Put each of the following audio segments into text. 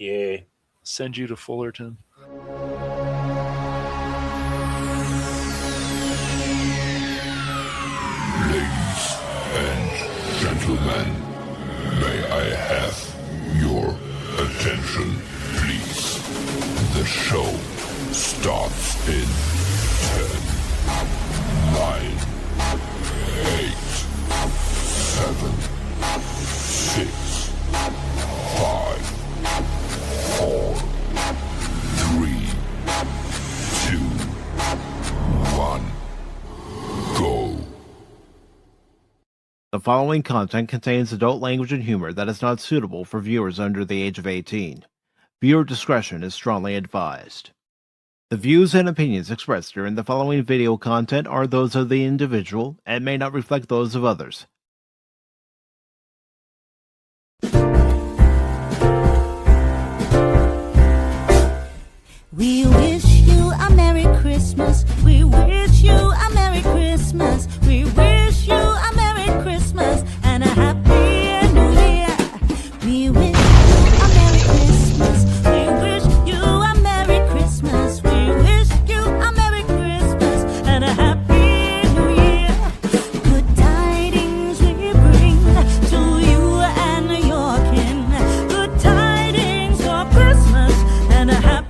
Yay. Send you to Fullerton. Ladies and gentlemen, may I have your attention, please? The show starts in 10, 9, 8, 7, 6, 5, 4, 3, 2, 1, go. The following content contains adult language and humor that is not suitable for viewers under the age of 18. Viewer discretion is strongly advised. The views and opinions expressed during the following video content are those of the individual and may not reflect those of others. We wish you a Merry Christmas. We wish you a Merry Christmas. We wish you a Merry Christmas and a Happy New Year. We wish you a Merry Christmas. We wish you a Merry Christmas. We wish you a Merry Christmas and a Happy New Year. Good tidings we bring to you and your kin. Good tidings for Christmas and a Happy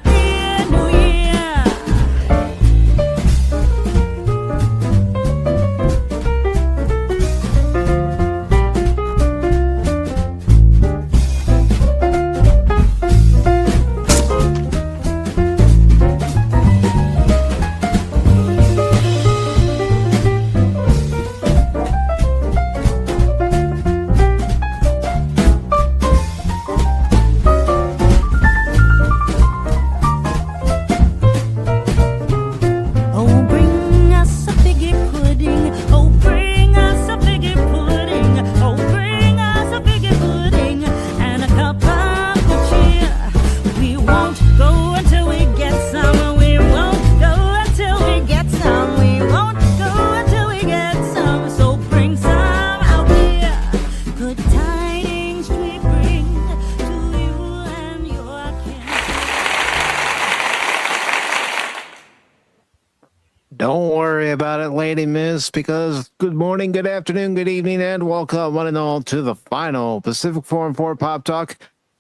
Don't worry about it, Lady Miss, because good morning, good afternoon, good evening, and welcome one and all to the final Pacific414 Pop Talk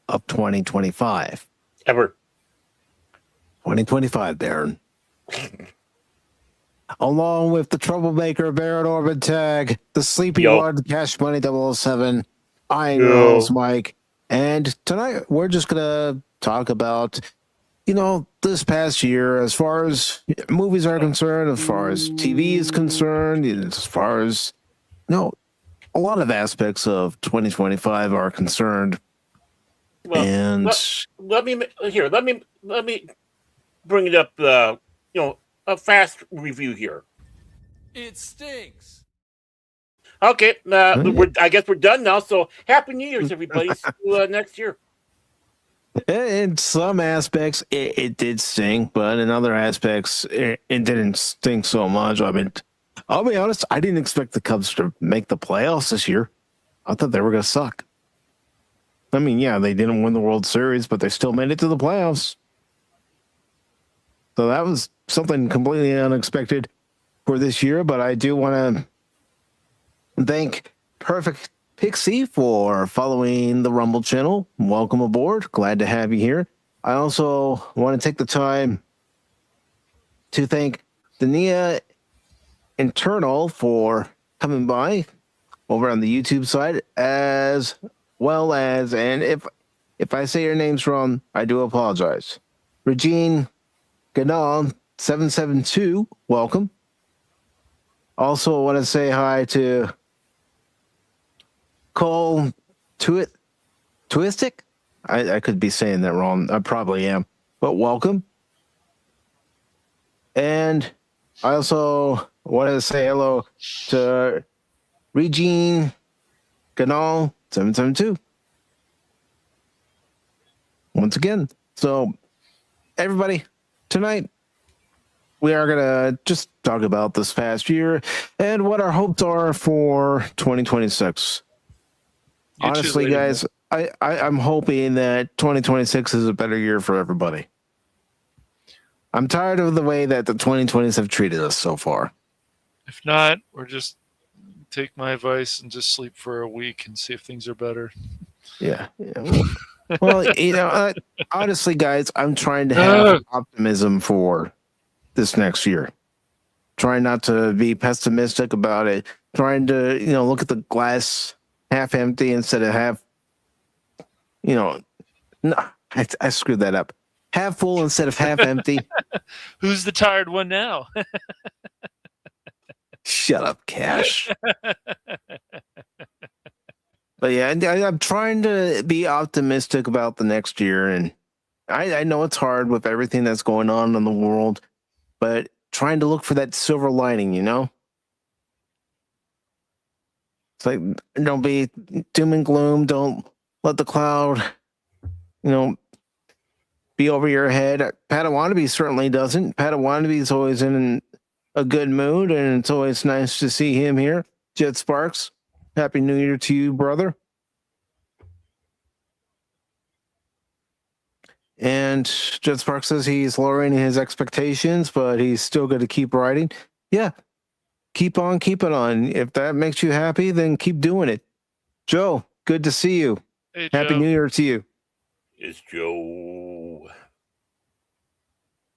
of 2025. Ever. 2025, Darren. Along with the troublemaker, Baron Orman Tagge, the sleepy one, Cash Money 007, I am your host, Mike, and tonight we're just going to talk about, this past year, as far as movies are concerned, as far as TV is concerned, as far as, a lot of aspects of 2025 are concerned. Well, and let me bring it up, a fast review here. It stinks. Okay, I guess we're done now, so Happy New Year's, everybody. See you next year. In some aspects, it did stink, but in other aspects, it didn't stink so much. I mean, I'll be honest, I didn't expect the Cubs to make the playoffs this year. I thought they were going to suck. I mean, yeah, they didn't win the World Series, but they still made it to the playoffs. So that was something completely unexpected for this year, but I do want to thank Perfect Pixie for following the Rumble channel. Welcome aboard. Glad to have you here. I also want to take the time to thank Dania Internal for coming by over on the YouTube side, as well as, and if I say your names wrong, I do apologize. Regine Ganal 772, welcome. Also want to say hi to Cole Twistic. I could be saying that wrong. I probably am, but welcome. And I also want to say hello to Regine Ganal 772. Once again. So everybody, tonight we are going to just talk about this past year and what our hopes are for 2026. Honestly, guys, I'm hoping that 2026 is a better year for everybody. I'm tired of the way that the 2020s have treated us so far. If not, or just take my advice and just sleep for a week and see if things are better. Yeah. Well, honestly, guys, I'm trying to have optimism for this next year. Trying not to be pessimistic about it. Trying to, look at the glass half empty instead of half, no, I screwed that up. Half full instead of half empty. Who's the tired one now? Shut up, Cash. But yeah, I'm trying to be optimistic about the next year, and I know it's hard with everything that's going on in the world, but trying to look for that silver lining, It's like, don't be doom and gloom. Don't let the cloud, be over your head. Padawannabe certainly doesn't. Padawannabe is always in a good mood, and it's always nice to see him here. Jet Sparks, Happy New Year to you, brother. And Jet Sparks says he's lowering his expectations, but he's still going to keep writing. Yeah, keep on keeping on. If that makes you happy, then keep doing it. Joe, good to see you. Hey, Happy Joe. New Year to you. It's Joe.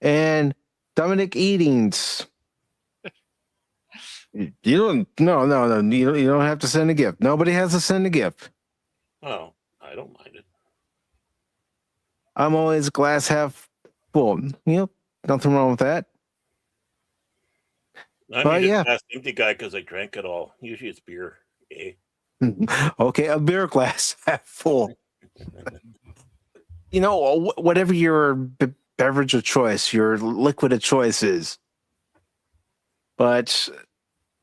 And Dominic Eatings. You don't. No. You don't have to send a gift. Nobody has to send a gift. Oh, I don't mind it. I'm always glass half full. Nothing wrong with that. I'm a glass empty guy because I drank it all. Usually it's beer. Eh? Okay, a beer glass half full. Whatever your beverage of choice, your liquid of choice is. But,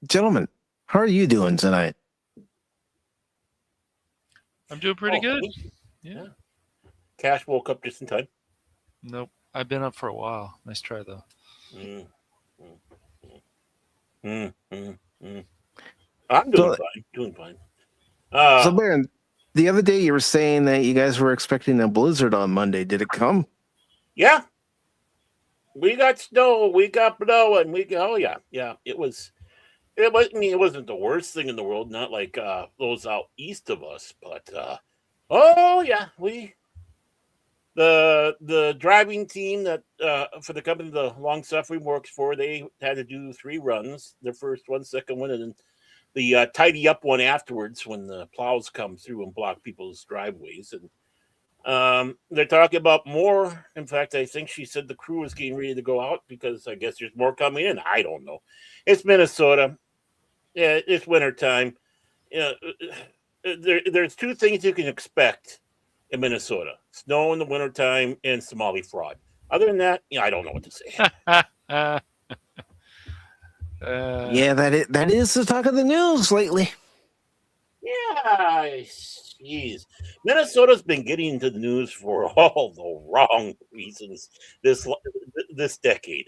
gentlemen, how are you doing tonight? I'm doing pretty good. Yeah. Cash woke up just in time. Nope. I've been up for a while. Nice try, though. I'm doing fine. So, Baron, the other day you were saying that you guys were expecting a blizzard on Monday. Did it come? Yeah. We got snow. We got blow, and yeah. It wasn't the worst thing in the world. Not like those out east of us, but the driving team that for the company the Long Suffering works for, they had to do 3 runs. The first one, second one, and then the tidy up one afterwards when the plows come through and block people's driveways. And they're talking about more. In fact, I think she said the crew is getting ready to go out because I guess there's more coming in. I don't know. It's Minnesota. Yeah, it's wintertime. There's 2 things you can expect in Minnesota: snow in the wintertime and Somali fraud. Other than that, I don't know what to say. Yeah, that is the talk of the news lately. Yeah, jeez. Minnesota's been getting into the news for all the wrong reasons this decade.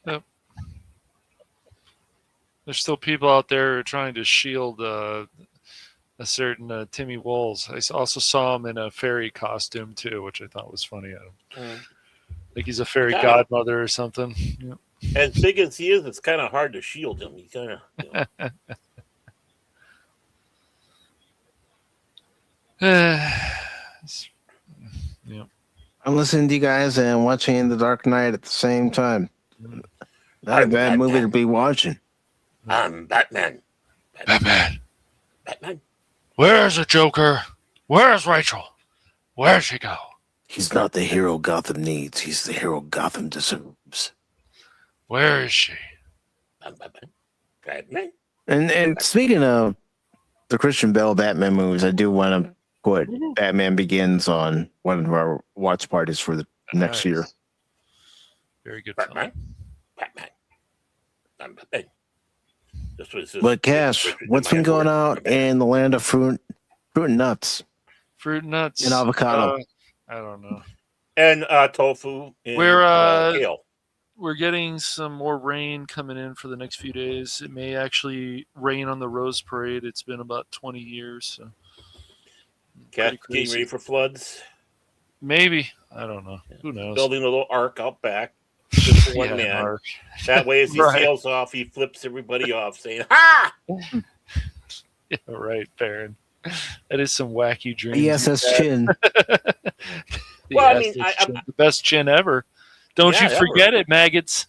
Yep. There's still people out there trying to shield a certain Timmy Wolves. I also saw him in a fairy costume too, which I thought was funny. Like he's a fairy godmother or something. Yep. As big as he is, it's kind of hard to shield him. He kind of. Yeah. I'm listening to you guys and watching The Dark Knight at the same time. Not a bad movie to be watching. I'm Batman. Batman. Batman. Where's the Joker? Where's Rachel? Where'd she go? He's not the hero Gotham needs. He's the hero Gotham deserves. Where is she? I'm Batman. Batman. And speaking of the Christian Bale Batman movies, I do want to put Batman Begins on one of our watch parties for the next year. Very good Batman. film. Batman. I'm Batman. But Cash, what's been going out in the land of fruit and nuts? Fruit and nuts. And avocado. I don't know. And tofu. And, We're kale. we're getting some more rain coming in for the next few days. It may actually rain on the Rose Parade. It's been about 20 years. So Cat getting ready for floods. Maybe. I don't know. Who knows? Building a little ark out back. Just for one Yeah, man. ark. That way, as he Right. sails off, he flips everybody off, saying, "Ha!" Yeah, right, Baron. That is some wacky dreams. ESS chin. Well, I Yes, mean, the best chin ever. Don't Yeah, you forget ever. it, maggots.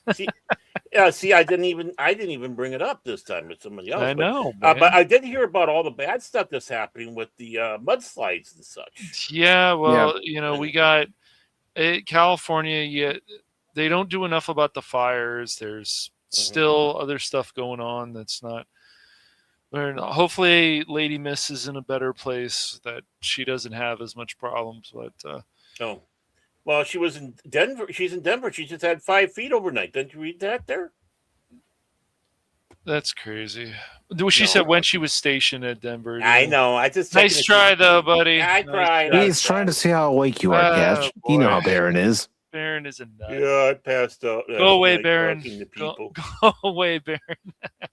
See, I didn't even bring it up this time with somebody else. I know, but man. I did hear about all the bad stuff that's happening with the mudslides and such. Yeah, well, we got California. Yeah, they don't do enough about the fires. There's still other stuff going on that's not. Hopefully, Lady Miss is in a better place that she doesn't have as much problems. But Oh, well, she was in Denver. She's in Denver. She just had 5 feet overnight. Didn't you read that there? that's crazy. She said when she was stationed at Denver. I know. I just Nice try, though, buddy. I Nice tried. try. He's trying to see how awake you are, Cash. boy. You know how Baron is. Baron is a nut. Yeah, I passed out. Go away, like, Baron. talking to Go people. away, Baron.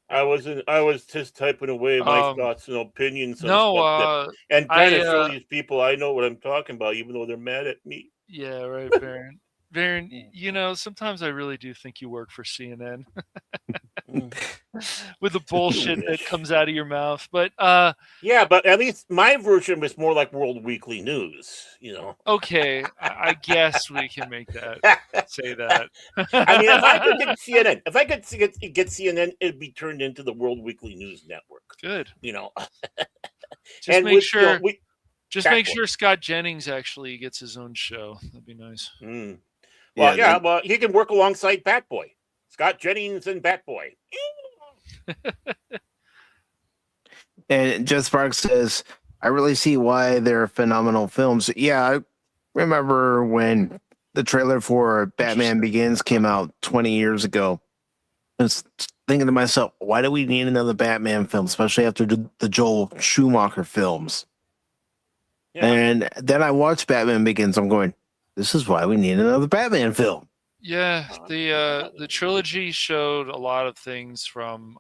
I was just typing away my thoughts and opinions. No, and trying to show I, these people I know what I'm talking about, even though they're mad at me. yeah, right, Baron. Baron, sometimes I really do think you work for CNN with the bullshit that comes out of your mouth. But yeah, but at least my version was more like World Weekly News. Okay, I guess we can make that say that. I mean, if I could get CNN, get CNN, it'd be turned into the World Weekly News Network. Good. Just and make sure. Just make Batboy. sure Scott Jennings actually gets his own show. That'd be nice. Well, well, he can work alongside Batboy. Scott Jennings and Batboy. And Jeff Sparks says, I really see why they're phenomenal films. Yeah, I remember when the trailer for Batman Begins came out 20 years ago. I was thinking to myself, why do we need another Batman film, especially after the Joel Schumacher films? Yeah. And then I watched Batman Begins. I'm going, this is why we need another Batman film. Yeah, the trilogy showed a lot of things from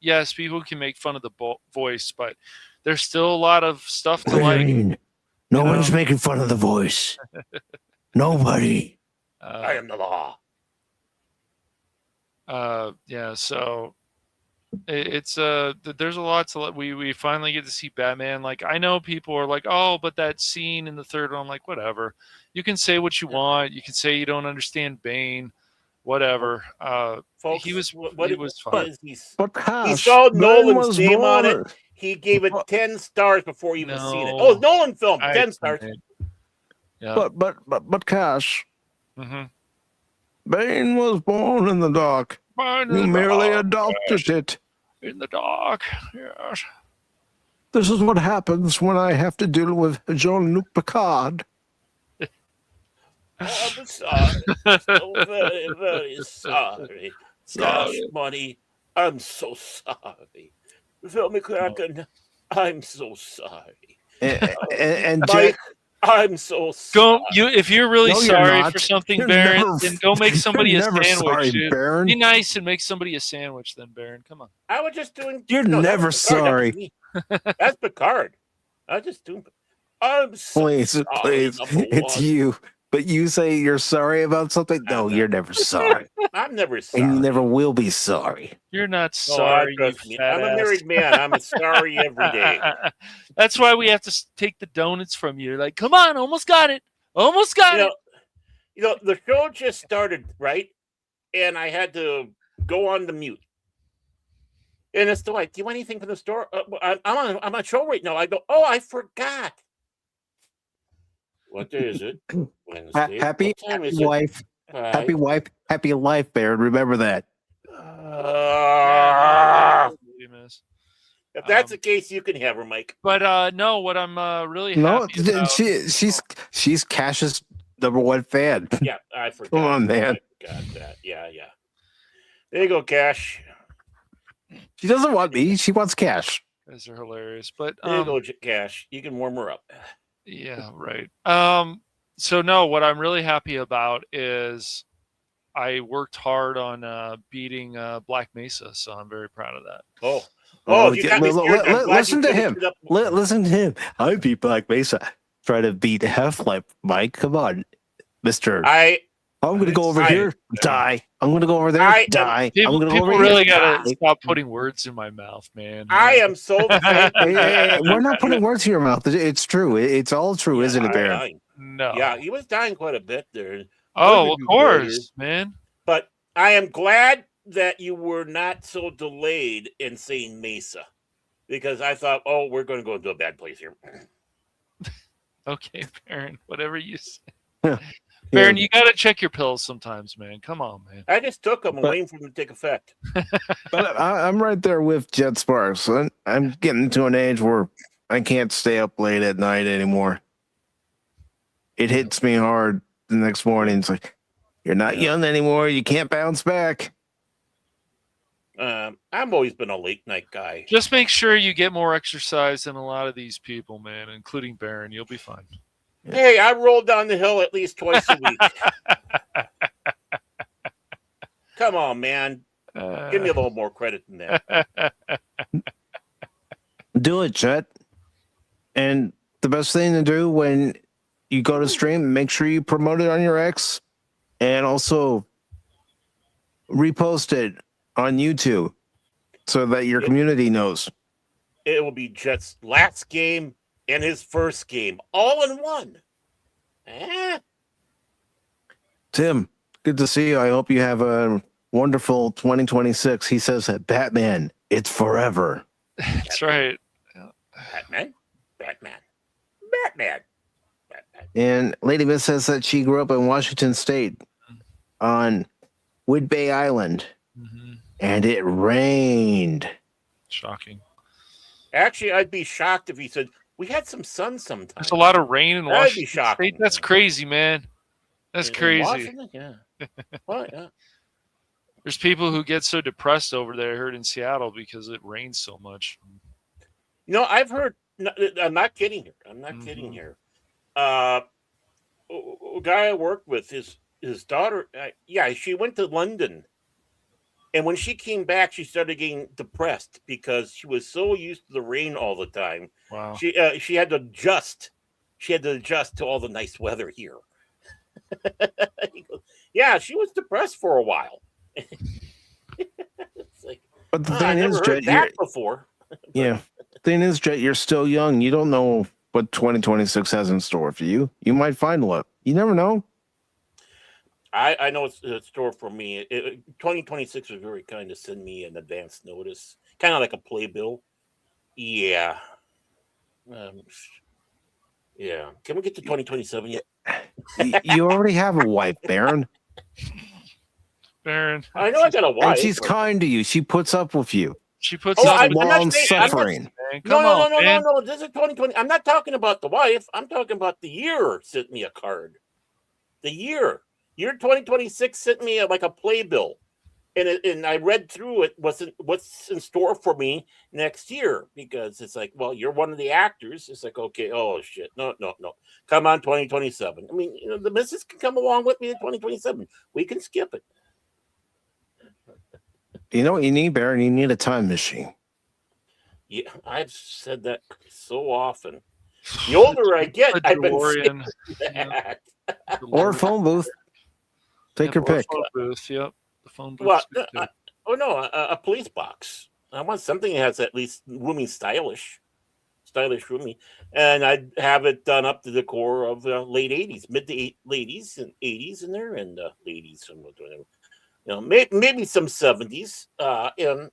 yes, people can make fun of the voice, but there's still a lot of stuff to like. Nobody's making fun of the voice. Nobody. I am the law. Yeah, so it's there's a lot to we finally get to see Batman. Like, I know people are like, oh, but that scene in the third one, I'm like, whatever. You can say what you want. You can say you don't understand Bane, whatever. Folks, he was fine. He saw Nolan's name on it. He gave it 10 stars before he even seen it. Oh, Nolan film, 10 stars. Yeah. But Cash. Mm-hmm. Bane was born in the dark. You merely adopted it. In the dark, yes. This is what happens when I have to deal with Jean-Luc Picard. I'm sorry. So very, very sorry. Cash Money, I'm so sorry. Phil McCracken, I'm so sorry. And Mike, I'm so sorry. If you're really sorry for something, Baron, then go make somebody a sandwich. Sorry, dude. Baron. Be nice and make somebody a sandwich, then, Baron. Come on. I was just doing. You're never sorry. That's Picard. I was just doing. I'm so please, sorry, please. It's you. But you say you're sorry about something? No, you're never sorry. I'm never sorry. And you never will be sorry. You're not sorry. Trust me. I'm a married man. I'm sorry every day. That's why we have to take the donuts from you. Like, come on, almost got it. Almost got it. The show just started, right? And I had to go on the mute. And it's like, do you want anything from the store? I'm on a show right now. I go, oh, I forgot. What day is it? Wednesday. Happy wife. Happy wife. Happy life, Baron. Remember that. If that's the case, you can have her, Mike. But no, what I'm really happy about... she's Cash's #1 fan. Yeah, I forgot. Come on, man. I forgot that. Yeah. There you go, Cash. She doesn't want me. She wants Cash. Those are hilarious. But there you go, Cash. You can warm her up. Yeah, right. So no, what I'm really happy about is I worked hard on beating Black Mesa, so I'm very proud of that. You got me scared. I'm glad listen you to him. finished it up. Listen to him. I beat Black Mesa. Try to beat Half-Life, Mike. Come on, Mister. I'm going to go over here, die. I'm going to go over there, die. I'm going to go over People really here, got to die. stop putting words in my mouth, man. I am so thankful. Hey, we're not putting words in your mouth. It's true. It's all true, isn't it, Baron? No. Yeah, he was dying quite a bit there. Oh, of course, man. But I am glad that you were not so delayed in saying Mesa, because I thought, we're going to go into a bad place here. Okay, Baron, whatever you say. Baron, you got to check your pills sometimes, man. Come on, man. I just took them. I'm waiting for them to take effect. But I'm right there with Jet Sparks. I'm getting to an age where I can't stay up late at night anymore. It hits me hard the next morning. It's like, you're not young anymore. You can't bounce back. I've always been a late night guy. Just make sure you get more exercise than a lot of these people, man, including Baron. You'll be fine. Hey, I roll down the hill at least twice a week. Come on, man. Give me a little more credit than that. Do it, Chet. And the best thing to do when you go to stream, make sure you promote it on your X and also repost it on YouTube so that your community knows. It will be Jet's last game and his first game all in one. Tim, good to see you. I hope you have a wonderful 2026. He says that Batman, it's forever. That's right. Batman. And Lady Miss says that she grew up in Washington State on Whidbey Island, and it rained. Shocking. Actually, I'd be shocked if he said, we had some sun sometimes. There's a lot of rain in Washington shocking. State. That's crazy, man. That's crazy. Washington? Yeah. Well, yeah. There's people who get so depressed over there, I heard in Seattle, because it rains so much. I've heard, I'm not kidding here. Kidding here. A guy I worked with, his daughter, she went to London. And when she came back, she started getting depressed because she was so used to the rain all the time. Wow. She had to adjust. She had to adjust to all the nice weather here. Yeah, she was depressed for a while. It's like, but the thing is, Jet, that before. Yeah. The thing is, Jet, you're still young. You don't know what 2026 has in store for you. You might find love. You never know. I know it's a store for me. 2026 was very kind to send me an advance notice, kind of like a playbill. Yeah. Yeah. Can we get to 2027 yet? You already have a wife, Baron. Baron. I know I got a wife. And she's kind to you. She puts up with you. She puts up I'm with long suffering. No. This is 2020. I'm not talking about the wife. I'm talking about the year sent me a card. The year. Year 2026 sent me a playbill. And I read through it. What's in store for me next year? Because it's like, well, you're one of the actors. It's like, okay, oh shit, no. Come on, 2027. I mean, the missus can come along with me in 2027. We can skip it. You know what you need, Baron? You need a time machine. Yeah, I've said that so often. The older I get, I've been saying that. Or a phone booth. Take your pick. Phone booth, yep. The phone booth. A police box. I want something that has at least rooming stylish rooming, and I'd have it done up to the core of the late 80s, mid to late 80s in there, and ladies, maybe some 70s, and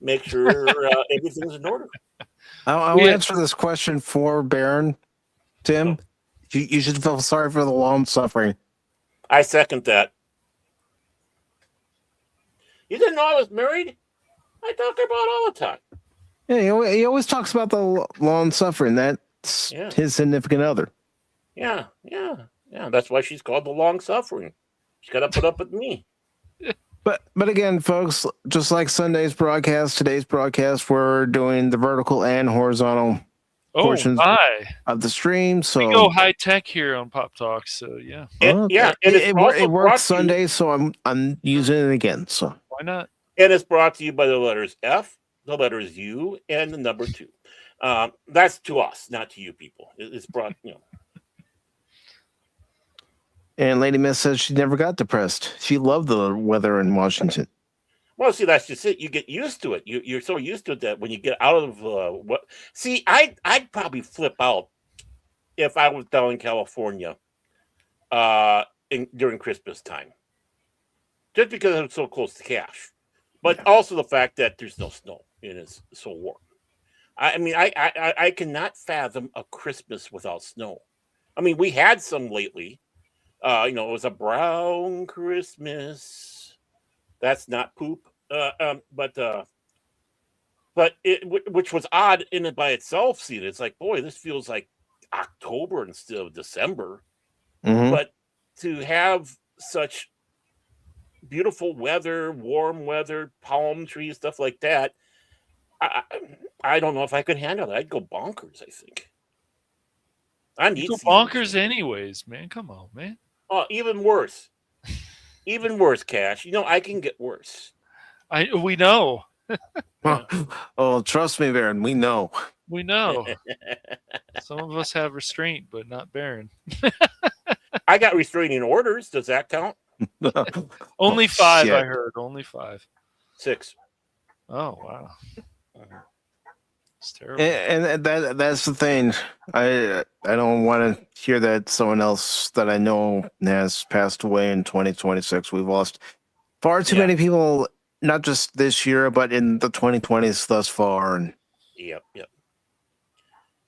make sure everything's in order. I'll answer this question for Baron. Tim, you should feel sorry for the long suffering. I second that. You didn't know I was married? I talk about all the time. Yeah, he always talks about the long suffering. That's his significant other. Yeah. That's why she's called the long suffering. She's got to put up with me. But again, folks, just like Sunday's broadcast, today's broadcast, we're doing the vertical and horizontal portions my. of the stream. So We go high tech here on Pop Talk. So yeah, And, yeah, and it's it also brought works to you- Sunday, so I'm using it again. So why not? And it's brought to you by the letters F, the letters U, and the number 2. That's to us, not to you people. It's brought, and Lady Miss says she never got depressed. She loved the weather in Washington. Well, see, that's just it. You get used to it. You're so used to it that when you get out of what. See, I'd probably flip out if I was down in California during Christmas time, just because I'm so close to cash, but also the fact that there's no snow and it's so warm. I mean, I cannot fathom a Christmas without snow. I mean, we had some lately. It was a brown Christmas. That's not poop. But which was odd in it by itself. See, it's like, boy, this feels like October instead of December. Mhm. But to have such beautiful weather, warm weather, palm trees, stuff like that, I don't know if I could handle it. I'd go bonkers, I think. I need You go seasons. bonkers anyways, man. Come on, man. Oh, even worse. Even worse, Cash. I can get worse. We know. Oh, trust me, Baron. We know. We know. Some of us have restraint, but not Baron. I got restraining orders. Does that count? Only 5, shit. I heard. Only 5. 6. Oh wow. It's terrible. And that's the thing. I don't want to hear that someone else that I know has passed away in 2026. We've lost far too many people, not just this year, but in the 2020s thus far. And Yep.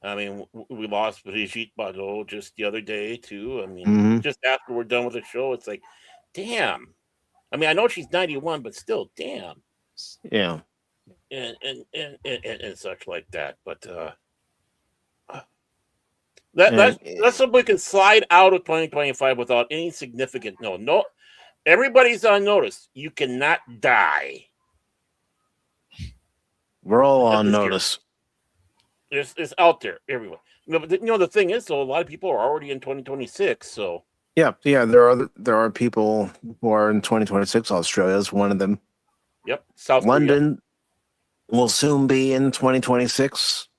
I mean, we lost Brigitte Bardot just the other day too. I mean, just after we're done with the show, it's like, damn. I mean, I know she's 91, but still, damn. yeah. And such like that. But that's something we can slide out of 2025 without any significant. No. Everybody's on notice. You cannot die. We're all on notice. It's out there, everyone. But the thing is, though, a lot of people are already in 2026. So Yeah. There are people who are in 2026. Australia is one of them. yep, South London will soon be in 2026.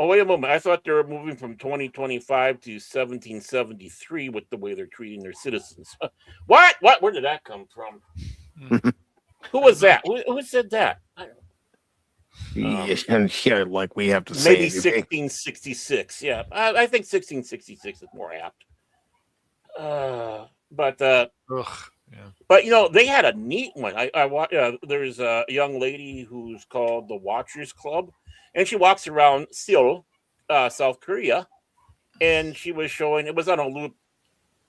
Oh, wait a moment. I thought they were moving from 2025 to 1773 with the way they're treating their citizens. What? Where did that come from? Who was that? Who said that? I don't know. And like we have to say, Maybe 1666. Yeah, I think 1666 is more apt. But Ugh. Yeah. But they had a neat one. There's a young lady who's called the Watchers Club, and she walks around Seoul, South Korea, and she was showing. It was on a loop,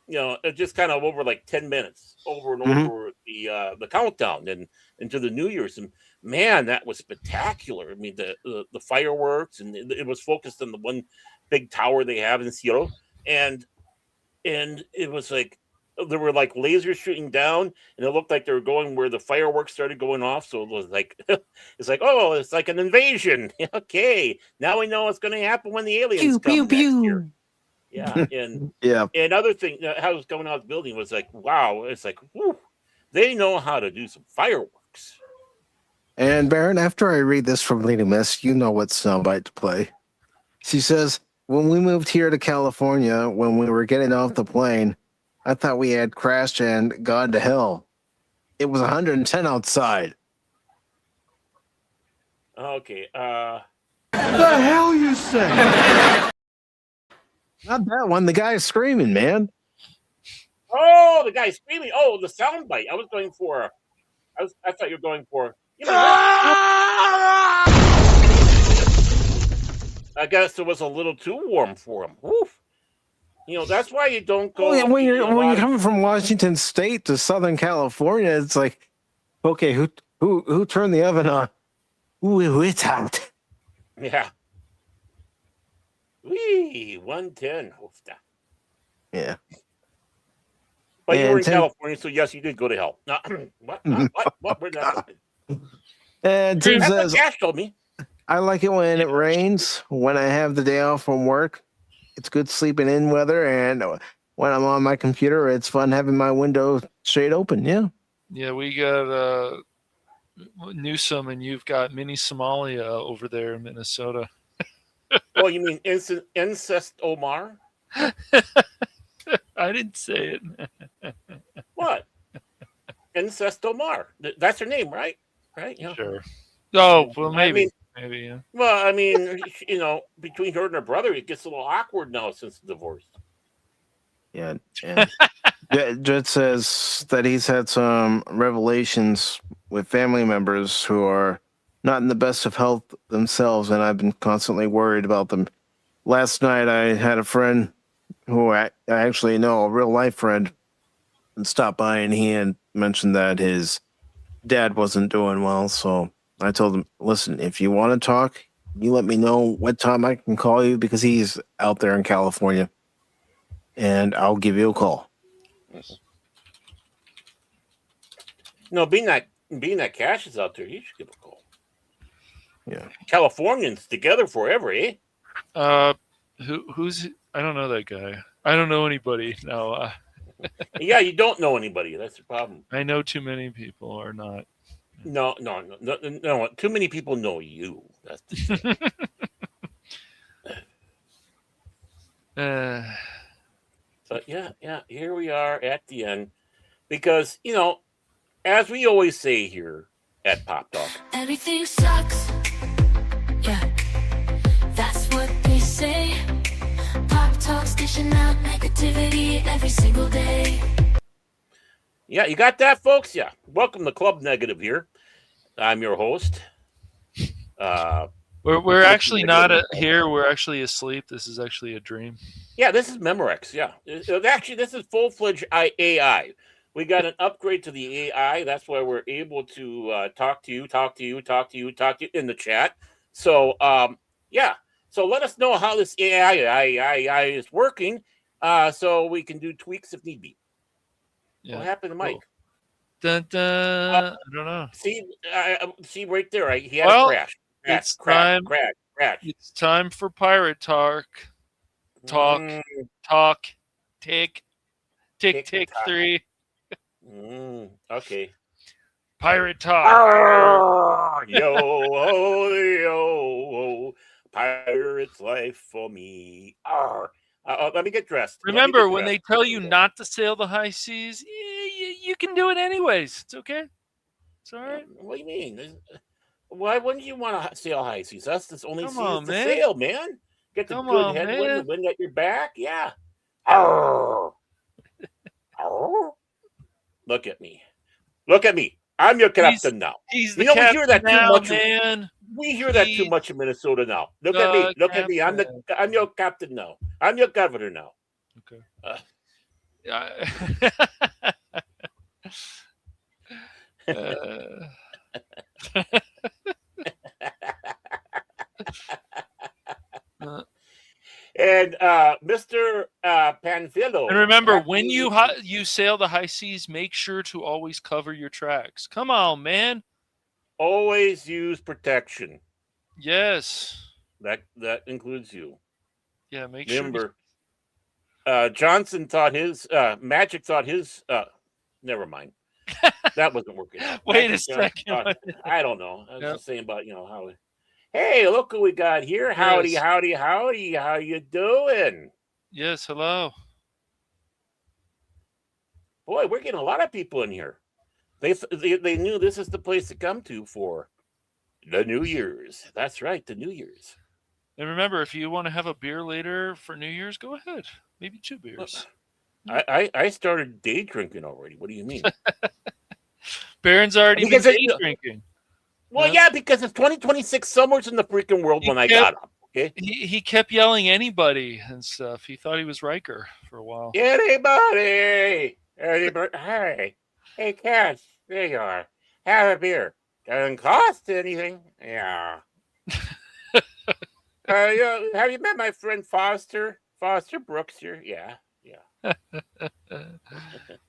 it just kind of over like 10 minutes, over and over the countdown and into the New Year's. And man, that was spectacular. I mean, the fireworks, and it was focused on the one big tower they have in Seoul, and it was like. There were like lasers shooting down, and it looked like they were going where the fireworks started going off. So it was like, it's like an invasion. Okay, now we know what's going to happen when the aliens come next year. Yeah, and another thing, how it was going out of the building was like, wow, it's like, whew, they know how to do some fireworks. And Baron, after I read this from Lady Miss, you know what soundbite to play. She says, when we moved here to California, when we were getting off the plane, I thought we had crashed and gone to hell. It was 110 outside. Okay. The hell you say? Not that one. The guy screaming, man. Oh, the guy screaming. Oh, the soundbite. I thought you were going for. I guess it was a little too warm for him. Woof. That's why you don't go. When you're coming from Washington State to Southern California, it's like, okay, who turned the oven on? Ooh, it's hot. Yeah. Wee, 110. Yeah. But you were in California, so yes, you did go to hell. No, what? What? Where'd that go? And Tim That's what says, Cash told me. I like it when it rains. When I have the day off from work, it's good sleeping in weather. And when I'm on my computer, it's fun having my window straight open. Yeah. Yeah, we got Newsom, and you've got mini Somalia over there in Minnesota. Oh, you mean incest Omar? I didn't say it. What? Incest Omar. That's her name, right? Right? Yeah. Sure. Oh, well, I maybe. mean, Maybe, yeah. well, I mean, between her and her brother, it gets a little awkward now since the divorce. Yeah. Jet says that he's had some revelations with family members who are not in the best of health themselves, and I've been constantly worried about them. Last night, I had a friend who I actually know, a real life friend, and stopped by, and he had mentioned that his dad wasn't doing well. So I told him, listen, if you want to talk, you let me know what time I can call you, because he's out there in California, and I'll give you a call. No, being that Cash is out there, he should give a call. Yeah. Californians together forever, eh? Who's? I don't know that guy. I don't know anybody. No. Yeah, you don't know anybody. That's the problem. I know too many people, or not. No. Too many people know you. That's the But yeah. Here we are at the end, because as we always say here at Pop Talk, Everything sucks. Yeah, that's what they say. Pop Talk's dishing out negativity every single day. yeah, you got that, folks. Yeah, welcome to Club Negative here. I'm your host. We're actually not here. We're actually asleep. This is actually a dream. Yeah, this is Memorex. Yeah, actually, this is full-fledged AI. We got an upgrade to the AI. That's why we're able to talk to you in the chat. So, yeah. So let us know how this AI is working, so we can do tweaks if need be. Yeah. What happened to Mike? Cool. Dun, dun. I don't know. See right there. He had a crash. Crash. It's time for pirate talk. Talk. Tick 3. Okay. Pirate talk. Yo, pirate's life for me. Let me get dressed. Remember, when they tell you not to sail the high seas, you can do it anyways. It's okay. It's all right. What do you mean? Why wouldn't you want to sail high seas? That's the only seas to man. sail, man. Get the good headwind, the wind at your back. Yeah. Look at me. I'm your captain now. He's the captain. We hear that now, too much. Man. We hear that too much in Minnesota now. Look at me. I'm your captain now. I'm your governor now. Okay. And Mr. Panfilo. And remember, when you sail the high seas, make sure to always cover your tracks. Come on, man. Always use protection. Yes. That includes you. Yeah, make sure. Johnson thought his Magic thought his never mind. That wasn't working out. Wait a second. I don't know. I was just saying about how. Hey, look who we got here. Howdy, yes. howdy. How you doing? Yes, hello. Boy, we're getting a lot of people in here. They knew this is the place to come to for the New Year's. That's right, the New Year's. And remember, if you want to have a beer later for New Year's, go ahead. Maybe 2 beers. I started day drinking already. What do you mean? Baron's already been day drinking. Well, yeah, because it's 2026 somewhere's in the freaking world I got up. Okay. He kept yelling anybody and stuff. He thought he was Riker for a while. Anybody. Hey, Cash, there you are. Have a beer. Doesn't cost anything. Yeah. Have you met my friend Foster? Foster Brooks here? Yeah.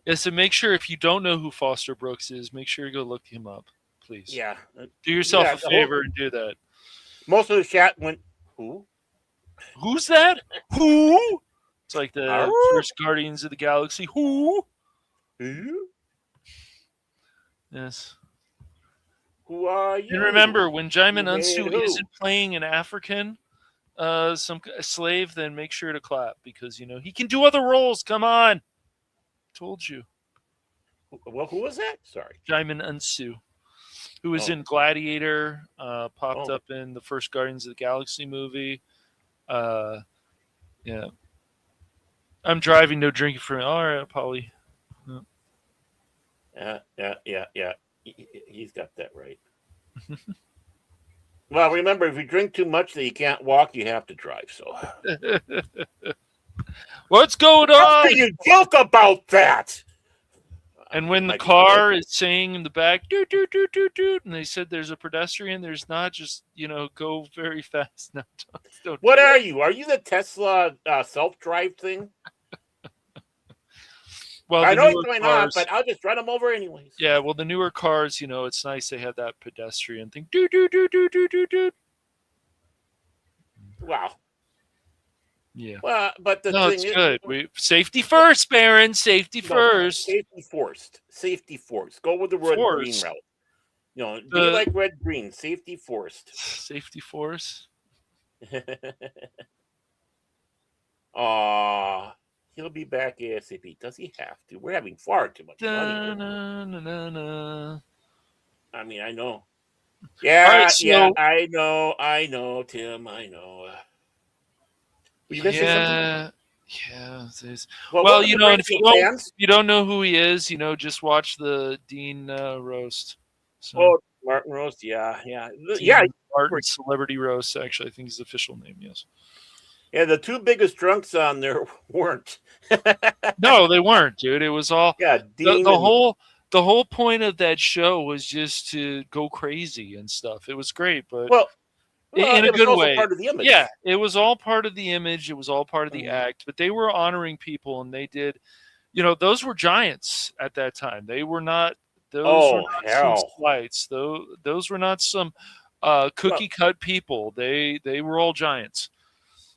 Yeah, so make sure, if you don't know who Foster Brooks is, make sure you go look him up, please. Yeah. Do yourself a favor and do that. Most of the chat went, who? Who's that? Who? It's like the Arr? first Guardians of the Galaxy. Who? Who? Yes. Who are you? And remember, when Jaimin You made Unsu who? isn't playing an African, a slave, then make sure to clap because he can do other roles. Come on, told you. Well, who was that? Sorry, Jaimin Unsu, who was Oh. in Gladiator, popped Oh. up in the first Guardians of the Galaxy movie. Yeah. I'm driving, no drinking for me. All right, Polly. Yeah. He's got that right. Well, remember, if you drink too much that you can't walk, you have to drive. So, What's going how on? can you joke about that? And when the Might be car right. is saying in the back, doot, doot, doot, doot, doot, and they said there's a pedestrian, there's not, just, go very fast. No, don't What do are that. you? Are you the Tesla self-drive thing? Well, I the know he's newer going cars, off, but I'll just run him over anyways. yeah, well, the newer cars, it's nice they have that pedestrian thing. Doot, doot, doot, doot, doot, doot, doot. Wow. Yeah. Well, but the No, thing it's is, good. Safety first, Baron. Safety first. Safety forced. Safety forced. Go with the red green Forced. route. Be The- like red green. Safety forced. Safety force. Aw, he'll be back ASAP. Does he have to? We're having far too much money. Da-na-na-na-na. I mean, I know. Yeah, All right, so- yeah, I know, Tim, I know. Were you gonna say something? Yeah. There's- Well, Well, welcome to and if Radio fans. you don't know who he is, just watch the Dean roast. So, Oh, Martin Roast, yeah. Dean Martin Celebrity Roast. Actually, I think his official name. Yes. Yeah, the two biggest drunks on there weren't. No, they weren't, dude. It was all Yeah, Dean. the whole point of that show was just to go crazy and stuff. It was great, but Well, in a it was good also way. part of the image. Yeah, it was all part of the image. It was all part of the Mhm. act. But they were honoring people, and they did. Those were giants at that time. They were not. Those were not hell. some slights. Those were not some cookie cut people. They were all giants.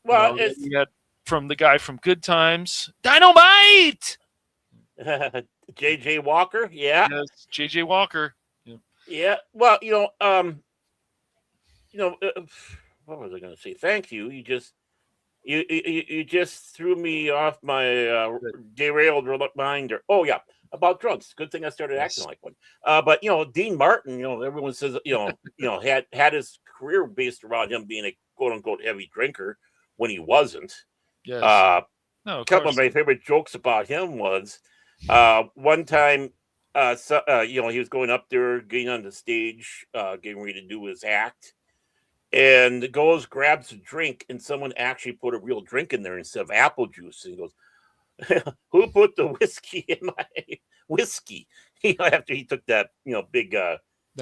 Well, You had from the guy from Good Times, Dynamite. J.J. Walker, yeah. Yes, J.J. Walker. Yeah. Well, what was I going to say? Thank you. You just threw me off my derailed reminder. Oh yeah, about drugs. Good thing I started acting like one. But Dean Martin. Everyone says had his career based around him being a quote unquote heavy drinker when he wasn't. Yes. A couple of my favorite jokes about him was one time. He was going up there, getting on the stage, getting ready to do his act, and grabs a drink, and someone actually put a real drink in there instead of apple juice. And he goes, "Who put the whiskey in my whiskey?" After he took that, big,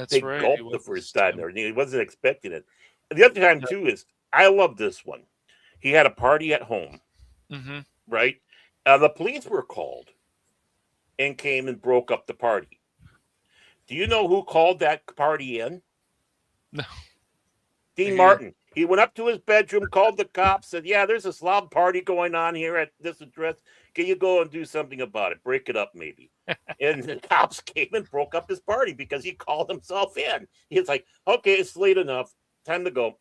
big right. gulp the first time there, and he wasn't expecting it. And the other time too is I love this one. He had a party at home, right? The police were called and came and broke up the party. Do you know who called that party in? No. Dean Martin. He went up to his bedroom, called the cops, said, "Yeah, there's a slob party going on here at this address. Can you go and do something about it? Break it up, maybe." And the cops came and broke up his party because he called himself in. He's like, "Okay, it's late enough. Time to go."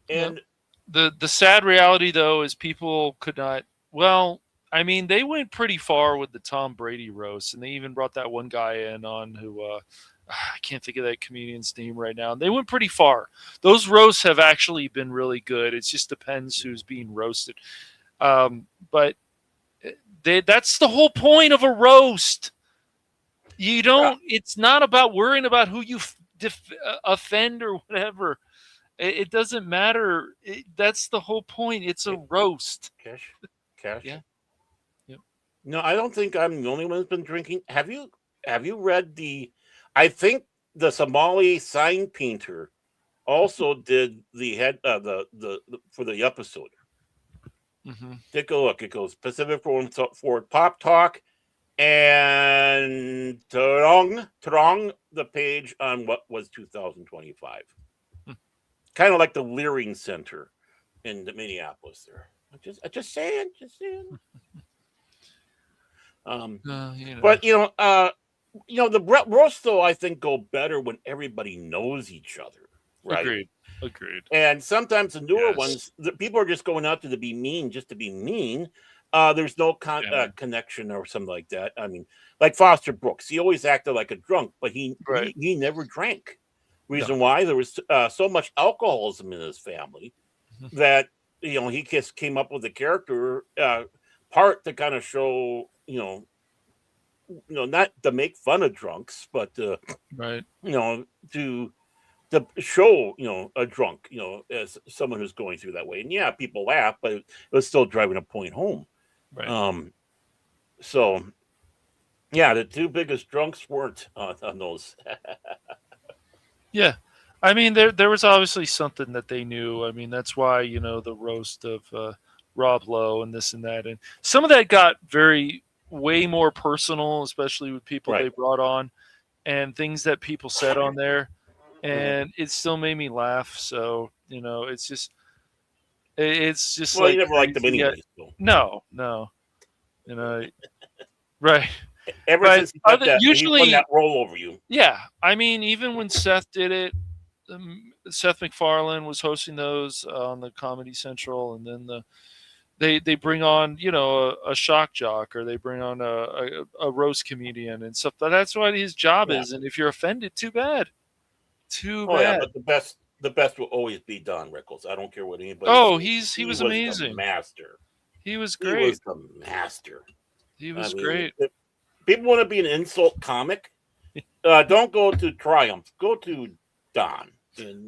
And the sad reality, though, is people could not. Well, I mean, they went pretty far with the Tom Brady roast, and they even brought that one guy in on who I can't think of that comedian's name right now. And they went pretty far. Those roasts have actually been really good. It just depends who's being roasted. But that's the whole point of a roast. You don't. It's not about worrying about who you offend or whatever. It doesn't matter. That's the whole point. It's a roast. Cash. Yeah. Yep. No, I don't think I'm the only one who's been drinking. Have you read the? I think the Somali sign painter also did the head the for the episode. Take a look. It goes Pacific414 Pop Talk and Trong the page on what was 2025. kind of like the Leering Center in Minneapolis. There, just saying. But the roasts though I think go better when everybody knows each other, right? Agreed. And sometimes the newer ones, the people are just going out to be mean just to be mean. There's no connection or something like that. I mean, like Foster Brooks, he always acted like a drunk, but he never drank. Reason why there was so much alcoholism in his family that he just came up with a character part to kind of show not to make fun of drunks, but to show a drunk as someone who's going through that way. And people laugh, but it was still driving a point home. Right. So the two biggest drunks weren't on those. Yeah. I mean, there was obviously something that they knew. I mean, that's why, the roast of Rob Lowe and this and that. And some of that got way more personal, especially with people they brought on and things that people said on there. And it still made me laugh. So, it's just well, you never liked them anyway. No. Right. Ever since he put that roll over you. Yeah. I mean, even when Seth did it, Seth MacFarlane was hosting those on the Comedy Central, and then they bring on a shock jock, or they bring on a roast comedian and stuff. But that's what his job is. And if you're offended, too bad. Yeah, but the best will always be Don Rickles. I don't care what anybody. Oh, he was amazing. The master. He was great. He was the master. He was great. If people want to be an insult comic, don't go to Triumph. Go to Don.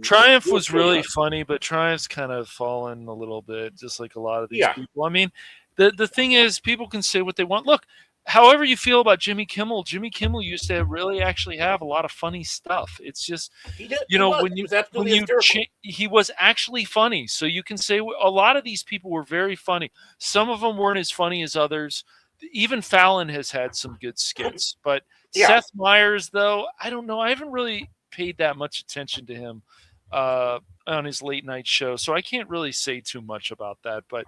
Triumph was really funny, but Triumph's kind of fallen a little bit, just like a lot of these people. I mean, the thing is, people can say what they want. Look, however you feel about Jimmy Kimmel used to really actually have a lot of funny stuff. It's just, he was actually funny. So you can say a lot of these people were very funny. Some of them weren't as funny as others. Even Fallon has had some good skits, but Seth Meyers, though, I don't know. I haven't really paid that much attention to him on his late night show, so I can't really say too much about that. But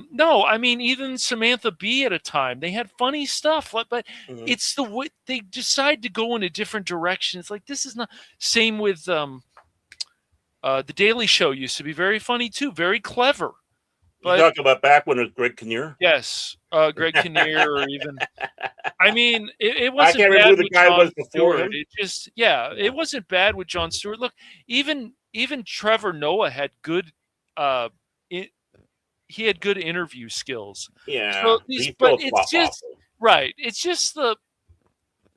no, I mean, even Samantha Bee at a time, they had funny stuff, but it's the way they decide to go in a different direction. It's like, this is not same with the Daily Show used to be very funny too, very clever. But, you talking about back when it was Greg Kinnear? Yes, Greg Kinnear, or even. I mean, it wasn't. I can't remember who the guy was before him. It just, it wasn't bad with Jon Stewart. Look, even Trevor Noah had good. He had good interview skills. Yeah, so but it's just right. It's just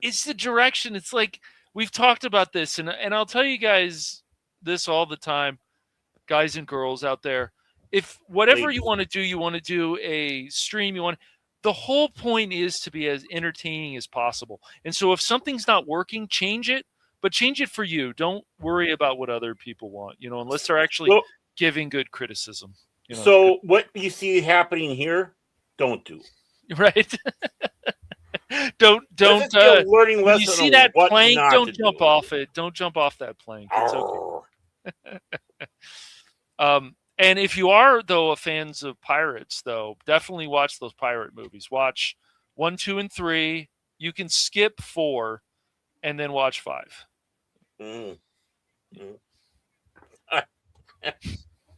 it's the direction. It's like we've talked about this, and I'll tell you guys this all the time, guys and girls out there. If whatever you want to do a stream, the whole point is to be as entertaining as possible. And so if something's not working, change it, but change it for you. Don't worry about what other people want, unless they're actually giving good criticism. So what you see happening here, don't do. Right. don't learning lesson. You see that plank, don't jump off it. Don't jump off that plank. It's okay. And if you are, though, fans of pirates, though, definitely watch those pirate movies. Watch 1, 2, and 3. You can skip 4 and then watch 5.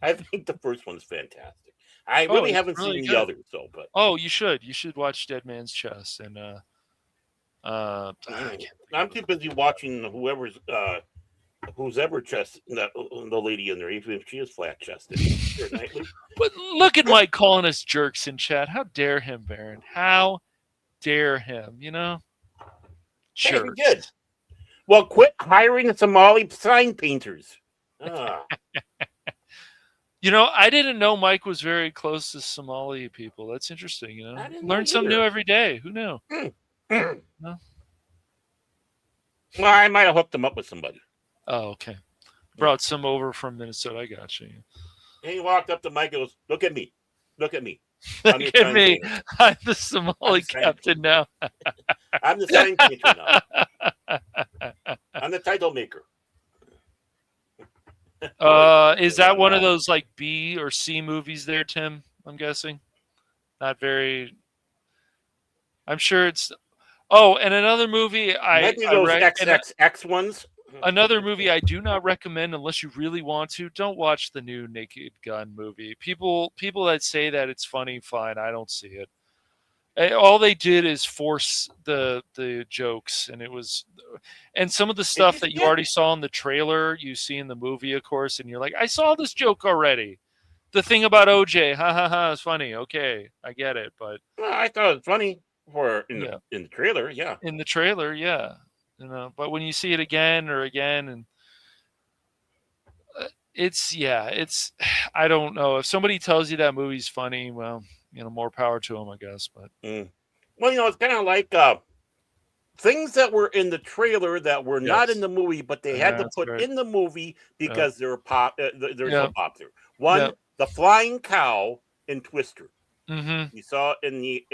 I think the first one's fantastic. I really haven't seen the others, though. But you should. You should watch Dead Man's Chest. And I'm too busy watching who's ever chested the lady in there, even if she is flat chested. But look at Mike calling us jerks in chat. How dare him, Baron? How dare him? Hey, good. Well, quit hiring Somali sign painters. I didn't know Mike was very close to Somali people. That's interesting. Learn something new every day. Who knew? No? Well, I might have hooked him up with somebody. Oh, okay. Brought some over from Minnesota. I got you. And he walked up to Mike and goes, "Look at me. Look at me. Look at me. I'm the Somali captain now. I'm the sign painter now. I'm the title maker." Is that one of those like B or C movies there, Tim? I'm guessing. Not very. I'm sure it's. Oh, and another movie Might be those XXX ones. Another movie I do not recommend unless you really want to. Don't watch the new Naked Gun movie. People that say that it's funny, fine. I don't see it. All they did is force the jokes, and some of the stuff that you already saw in the trailer, you see in the movie, of course, and you're like, I saw this joke already. The thing about OJ, ha ha ha, is funny. Okay, I get it, but I thought it was funny in the trailer, yeah. In the trailer, yeah. But when you see it again or again, and it's I don't know. If somebody tells you that movie's funny, well, more power to them, I guess. But well, it's kind of like things that were in the trailer that were not in the movie, but they had to put in the movie because they're so popular. One, the flying cow in Twister. Mm-hmm. You saw in the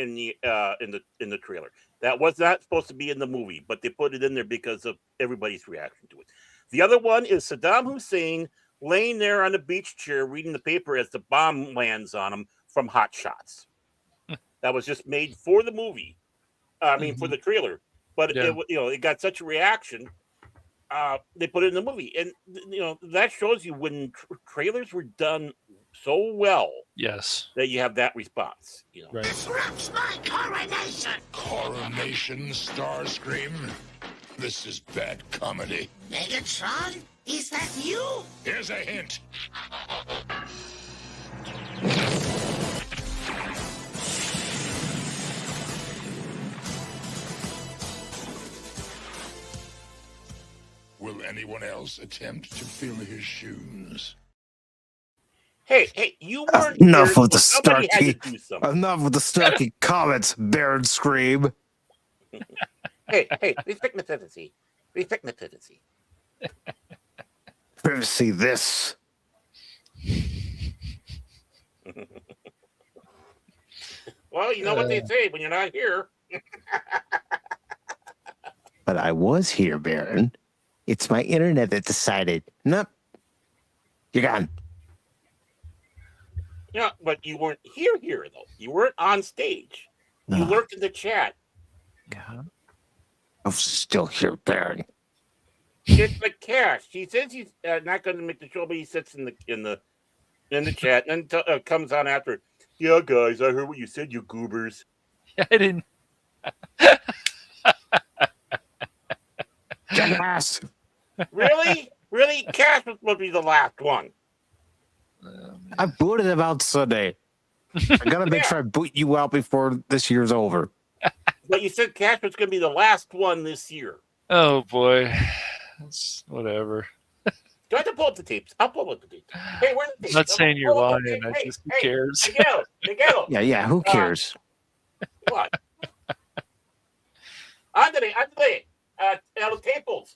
trailer. That was not supposed to be in the movie, but they put it in there because of everybody's reaction to it. The other one is Saddam Hussein laying there on the beach chair reading the paper as the bomb lands on him from Hot Shots. That was just made for the movie. For the trailer. But it got such a reaction. They put it in the movie, and that shows you when trailers were done so well. Yes, that you have that response. Right. Disrupts my coronation. Coronation, Starscream. This is bad comedy. Megatron, is that you? Here's a hint. Will anyone else attempt to fill his shoes? Hey, you weren't enough here, with the so enough with the Starkey comments, Baron Scream. Hey, respect my privacy. Respect my privacy. Privacy this. Well, you know what they say when you're not here. But I was here, Baron. It's my internet that decided. Nope. You're gone. Yeah, but you weren't here, though. You weren't on stage. You lurked in the chat. Yeah. I'm still here, Baron. It's like Cash. He says he's not going to make the show, but he sits in the chat and comes on after. Yeah, guys, I heard what you said, you goobers. I didn't. Jackass. Really? Cash was supposed to be the last one. I booted him out Sunday. I gotta make sure I boot you out before this year's over. But you said Cash was going to be the last one this year. Oh boy, it's whatever. Do I have to pull up the tapes? I'll pull up the tapes. Hey, where's the tapes? I'm not saying you're lying. Who cares? Miguel. Yeah. Who cares? What? Andre. El Taples.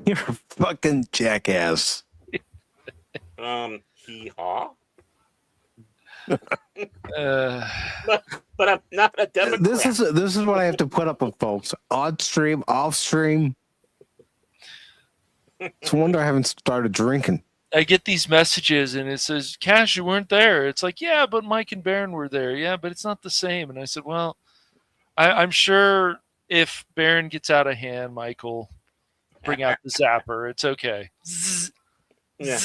You're a fucking jackass. Hee-haw. But I'm not a Democrat. This is what I have to put up with, folks. On stream, off stream. It's a wonder I haven't started drinking. I get these messages and it says, Cash, you weren't there. It's like, yeah, but Mike and Baron were there. Yeah, but it's not the same. And I said, well, I'm sure if Baron gets out of hand, Mike will bring out the zapper. It's okay. Yeah.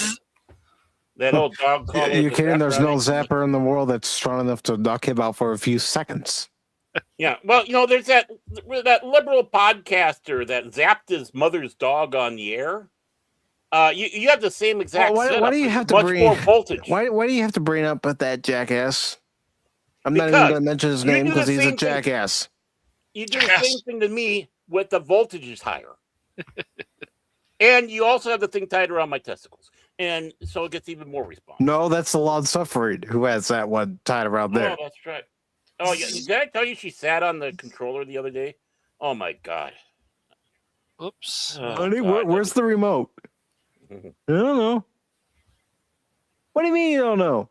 That old dog called. You're kidding? There's no zapper in the world that's strong enough to knock him out for a few seconds. Yeah. Well, there's that liberal podcaster that zapped his mother's dog on the air. You have the same exact. Why do you have to bring more voltage? Why do you have to bring up that jackass? I'm not even going to mention his name because he's a jackass. You do the same thing to me with the voltage is higher. And you also have the thing tied around my testicles. And so it gets even more response. No, that's the long suffering who has that one tied around there. Oh, that's right. Oh, yeah. Did I tell you she sat on the controller the other day? Oh, my God. Oops. Honey, where's the remote? I don't know. What do you mean you don't know?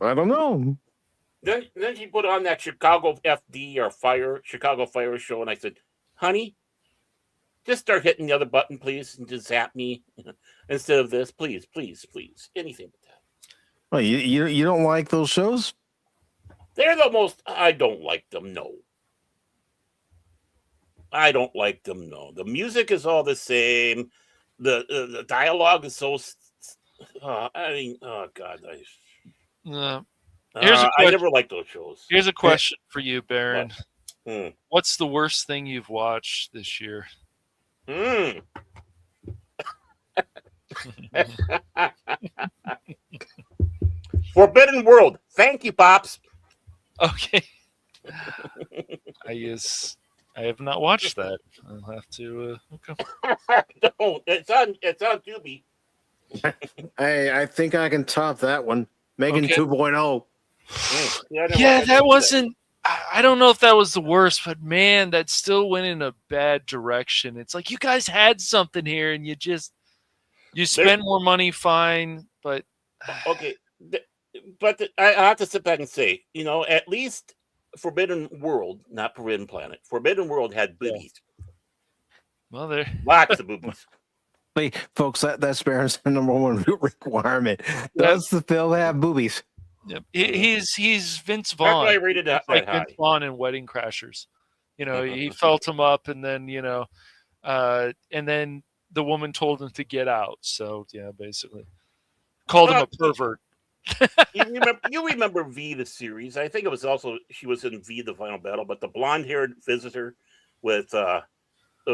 I don't know. Then she put on that Chicago FD or Chicago Fire show, and I said, honey, just start hitting the other button, please, and just zap me instead of this, please, please, please, anything but that. Oh, you don't like those shows? They're the most. I don't like them. No, I don't like them. No, the music is all the same. The dialogue is so. I mean, oh God, I never liked those shows. Here's a question for you, Baron. Hmm. What's the worst thing you've watched this year? Forbidden World. Thank you, Pops. Okay. I have not watched that. I'll have to. Okay. No, it's on Tubi. I think I can top that one. Megan Okay. 2.0. Yeah, that wasn't. I don't know if that was the worst, but man, that still went in a bad direction. It's like you guys had something here, and you spend more money, fine, but okay. But I have to sit back and say, at least Forbidden World, not Forbidden Planet, Forbidden World had boobies. Well, there. Lots of boobies. Wait, folks, that's Baron's number one requirement. Does the film have boobies? Yep. He's Vince That's why I Vaughn. rated that Like high. Vince Vaughn in Wedding Crashers. He felt him up, and then and then the woman told him to get out. So yeah, basically called him a pervert. You remember V the series? I think it was also she was in V the Final Battle, but the blonde-haired visitor with a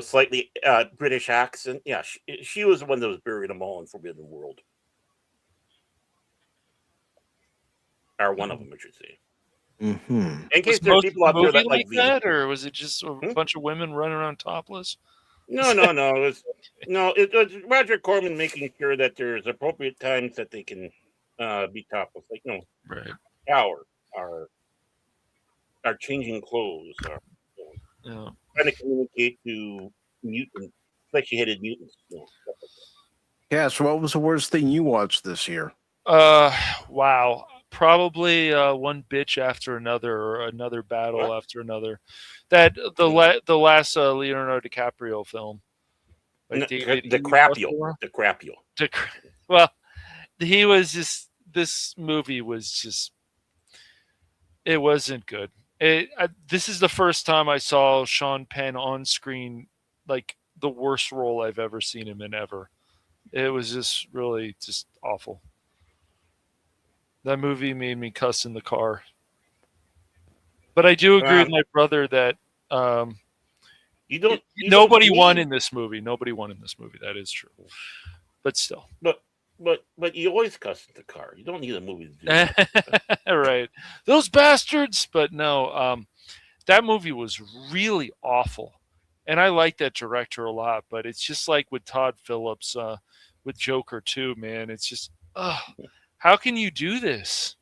slightly British accent. Yeah, she was the one that was burying them all in Forbidden World. Or one of them, I should say. Mm-hmm. In case there are people out there that like V. That, or was it just a bunch of women running around topless? No. It was Roger Corman making sure that there's appropriate times that they can be topless, like right, shower, or changing clothes, or trying to communicate to mutants, fleshy-headed mutants. Cass, what was the worst thing you watched this year? Wow. Probably one bitch after another, or another battle after another. That the last Leonardo DiCaprio film. Like The Crapio. Well, he was just. This movie was just. It wasn't good. This is the first time I saw Sean Penn on screen, like the worst role I've ever seen him in ever. It was just really just awful. That movie made me cuss in the car. But I do agree with my brother that nobody won in this movie. Nobody won in this movie. That is true. But still. But you always cuss in the car. You don't need a movie to do that. Right. Those bastards. But no, that movie was really awful. And I like that director a lot. But it's just like with Todd Phillips, with Joker 2, man. It's just, how can you do this?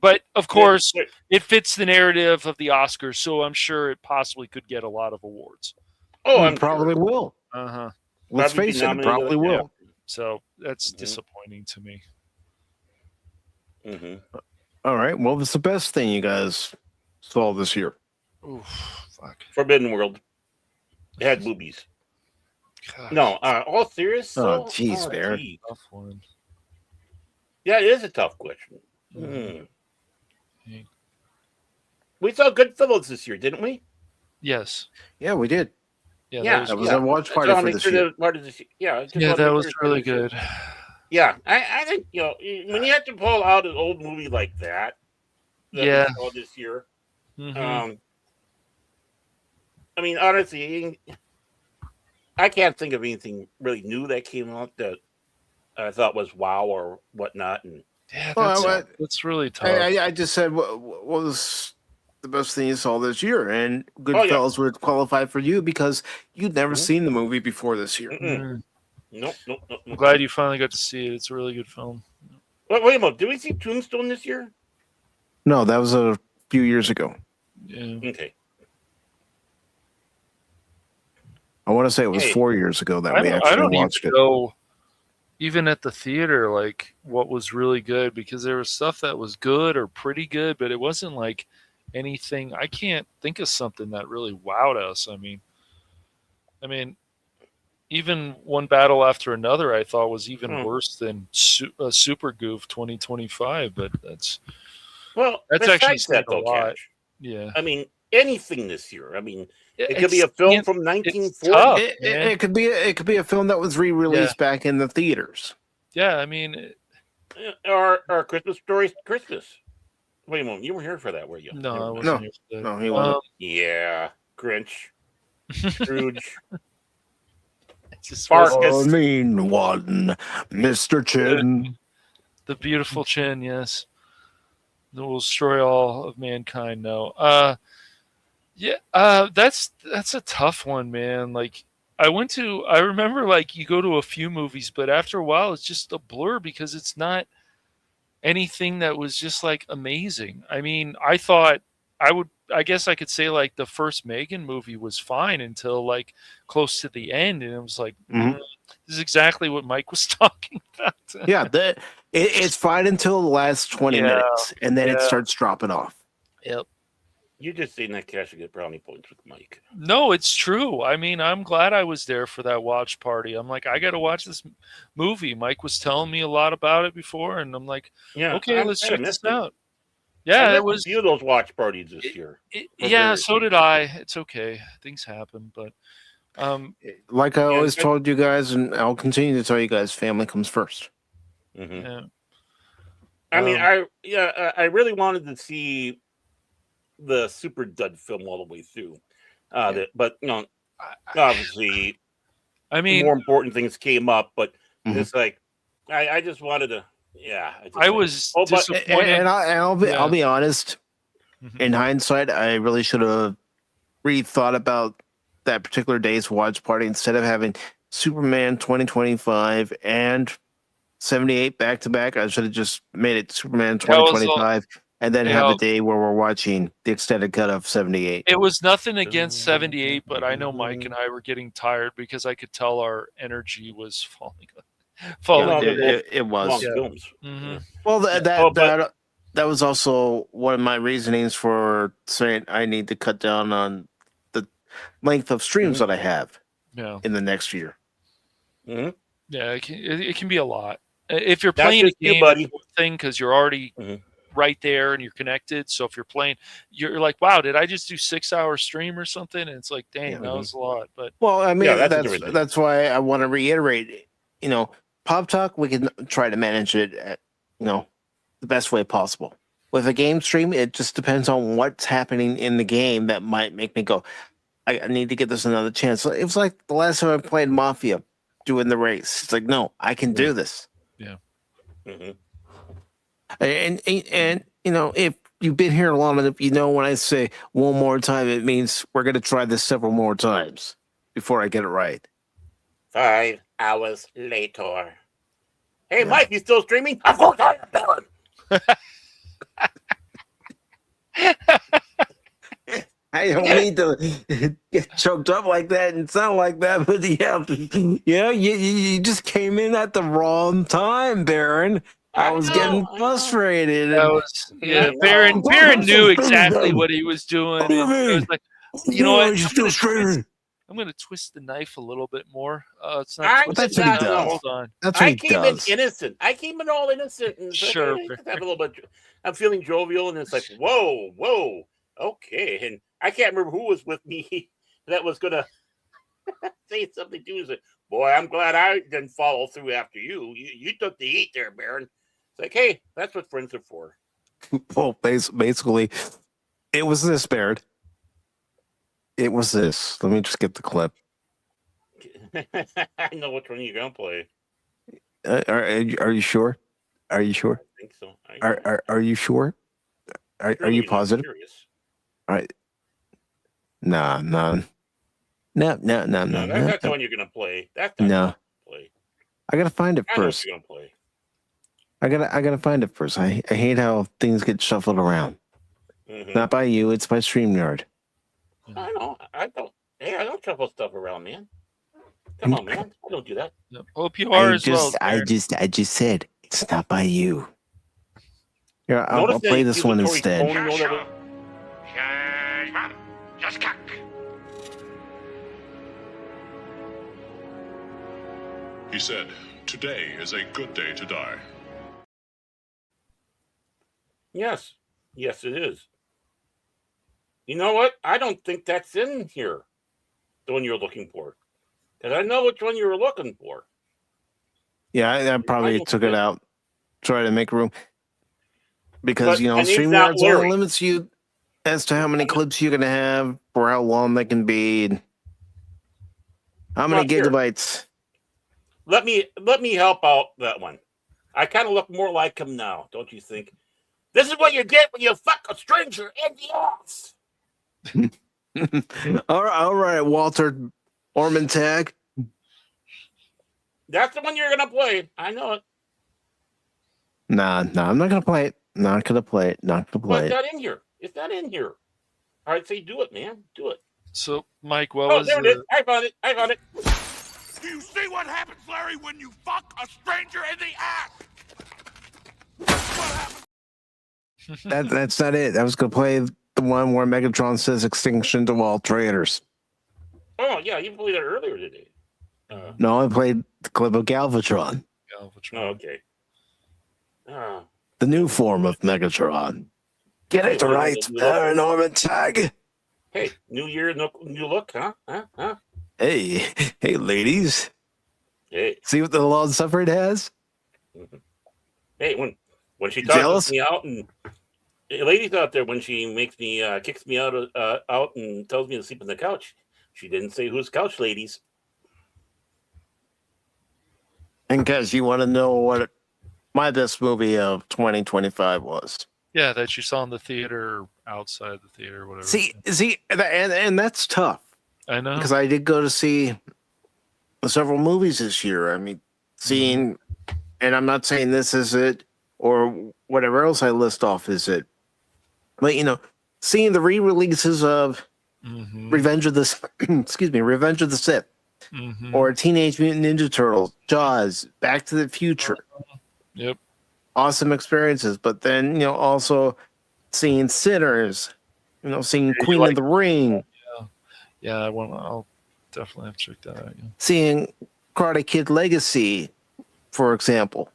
But of course, it fits the narrative of the Oscars, so I'm sure it possibly could get a lot of awards. Oh, it probably will. Let's face it, it probably will. So that's disappointing to me. All right. Well, what's the best thing you guys saw this year? Ooh, fuck. Forbidden World. It had boobies. God. No, all serious. Oh, jeez, Baron. Tough one. Yeah, it is a tough question. We saw Goodfellas this year, didn't we? Yes. Yeah, we did. Yeah, that was a watch party for this year. That was really good. Yeah, I think when you have to pull out an old movie like that we saw this year. I mean, honestly, I can't think of anything really new that came out that I thought was wow or whatnot. And yeah, that's really tough. I just said what was the best thing you saw this year, and Goodfellas would qualify for you because you'd never seen the movie before this year. Nope. I'm glad you finally got to see it. It's a really good film. Wait a minute. Did we see Tombstone this year? No, that was a few years ago. Yeah. Okay. I want to say it was 4 years ago that we actually watched it. Know, even at the theater, like what was really good, because there was stuff that was good or pretty good, but it wasn't like anything. I can't think of something that really wowed us. I mean, I mean, even One Battle After Another, I thought was even worse than Super Goof 2025. But that's actually besides saying that, a though, lot. Cash. Yeah. I mean, anything this year. I mean, it could be It's- a film from it's 1940. tough, man. It could be a film that was re-released back in the theaters. Yeah, I mean, Or Christmas Story Christmas. Wait a moment, you were here for that, were you? no, I Never mind. wasn't here for that. No, he wasn't. Yeah, Grinch, Scrooge, It just Farkas. wasn't- Oh, mean one, Mr. Chin. the beautiful chin, yes. That will destroy all of mankind. No. That's a tough one, man. Like I remember like you go to a few movies, but after a while it's just a blur because it's not anything that was just like amazing. I mean, I guess I could say like the first Megan movie was fine until like close to the end, and it was like this is exactly what Mike was talking about. Yeah, it's fine until the last 20 minutes, and then it starts dropping off. Yep. You just saying that Cash should get brownie points with Mike. No, it's true. I mean, I'm glad I was there for that watch party. I'm like, I got to watch this movie. Mike was telling me a lot about it before, and I'm like, okay, let's check this out. Yeah, it was a few of those watch parties this year. Yeah, so did I. It's okay. Things happen, but like I always told you guys, and I'll continue to tell you guys, family comes first. Yeah. I mean, I really wanted to see the Super Dud film all the way through, but you know, obviously, I mean, more important things came up. But it's like I just wanted to. Yeah, I was disappointed. And I'll be honest. In hindsight, I really should have rethought about that particular day's watch party instead of having Superman 2025 and 78 back to back. I should have just made it Superman 2025 and then have a day where we're watching the extended cut of 78. It was nothing against 78, but I know Mike and I were getting tired because I could tell our energy was falling. It was. Mm-hmm. Well, that was also one of my reasonings for saying I need to cut down on the length of streams that I have in the next year. Yeah, it can be a lot. If you're playing a game, it's one thing because you're already right there and you're connected. So if you're playing, you're like, wow, did I just do 6-hour stream or something? And it's like, dang, that was a lot. But well, I mean, that's why I want to reiterate. You know, Pop Talk, we can try to manage it at, the best way possible. With a game stream, it just depends on what's happening in the game that might make me go, I need to give this another chance. So it was like the last time I played Mafia, doing the race. It's like, no, I can do this. Yeah. And if you've been here long enough, when I say one more time, it means we're going to try this several more times before I get it right. 5 hours later. Hey, Mike, you still streaming? Of course I am, Dylan. I don't need to get choked up like that and sound like that, but you just came in at the wrong time, Baron. I was getting frustrated. Baron knew exactly what he was doing. And it was like, you know what? I'm going to twist the knife a little bit more. It's not. That's what he does. Hold on. That's what he came in innocent. I came in all innocent. And sure. Like, have a little bit. I'm feeling jovial, and it's like, whoa, okay. And I can't remember who was with me that was going to say something to us. Like, boy, I'm glad I didn't follow through after you. You took the heat there, Baron. It's like, hey, that's what friends are for. Well, basically, it was this, Baron. It was this. Let me just get the clip. I know which one you're gonna play. Are you sure? Are you sure? I think so. Are you sure? Are you positive? All right. No. That's not the one you're gonna play. That's not no. Play. I gotta find it I know first. what you're gonna play. I gotta find it first. I hate how things get shuffled around. Not by you. It's by StreamYard. I know. I don't shuffle stuff around, man. Come on, man. I don't do that. OPR as well. I just said it's not by you. Here, I'll play this one instead. He said, "Today is a good day to die." Yes. Yes, it is. You know what? I don't think that's in here, the one you're looking for. Because I know which one you were looking for. Yeah, I probably took it out, try to make room. Because, But my name's not StreamYards only Larry. limits you as to how many clips you can have, for how long they can be, and how many Well, here. gigabytes. Let me help out that one. I kind of look more like him now, don't you think? This is what you get when you fuck a stranger in the ass. all right, Walter Orman Tagge. That's the one you're gonna play. I know it. Nah, I'm not gonna play it. Not gonna play it. Not gonna Well, play it's it. not in here. It's not in here. All right, say do it, man. Do it. So, Mike, what Oh, was there it is. I found it. I found it. Do you see what happens, Larry, when you fuck a stranger in the ass? What happens? That's not it. I was gonna play the one where Megatron says "extinction to all traitors." Oh yeah, you played it earlier today. No, I played the clip of Galvatron, Oh, okay. the new form of Megatron. Get it right, Norman Tagge. Hey, new year, new look, huh? Huh? Hey, ladies. Hey, See what the Long Suffering has? hey, when she Jealous? tosses me out, and hey, ladies out there, when she makes me kicks me out and tells me to sleep on the couch, she didn't say whose couch, ladies. In case you want to know what my best movie of 2025 was. Yeah, that you saw in the theater or outside the theater or whatever. See, and that's tough. I know. Because I did go to see several movies this year. I mean, seeing, and I'm not saying this is it or whatever else I list off is it, but seeing the re-releases of Revenge of the Revenge of the Sith, or Teenage Mutant Ninja Turtles, Jaws, Back to the Future. Yep. Awesome experiences, but then also seeing Sinners, seeing Queen of the Ring. Yeah, I'll definitely have to check that out. Yeah. Seeing Karate Kid Legacy, for example.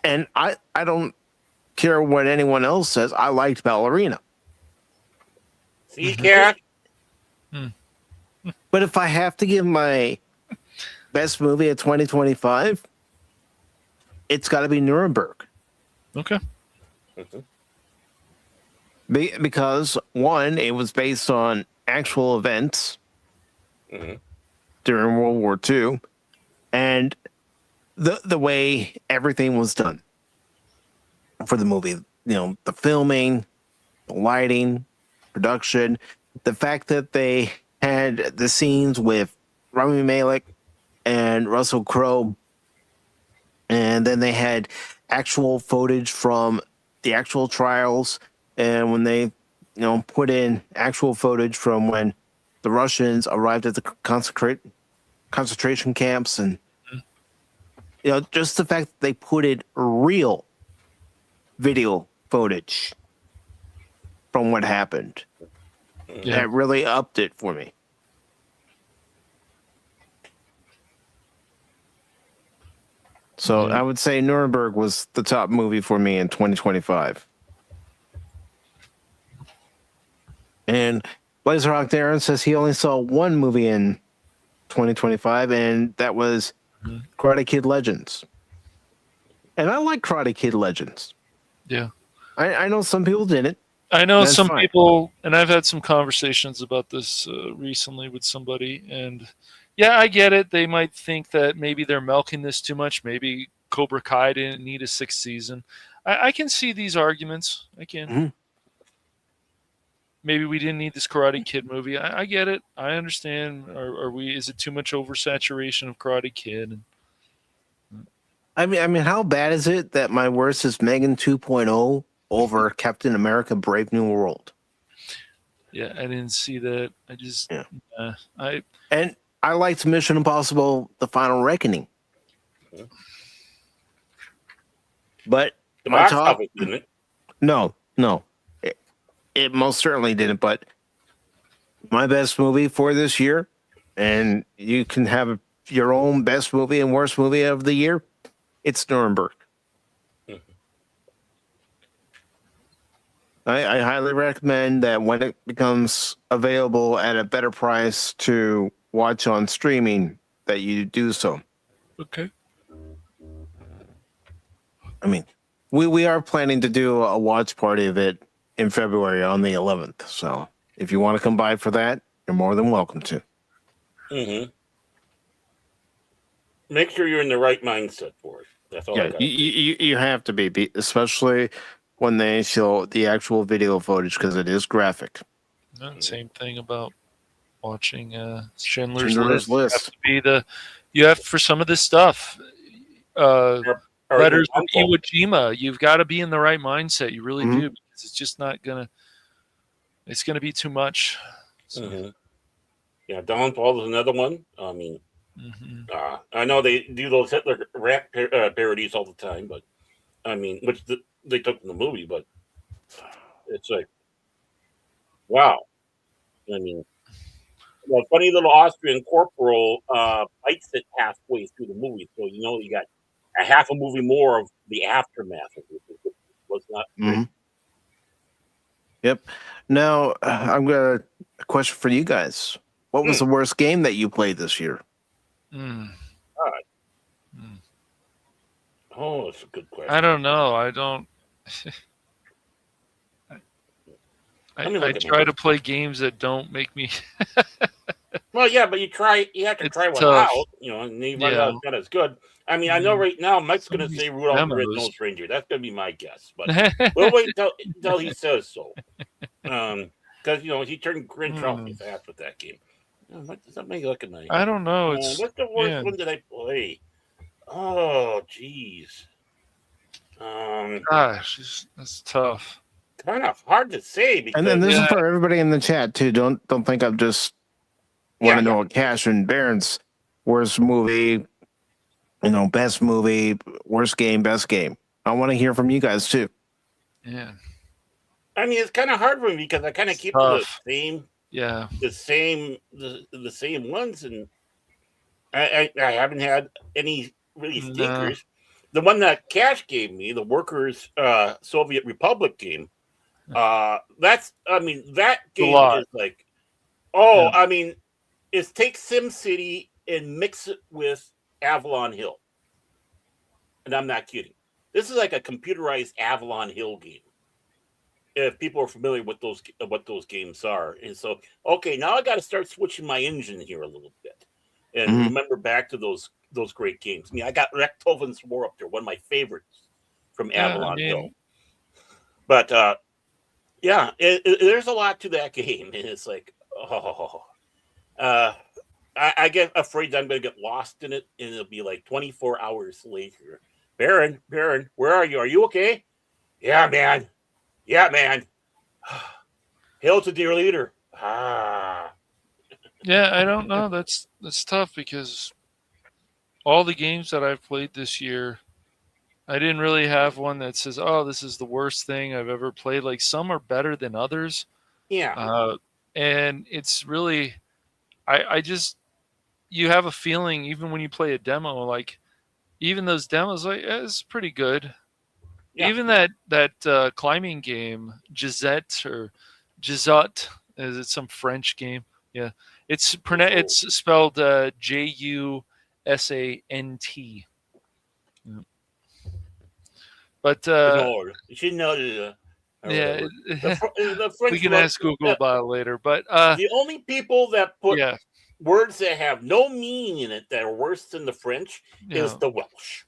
And I don't care what anyone else says. I liked Ballerina. See, Cat? But if I have to give my best movie of 2025, it's got to be Nuremberg. Okay. Because, one, it was based on actual events during World War II, and the way everything was done for the movie, the filming, the lighting, production, the fact that they had the scenes with Rami Malek and Russell Crowe, and then they had actual footage from the actual trials, and when they put in actual footage from when the Russians arrived at the concentration camps, and just the fact that they put in real video footage from what happened, that really upped it for me. So I would say Nuremberg was the top movie for me in 2025. And Blazerhawk Darren says he only saw one movie in 2025, and that was Karate Kid Legends. And I like Karate Kid Legends. Yeah. I know some people didn't. I know some fine. people, and I've had some conversations about this recently with somebody, and yeah, I get it. They might think that maybe they're milking this too much. Maybe Cobra Kai didn't need a 6th season. I can see these arguments. I can. Maybe we didn't need this Karate Kid movie. I get it. I understand. Are we? Is it too much oversaturation of Karate Kid? I mean, how bad is it that my worst is Megan 2.0 over Captain America: Brave New World? Yeah, I didn't see that. I just and I liked Mission Impossible: The Final Reckoning, but The my box top office, didn't it? no, it most certainly didn't. But my best movie for this year, and you can have your own best movie and worst movie of the year, it's Nuremberg. I highly recommend that when it becomes available at a better price to watch on streaming, that you do so. Okay. I mean, we are planning to do a watch party of it in February on the 11th. So if you want to come by for that, you're more than welcome to. Mm-hmm. Make sure you're in the right mindset for it. That's all I Yeah, got. you have to be, especially when they show the actual video footage because it is graphic. No, same thing about watching Schindler's Schindler's List. You have for some of this stuff. Or Letters of Uncle. Iwo Jima. You've got to be in the right mindset. You really Mhm. do, because it's just not gonna. It's gonna be too much. So, Mm-hmm. Yeah, Downfall is another one. I mean, mhm. I know they do those Hitler rap parodies all the time, but I mean, they took from the movie, but it's like, wow. I mean, a funny little Austrian corporal bites it halfway through the movie, so you know you got a half a movie more of the aftermath of it. It was not great. Mhm. Yep. Now, I'm got a question for you guys. What was the worst game that you played this year? Mm. Oh, that's a good question. I don't know. I don't. Let me I look at try my- to play games that don't make me. Well, yeah, but you have to It's try one tough. out, you know, and you find Yeah. out it's not as good. I mean, I know right now Mike's Some going of to these say Rudolph the demos. Red-Nosed Reindeer. That's going to be my guess, but we'll wait until he says so. Because you know he turned Grinch off me fast with that game. What does that make you look at me? I don't know. It's What's the worst yeah. one did I play? Oh, jeez. Gosh, that's tough. Kind of hard to say because And then this is Yeah. for everybody in the chat too. Don't think I'm just want to know what Cash and Baron's worst movie, best movie, worst game, best game. I want to hear from you guys too. Yeah. I mean it's kind of hard for me because I kind of It's keep to the tough. same. Yeah. The same ones, and I haven't had any really No. stinkers. The one that Cash gave me, the Workers Soviet Republic game, that game lot. is like, Yeah. I mean, it's take SimCity and mix it with Avalon Hill, and I'm not kidding. This is like a computerized Avalon Hill game. If people are familiar with what those games are, and so okay, now I got to start switching my engine here a little bit, and remember back to those great games. I mean, I got Rechtoven's War up there, one of my favorites from Avalon Hill. But there's a lot to that game, and it's like, I get afraid that I'm going to get lost in it, and it'll be like 24 hours later. Baron, where are you? Are you okay? Yeah, man. Hail to dear leader. Yeah, I don't know. That's tough because all the games that I've played this year, I didn't really have one that says, "Oh, this is the worst thing I've ever played." Like some are better than others. Yeah. And it's really, I just, you have a feeling even when you play a demo, like even those demos, like it's pretty good. Yeah. Even that climbing game, Gisette, is it some French game? Yeah, it's spelled Jusant. Yeah. But No, you should know yeah, the French. we can ask Google about it later. But the only people that put yeah, words that have no meaning in it that are worse than the French is Yeah. the Welsh.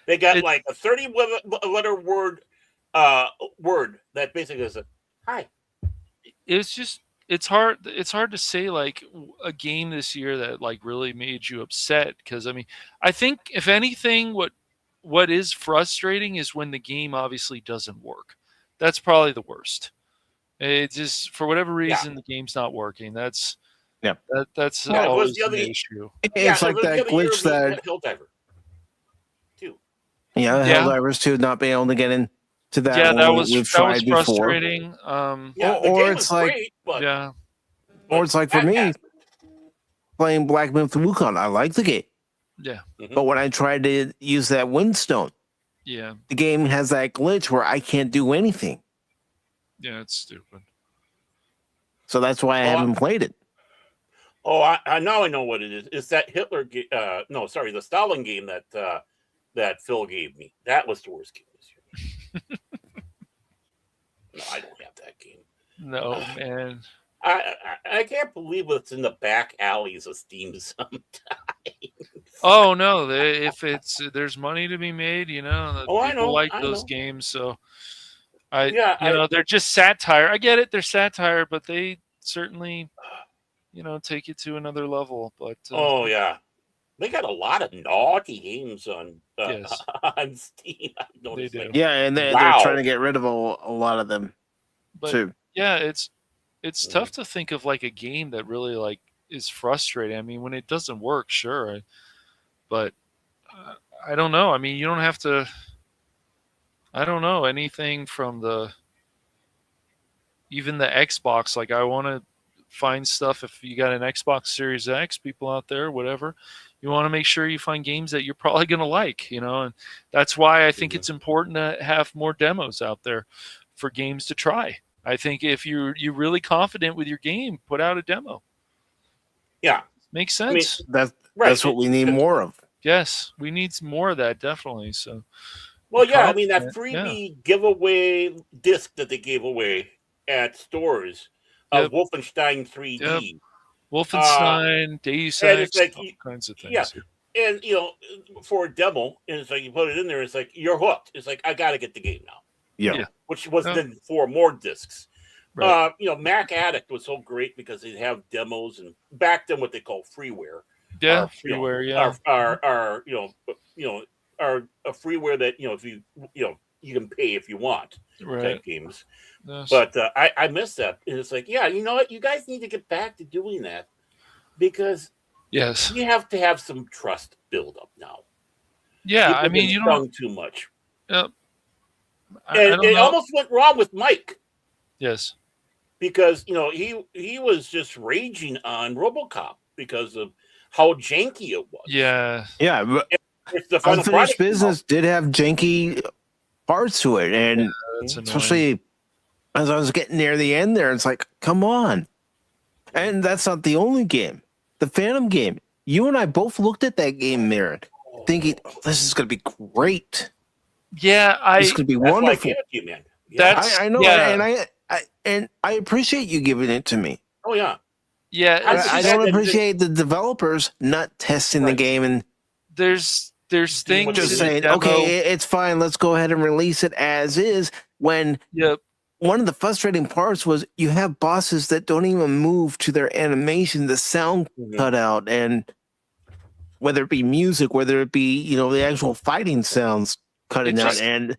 They got like a 30-letter word that basically is hi. it's hard to say like a game this year that like really made you upset, because I mean I think if anything what is frustrating is when the game obviously doesn't work. That's probably the worst. It just for whatever reason the game's not working. That's always an issue. It's like that glitch that Helldiver too. Yeah, Helldivers 2 not being able to get into that. Yeah, one that was frustrating. frustrating. The or game it's was like great, but, or it's like for me, playing Black Myth Wukong. I like the game. Yeah. But when I tried to use that Windstone, Yeah. the game has that glitch where I can't do anything. Yeah, it's stupid. So that's why I haven't played it. Oh, I now I know what it is. It's that Hitler the Stalin game that Phil gave me. That was the worst game this year. No, I don't have that game. No, man. I can't believe it's in the back alleys of Steam sometimes. Oh no, if there's money to be made, you know, I people know, like I those know. games, so they're just satire. I get it, they're satire, but they certainly, take it to another level. But Oh yeah, they got a lot of naughty games on yes, on Steam. I noticed do. Yeah, and they're trying to get rid of a lot of them but too. yeah, it's tough to think of like a game that really like is frustrating. I mean, when it doesn't work, sure, but I don't know. I mean, you don't have to. I don't know anything from even the Xbox. Like, I want to find stuff. If you got an Xbox Series X, people out there, whatever, you want to make sure you find games that you're probably going to like, and that's why I think it's important to have more demos out there for games to try. I think if you're really confident with your game, put out a demo. Yeah, makes sense. I mean, that's what we need more of. Yes, we need more of that, definitely. So, well, yeah, I mean that freebie giveaway disc that they gave away at stores of Wolfenstein 3D. Yep. Wolfenstein, Deus Ex, all kinds of things. Yeah, and for a demo, and it's like you put it in there, it's like you're hooked. It's like I got to get the game now. Yeah. Which was then 4 more discs. Right. Mac Addict was so great because they'd have demos and back then what they call freeware. Yeah, freeware. Are a freeware that if you can pay if you want type games. Yes. But I miss that. And it's like, you know what? You guys need to get back to doing that because you have to have some trust build up now. Yeah, I mean, you don't too much. Yep. And it almost went wrong with Mike. Yes. Because he was just raging on RoboCop because of how janky it was. Yeah. Yeah. But Unfinished Business did have janky parts to it, and especially as I was getting near the end there, it's like, come on. And that's not the only game. The Phantom game. You and I both looked at that game, Marin, thinking, this is going to be great. Yeah, this could be wonderful. You, man. Yeah. I know, and I appreciate you giving it to me. Oh yeah, yeah. I don't appreciate the developers not testing the game, and there's things just saying, okay, it's fine. Let's go ahead and release it as is. When one of the frustrating parts was you have bosses that don't even move to their animation, the sound cut out, and whether it be music, whether it be the actual fighting sounds cutting out, and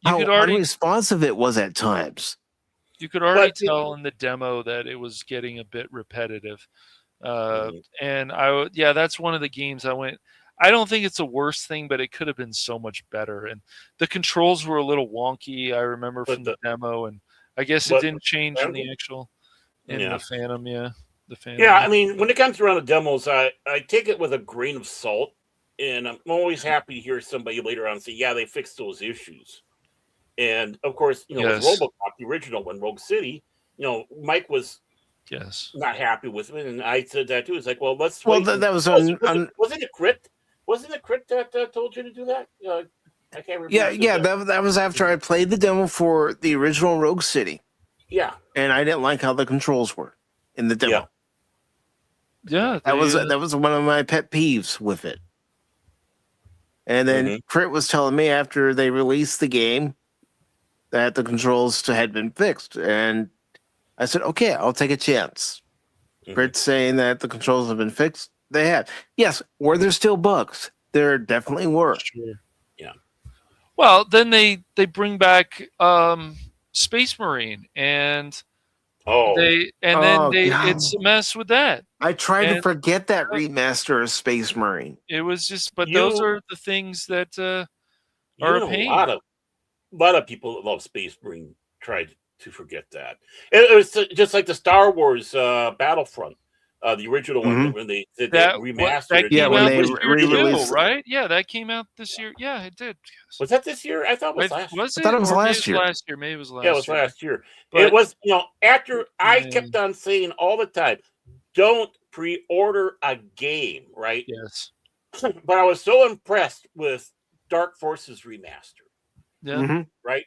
how unresponsive it was at times. You could already tell in the demo that it was getting a bit repetitive. And that's one of the games I don't think it's the worst thing, but it could have been so much better. And the controls were a little wonky, I remember from the demo, and I guess it didn't change in the actual the Phantom, the Phantom. Yeah, I mean, when it comes around to demos, I take it with a grain of salt, and I'm always happy to hear somebody later on say, they fixed those issues. And of course, with RoboCop, the original one, Rogue City, Mike was not happy with it, and I said that too. It's like, well, let's. Well, that was wasn't it Crit? Wasn't it Crit that told you to do that? I can't remember. Yeah. That was after I played the demo for the original Rogue City. Yeah, and I didn't like how the controls were in the demo. Yeah, that was one of my pet peeves with it. And then Crit was telling me after they released the game that the controls had been fixed. And I said, okay, I'll take a chance. Crit's saying that the controls have been fixed. They have. Yes, were there still bugs? There definitely were. Sure. Yeah. Well, then they bring back Space Marine and it's a mess with that. I tried to forget that remaster of Space Marine. It was just, but those are the things that are a pain. A lot of people that love Space Marine tried to forget that. It was just like the Star Wars Battlefront The original one when they did That remastered that it. came when out they this year too, re-released. right? Yeah, that came out this year. Yeah, it did. Was that this year? I thought it was last year. Was I thought it? it was Or maybe last year. last year. Maybe it was last Yeah, it was year. last year. But It was, after I kept on saying all the time, don't pre-order a game, right? yes. But I was so impressed with Dark Forces Remaster, Yeah. right?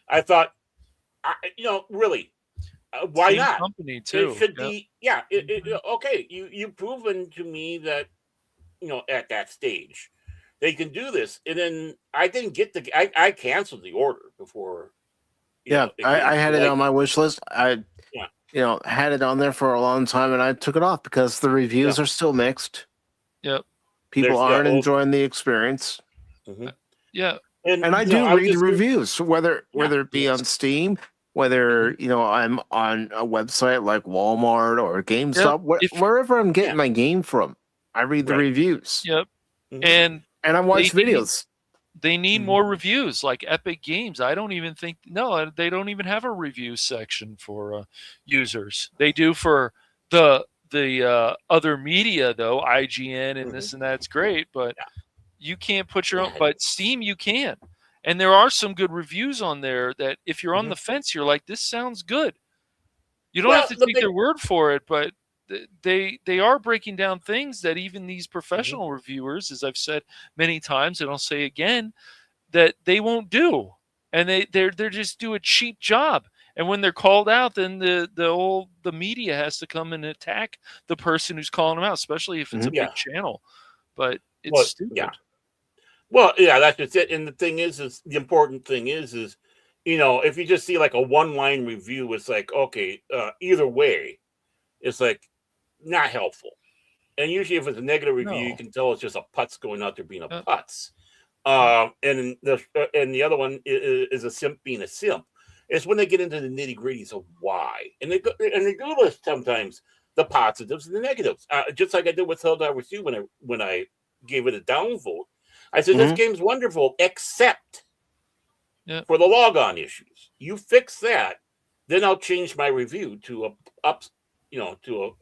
I thought, really, why Same not? company too. It should be, okay. You've proven to me that, at that stage, they can do this. And then I didn't get I canceled the order before. I had it on my wish list. I Yeah. had it on there for a long time, and I took it off because the reviews are still mixed. Yep. People aren't enjoying the experience. Yeah. And I do read the reviews, whether it be on Steam, whether I'm on a website like Walmart or GameStop, wherever I'm getting my game from, I read the reviews. Yep. And I watch videos. They need more reviews, like Epic Games. I don't even think they don't even have a review section for users. They do for the other media though, IGN and this and that's great, but you can't put your own. But Steam you can, and there are some good reviews on there that if you're on the fence, you're like, this sounds good. You don't have to take their word for it, but they are breaking down things that even these professional reviewers, as I've said many times, and I'll say again, that they won't do, and they're just do a cheap job. And when they're called out, then the media has to come and attack the person who's calling them out, especially if it's a big channel. But it's stupid. Yeah. Well, yeah, that's just it. And the thing is the important thing is if you just see like a one-line review, it's like, okay, either way, it's like not helpful. And usually if it's a negative review, you can tell it's just a putz going out there being a putz. And the other one is a simp being a simp. It's when they get into the nitty-gritties of why. And they go list sometimes the positives and the negatives. Just like I did with Helldivers 2 when I gave it a downvote. I said, this game's wonderful, except for the logon issues. You fix that, then I'll change my review to a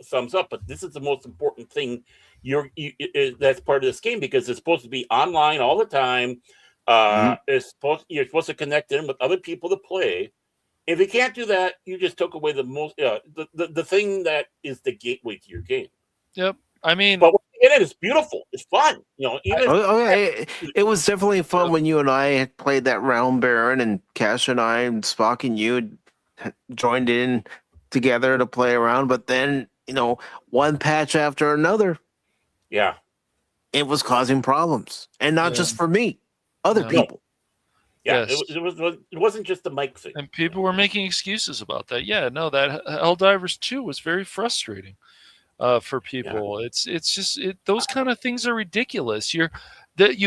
thumbs up. But this is the most important thing that's part of this game, because it's supposed to be online all the time. You're supposed to connect in with other people to play. If you can't do that, you just took away the most the thing that is the gateway to your game. Yep. I mean, but it's beautiful. It's fun. It was definitely fun when you and I had played that round Baron, and Cash and I and Spock and you had joined in together to play around. But then, one patch after another, it was causing problems, and not just for me, other people. Yeah, it wasn't just the mic thing. And people were making excuses about that. Yeah, no, that Helldivers 2 was very frustrating for people. It's just those kind of things are ridiculous. You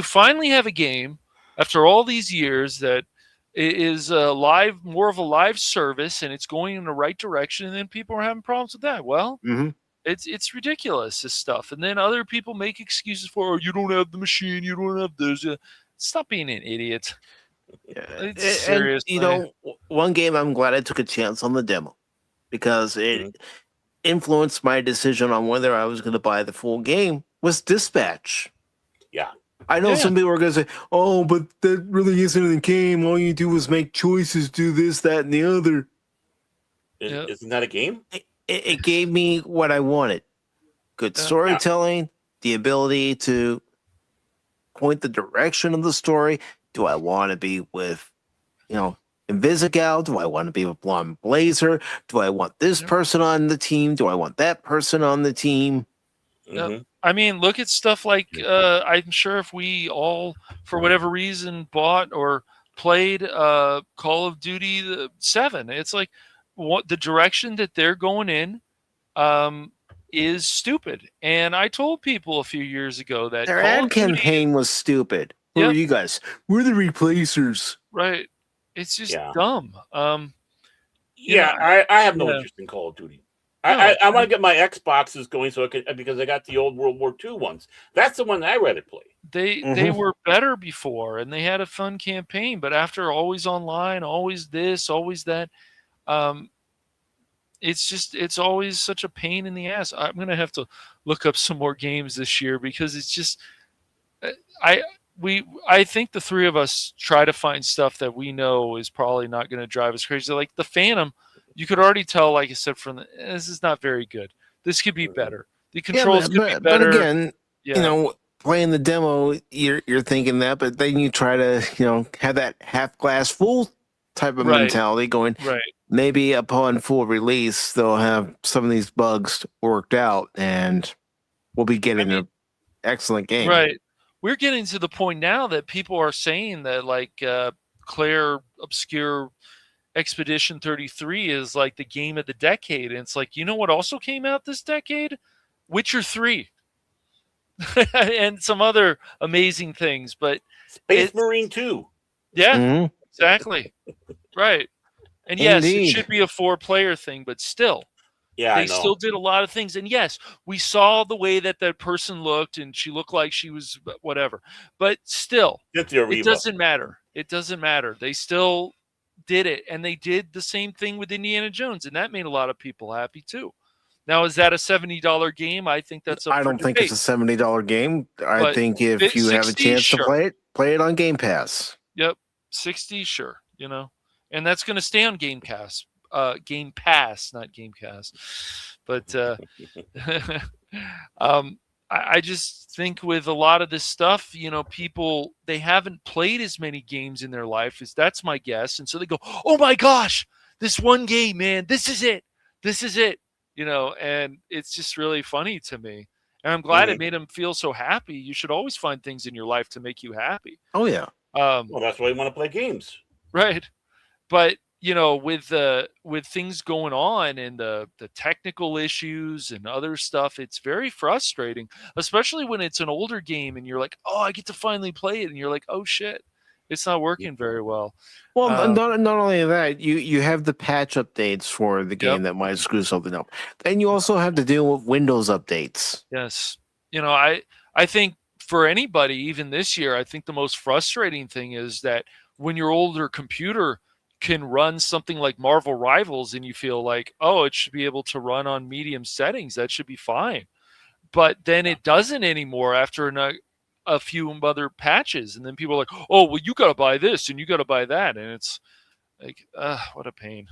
finally have a game after all these years that is more of a live service, and it's going in the right direction, and then people are having problems with that. Well, it's ridiculous, this stuff. And then other people make excuses for, you don't have the machine, you don't have this. Stop being an idiot. And, one game I'm glad I took a chance on the demo, because it influenced my decision on whether I was going to buy the full game, was Dispatch. Yeah. I know some people are going to say, oh, but that really isn't in the game. All you do is make choices, do this, that, and the other. Isn't that a game? It gave me what I wanted. Good storytelling, the ability to point the direction of the story. Do I want to be with, Invisigal? Do I want to be with Blonde Blazer? Do I want this person on the team? Do I want that person on the team? I mean, look at stuff like, I'm sure if we all, for whatever reason, bought or played Call of Duty 7, it's like the direction that they're going in is stupid. And I told people a few years ago that their ad campaign was stupid. Who are you guys? We're the replacers. Right. It's just dumb. I have no interest in Call of Duty. I want to get my Xboxes going because I got the old World War II ones. That's the one that I rather play. They were better before, and they had a fun campaign. But after always online, always this, always that, it's always such a pain in the ass. I'm gonna have to look up some more games this year because it's just I I think the three of us try to find stuff that we know is probably not going to drive us crazy. Like the Phantom, you could already tell, like I said, this is not very good. This could be better. The controls could be but better. again, Yeah. playing the demo, you're thinking that, but then you try to have that half glass full type of Right. mentality going. Right. Maybe upon full release, they'll have some of these bugs worked out, and we'll be getting an excellent game. Right. We're getting to the point now that people are saying that like Claire Obscure Expedition 33 is like the game of the decade. And it's like, you know what also came out this decade? Witcher 3. And some other amazing things. But Space Marine 2. Yeah, exactly. Right. And yes, Indeed. it should be a 4-player thing, but still. Yeah, they still did a lot of things. And yes, we saw the way that person looked, and she looked like she was whatever. But still, it doesn't matter. It doesn't matter. They still did it. And they did the same thing with Indiana Jones, and that made a lot of people happy too. Now, is that a $70 game? I think that's I don't think it's a $70 game. I think if you have a chance to play it on Game Pass. Yep. 60, sure. And that's going to stay on Game Pass. Game Pass, not Gamecast. But I just think with a lot of this stuff, people, they haven't played as many games in their life. That's my guess. And so they go, oh my gosh, this one game, man, this is it. This is it. And it's just really funny to me. And I'm glad it made them feel so happy. You should always find things in your life to make you happy. Oh, yeah. Well, that's why you want to play games. Right. But with things going on and the technical issues and other stuff, it's very frustrating, especially when it's an older game and you're like, oh, I get to finally play it. And you're like, oh shit, it's not working very well. Well, not only that, you have the patch updates for the game that might screw something up. Then you also have to deal with Windows updates. Yes. I think for anybody, even this year, I think the most frustrating thing is that when your older computer can run something like Marvel Rivals and you feel like, oh, it should be able to run on medium settings. That should be fine. But then it doesn't anymore after a few other patches. And then people are like, oh, well, you got to buy this and you got to buy that. And it's like, what a pain.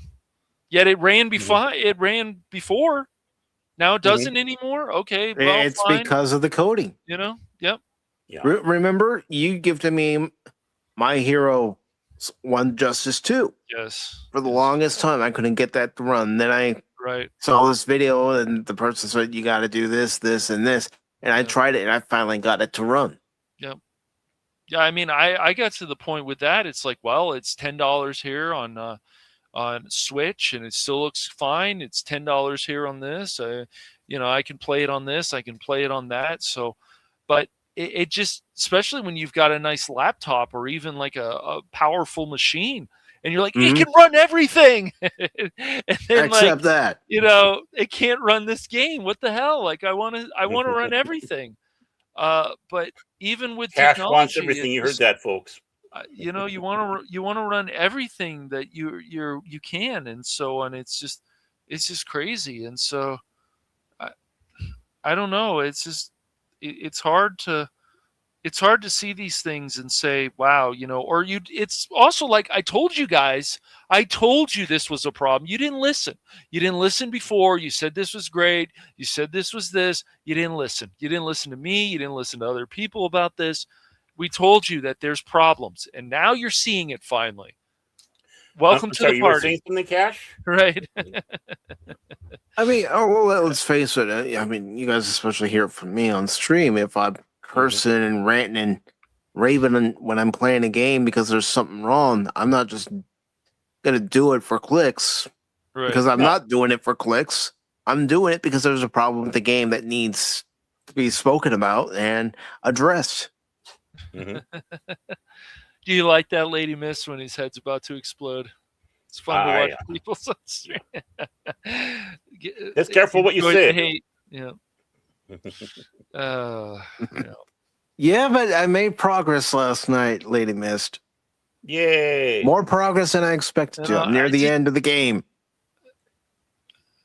Yet it ran before. It ran before. Now it doesn't anymore. Okay. Well, it's fine. because of the coding. Yep. Yeah. Remember, you gifted me My Hero 1 Justice 2. Yes. For the longest time, I couldn't get that to run. Then I saw this video, and the person said, you got to do this, this, and this. And I tried it, and I finally got it to run. Yep. Yeah, I mean, I got to the point with that. It's like, well, it's $10 here on Switch, and it still looks fine. It's $10 here on this. I can play it on this. I can play it on that. So, but it just, especially when you've got a nice laptop or even like a powerful machine, and you're like, it can run everything. And then except that, it can't run this game. What the hell? Like, I want to run everything. But even with Cash technology, wants everything. You heard that, folks. You want to run everything that you can, and so on. It's just crazy, and so I don't know. It's just it's hard to see these things and say, wow, or it's also like, I told you guys, I told you this was a problem. You didn't listen. You didn't listen before. You said this was great. You said this was this. You didn't listen. You didn't listen to me. You didn't listen to other people about this. We told you that there's problems, and now you're seeing it finally. Welcome to the you party. Were saying something, Cash? Right. I mean, let's face it. I mean, you guys especially hear it from me on stream. If I'm cursing and ranting and raving when I'm playing a game because there's something wrong, I'm not just going to do it for clicks, because I'm not doing it for clicks. I'm doing it because there's a problem with the game that needs to be spoken about and addressed. Do you like that Lady Miss when his head's about to explode? It's fun to watch people on stream. Just careful what you say. Yeah. Yeah, but I made progress last night, Lady Mist. Yay! More progress than I expected to. Near the end of the game.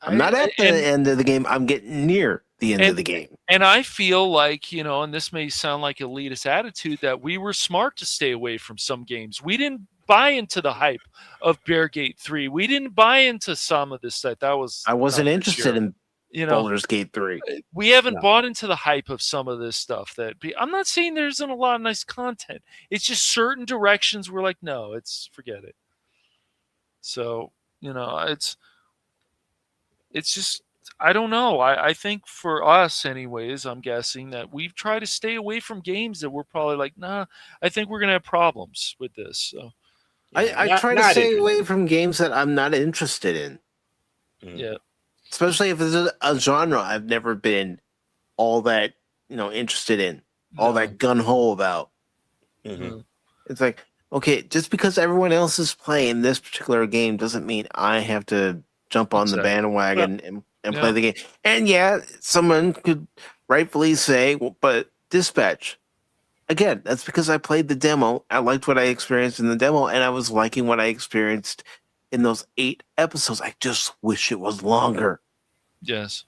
I'm not at the end of the game. I'm getting near the end of the game. And I feel like, and this may sound like elitist attitude, that we were smart to stay away from some games. We didn't buy into the hype of Beargate 3. We didn't buy into some of this stuff. I wasn't interested in Baldur's Gate 3. We haven't bought into the hype of some of this stuff. I'm not saying there isn't a lot of nice content. It's just certain directions we're like, no, forget it. So, it's just, I don't know. I think for us anyways, I'm guessing that we've tried to stay away from games that we're probably like, nah, I think we're going to have problems with this. So I try to stay away from games that I'm not interested in. Yeah. Especially if it's a genre I've never been all that, interested in, all that gun-ho about. Mm-hmm. It's like, okay, just because everyone else is playing this particular game doesn't mean I have to jump on the bandwagon and play the game. And yeah, someone could rightfully say, well, but Dispatch, again, that's because I played the demo. I liked what I experienced in the demo, and I was liking what I experienced in those 8 episodes. I just wish it was longer. Yes.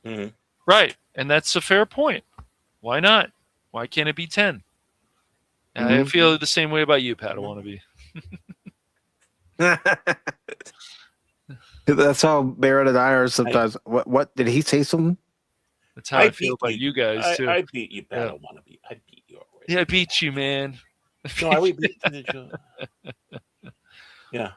Mm-hmm. Right. And that's a fair point. Why not? Why can't it be 10? And I feel the same way about you, Padawannabe. That's how Barrett and I are sometimes. What did he say something? That's how I feel about you guys too. I beat you, Padawannabe. I beat you already. Yeah, I beat you, man. No, I beat you. Yeah.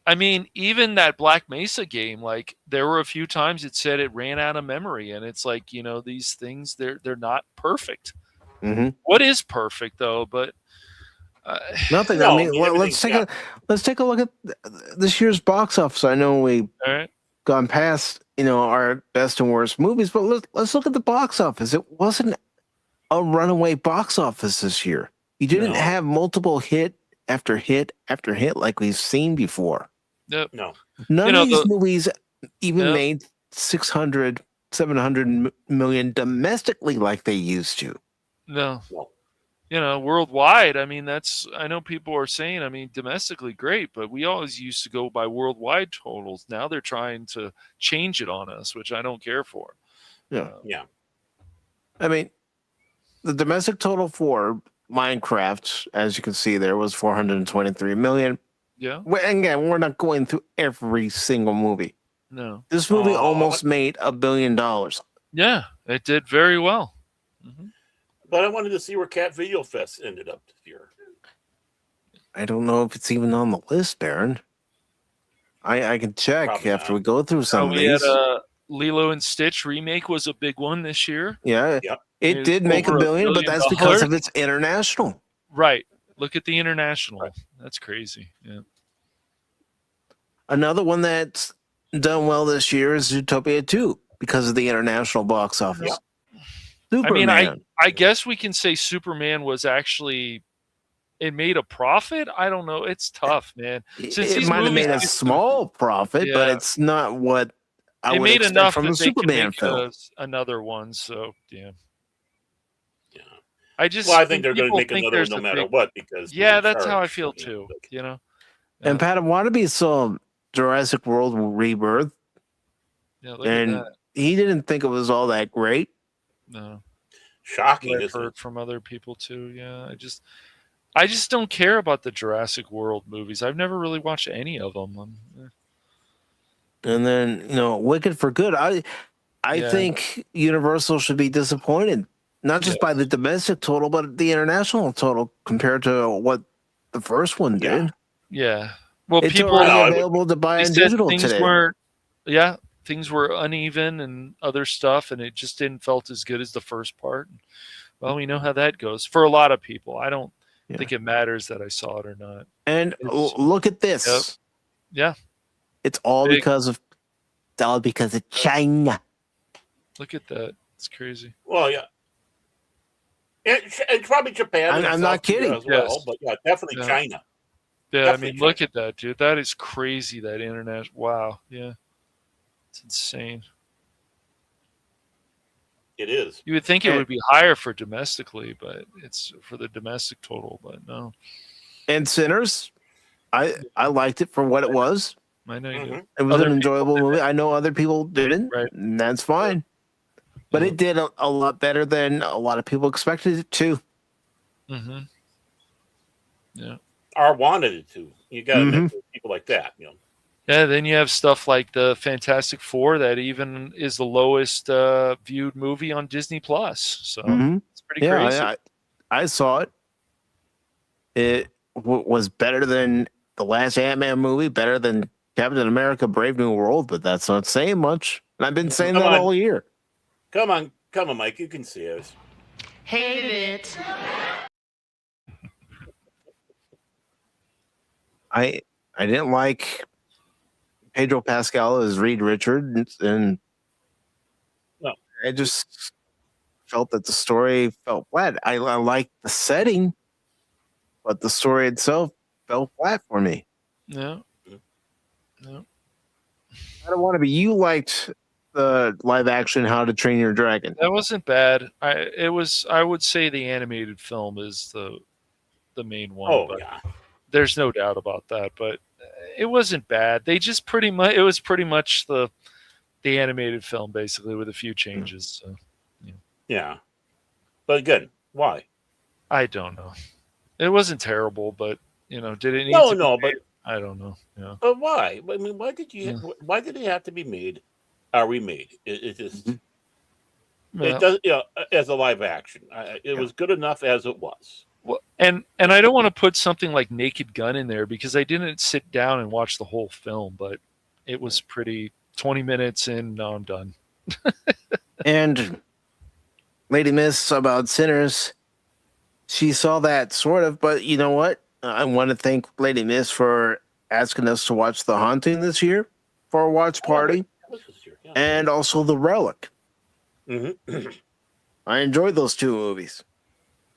I mean, even that Black Mesa game, like there were a few times it said it ran out of memory, and it's like, these things they're not perfect. Mm-hmm. What is perfect though? But nothing. I mean, let's take a look at this year's box office. I know we've gone past our best and worst movies, but let's look at the box office. It wasn't a runaway box office this year. You didn't have multiple hit after hit after hit like we've seen before. Yep. No. None of these movies even made 600, 700 million domestically like they used to. No. Worldwide, I mean, I know people are saying, I mean, domestically great, but we always used to go by worldwide totals. Now they're trying to change it on us, which I don't care for. Yeah. I mean, the domestic total for Minecraft, as you can see there, was 423 million. Yeah. Again, we're not going through every single movie. No. This movie almost made $1 billion. Yeah, it did very well. Mm-hmm. But I wanted to see where Cat Video Fest ended up this year. I don't know if it's even on the list, Baron. I can check probably after we go through some of these. Had Lilo and Stitch remake was a big one this year. Yeah, it did make $1 billion, but that's because of its international. Right. Look at the international. Right. That's crazy. Yeah. Another one that's done well this year is Zootopia 2 because of the international box office. Yeah. Superman. I mean, I guess we can say Superman was actually, it made a profit. I don't know. It's tough, man. It might have made a small profit, but it's not what I would expect from a Superman film. Another one, so yeah. I think they're going to make another one no matter what because that's how I feel too. And Padawannabe saw Jurassic World Rebirth, and he didn't think it was all that great. No, shocking. I've heard from other people too. Yeah, I just don't care about the Jurassic World movies. I've never really watched any of them. And then Wicked for Good. I think Universal should be disappointed, not just by the domestic total, but the international total compared to what the first one did. Yeah. Well, it's people already available to buy on digital today. Things were uneven and other stuff, and it just didn't felt as good as the first part. Well, we know how that goes for a lot of people. I don't think it matters that I saw it or not. And look at this. Yep. Yeah. It's all because of China. Look at that. It's crazy. Well, yeah. And probably Japan. I'm not kidding. As well, but definitely China. Yeah, definitely I mean, look at that, dude. That is crazy, that international. Wow. Yeah. It's insane. It is. You would think it would be higher for domestically, but it's for the domestic total, but no. And Sinners, I liked it for what it was. I know you do. It was Other an people enjoyable did movie. I know other people didn't, Right. and that's fine. But it did a lot better than a lot of people expected it to. Mm-hmm. Yeah. Or wanted it to. You got to admit people like that. Yeah, then you have stuff like the Fantastic Four that even is the lowest viewed movie on Disney Plus. So it's pretty crazy. I saw it. It was better than the last Ant-Man movie, better than Captain America: Brave New World, but that's not saying much. And I've been saying Come that on. all year. Come on, Mike. You can see us. Hated it. I didn't like Pedro Pascal as Reed Richards, and No. I just felt that the story felt flat. I liked the setting, but the story itself fell flat for me. Yeah. Yeah. I don't want to be. You liked the live action How to Train Your Dragon. That wasn't bad. I would say the animated film is the main one. Oh, but yeah. There's no doubt about that. But it wasn't bad. They just pretty much it was pretty much the animated film basically with a few changes. So, Yeah. But again, why? I don't know. It wasn't terrible, but did it need No, to be no, made? but I don't know. Yeah. But why? I mean, why did it have to be made? Remade? It just it does. As a live action, it was good enough as it was. Well, and I don't want to put something like Naked Gun in there because I didn't sit down and watch the whole film, but it was pretty. 20 minutes in, no, I'm done. And Lady Miss about Sinners, she saw that sort of, but you know what? I want to thank Lady Miss for asking us to watch The Haunting this year for a watch party, and also The Relic. Mm-hmm. I enjoyed those two movies.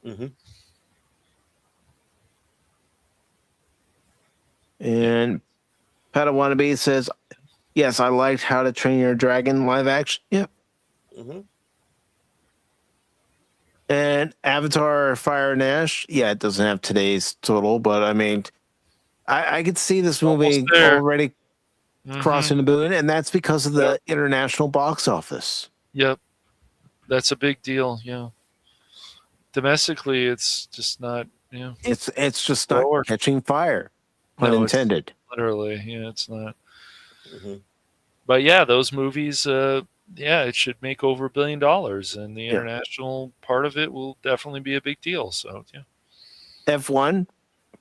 Mm-hmm. And Padawannabe says, yes, I liked How to Train Your Dragon live action. Yeah. Mm-hmm. And Avatar Fire and Ash, yeah, it doesn't have today's total, but I mean, I could see this movie already crossing the billion, and that's because of the international box office. Yep. That's a big deal, yeah. Domestically, it's just not, It's just not catching fire, pun intended. Literally, yeah, it's not. Mm-hmm. But yeah, those movies, it should make over $1 billion, and the international part of it will definitely be a big deal. So yeah. F1,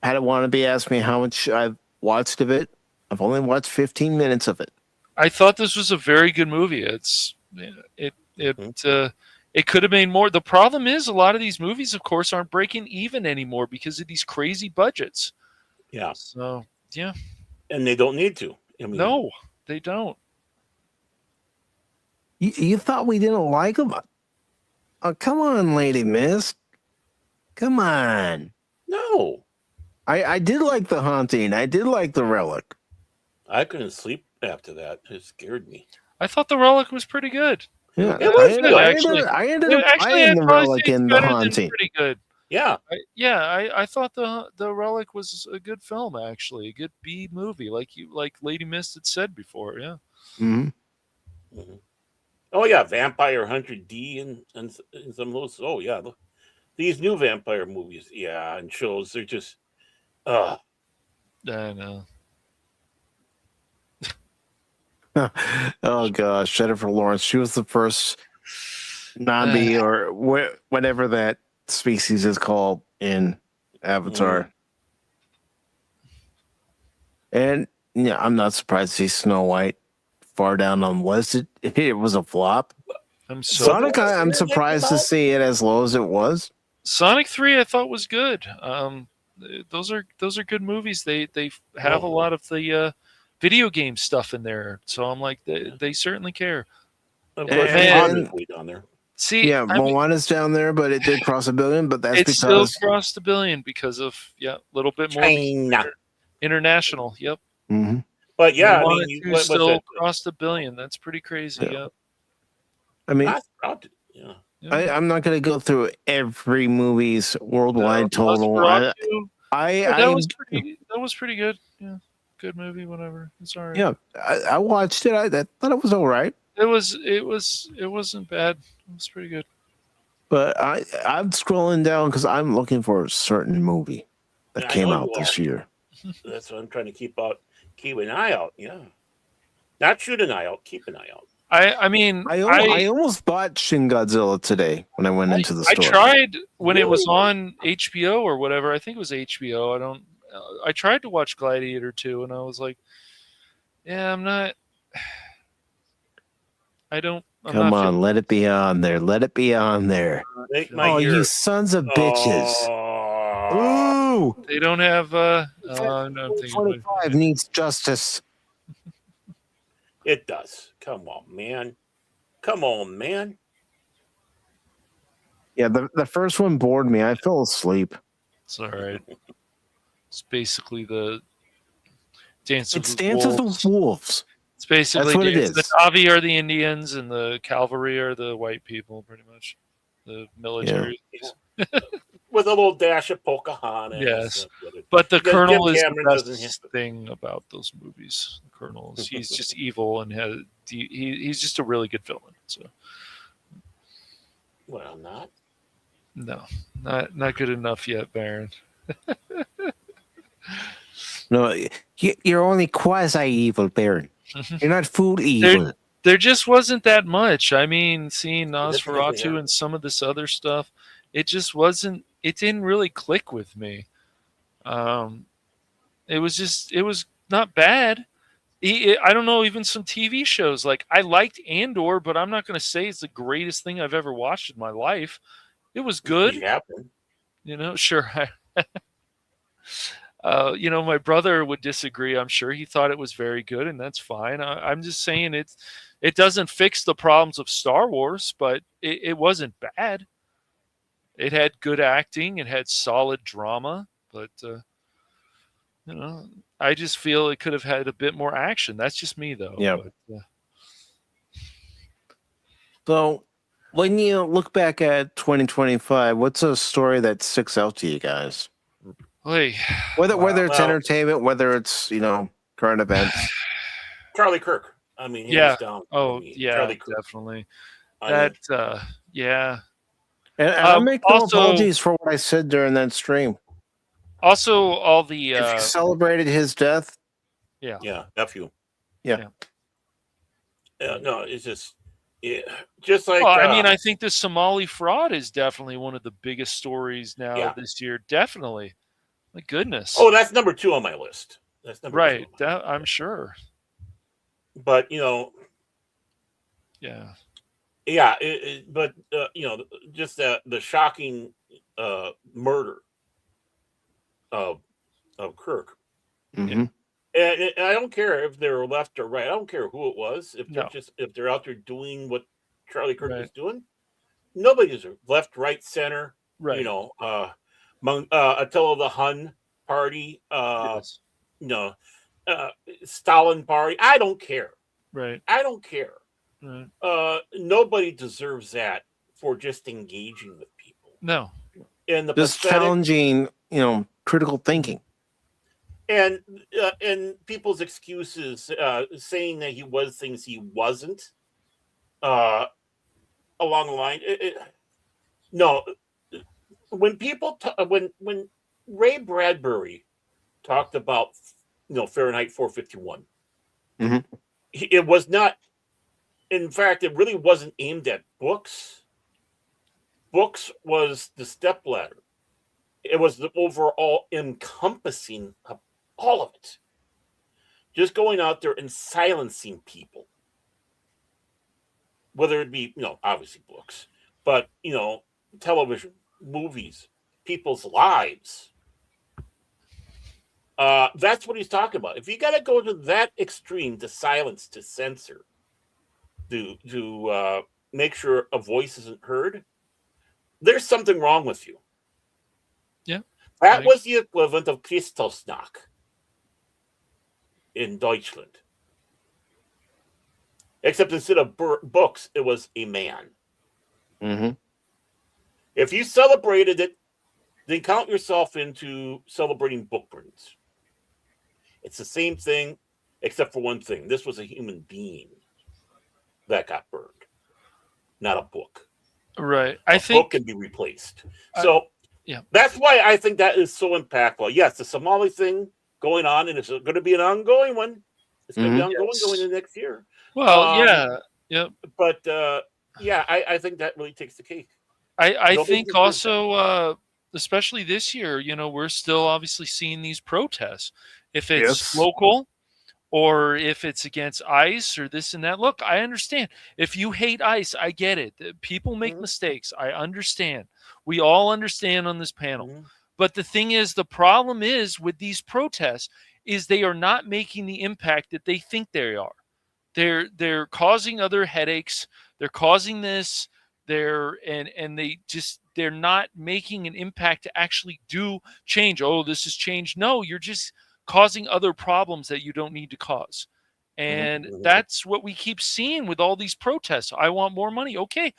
Padawannabe asked me how much I've watched of it. I've only watched 15 minutes of it. I thought this was a very good movie. It could have made more. The problem is a lot of these movies, of course, aren't breaking even anymore because of these crazy budgets. Yeah. So yeah. And they don't need to. I mean, no, they don't. You thought we didn't like them? Oh, come on, Lady Miss. Come on. No. I did like The Haunting. I did like The Relic. I couldn't sleep after that. It scared me. I thought The Relic was pretty good. Yeah, it was good, actually. I ended up buying The Relic and The Haunting. Pretty good. Yeah. I thought the Relic was a good film, actually. A good B movie, like Lady Mist had said before, yeah. Mm-hmm. Mm-hmm. Oh yeah, Vampire Hunter D and some of those. Oh yeah, these new vampire movies, yeah, and shows, they're just I know. Oh gosh, Jennifer Lawrence. She was the first zombie or whatever that species is called in Avatar. And yeah, I'm not surprised to see Snow White far down on the list. It was a flop. Sonic, I'm surprised to see it as low as it was. Sonic 3 I thought was good. Those are good movies. They have a lot of the video game stuff in there. So I'm like, they certainly care. Of course, Moana's way down there. See, yeah, Moana's down there, but it did cross $1 billion. But that's because still crossed $1 billion because of a little bit more international. Yep. Mm-hmm. But yeah, Moana 2 still crossed $1 billion. That's pretty crazy. Yeah. I mean, yeah. I'm not going to go through every movie's worldwide total. That was pretty good. Yeah. good movie, whatever. It's all right. Yeah, I watched it. I thought it was all right. It wasn't bad. It was pretty good. But I'm scrolling down because I'm looking for a certain movie that I came know out you this are. year. That's what I'm trying to keep an eye out. Yeah, not shoot an eye out, keep an eye out. I mean, I almost bought Shin Godzilla today when I went into the I store. tried when it was Really? on HBO or whatever. I think it was HBO. I tried to watch Gladiator 2, and I was like, yeah, I'm not. I'm Come not on, feeling let it be on there. Let it be on there. Make my Oh, you year. sons of bitches. Oh, Ooh. They don't have. No, I'm thinking. 25 needs justice. it does. Come on, man. Come on, man. Yeah, the first one bored me. I fell asleep. It's all right. It's basically the Dances It's with Dances Wolves. with Wolves. It's basically That's what it the is. Na'vi are the Indians and the cavalry are the white people, pretty much. The military. With a little dash of Pocahontas. Yes. But the Because Colonel Jim is Cameron the doesn't best have thing about those movies. The Colonel is he's just evil and he's just a really good villain. So Well, not. no, not good enough yet, Baron. No, you're only quasi evil, Baron. You're not full evil. There just wasn't that much. I mean, seeing Definitely, Nosferatu yeah. and some of this other stuff, it just wasn't. It didn't really click with me. It was not bad. I don't know, even some TV shows. Like, I liked Andor, but I'm not going to say it's the greatest thing I've ever watched in my life. It was good. It happened. Sure. My brother would disagree. I'm sure he thought it was very good, and that's fine. I'm just saying it doesn't fix the problems of Star Wars, but it wasn't bad. It had good acting. It had solid drama, but I just feel it could have had a bit more action. That's just me, though. Yeah. But, So, when you look back at 2025, what's a story that sticks out to you guys? hey, Whether it's Well- entertainment, whether it's current events. Charlie Kirk. I mean, hands Yeah. down. Oh, I mean, yeah, Charlie Kirk. definitely. I mean, Yeah. And I make no also- apologies for what I said during that stream. Also, all the If you celebrated his death, yeah, nephew. Yeah. No, it's just just like. well, I mean, I think the Somali fraud is definitely one of the biggest stories now Yeah. this year. Definitely. My goodness. Oh, that's number 2 on my list. That's number right. 2. I'm sure. But Yeah. yeah. But just the shocking murder of Kirk. mhm. And I don't care if they're left or right. I don't care who it was. No. If they're out there doing what Charlie Kirk Right. was doing, nobody's left, right, center. Right. Attila the Hun party. Yes. Stalin party. I don't care. Right. I don't care. Right. Nobody deserves that for just engaging with people. No. And the Just pathetic challenging, critical thinking. and people's excuses, saying that he was things he wasn't, along the line. No, when people when Ray Bradbury talked about Fahrenheit 451, Mhm. it was not. In fact, it really wasn't aimed at books. Books was the stepladder. It was the overall encompassing of all of it. Just going out there and silencing people. Whether it be, obviously books, but, television, movies, people's lives. That's what he's talking about. If you got to go to that extreme to silence, to censor, to make sure a voice isn't heard, there's something wrong with you. Yeah. That was the equivalent of Kristallnacht in Deutschland. Except instead of books, it was a man. Mm-hmm. If you celebrated it, then count yourself into celebrating book burns. It's the same thing, except for one thing. This was a human being that got burned, not a book. Right. A book can be replaced. So that's why I think that is so impactful. Yes, the Somali thing going on, and it's going to be an ongoing one. It's going to be ongoing going into next year. Well, yeah. But I think that really takes the cake. I think also, especially this year, we're still obviously seeing these protests. If it's local or if it's against ICE or this and that. Look, I understand. If you hate ICE, I get it. People make mistakes. I understand. We all understand on this panel. But the thing is, the problem is with these protests is they are not making the impact that they think they are. They're causing other headaches. They're causing this. They're not making an impact to actually do change. Oh, this is change. No, you're just causing other problems that you don't need to cause. And that's what we keep seeing with all these protests. I want more money. Okay,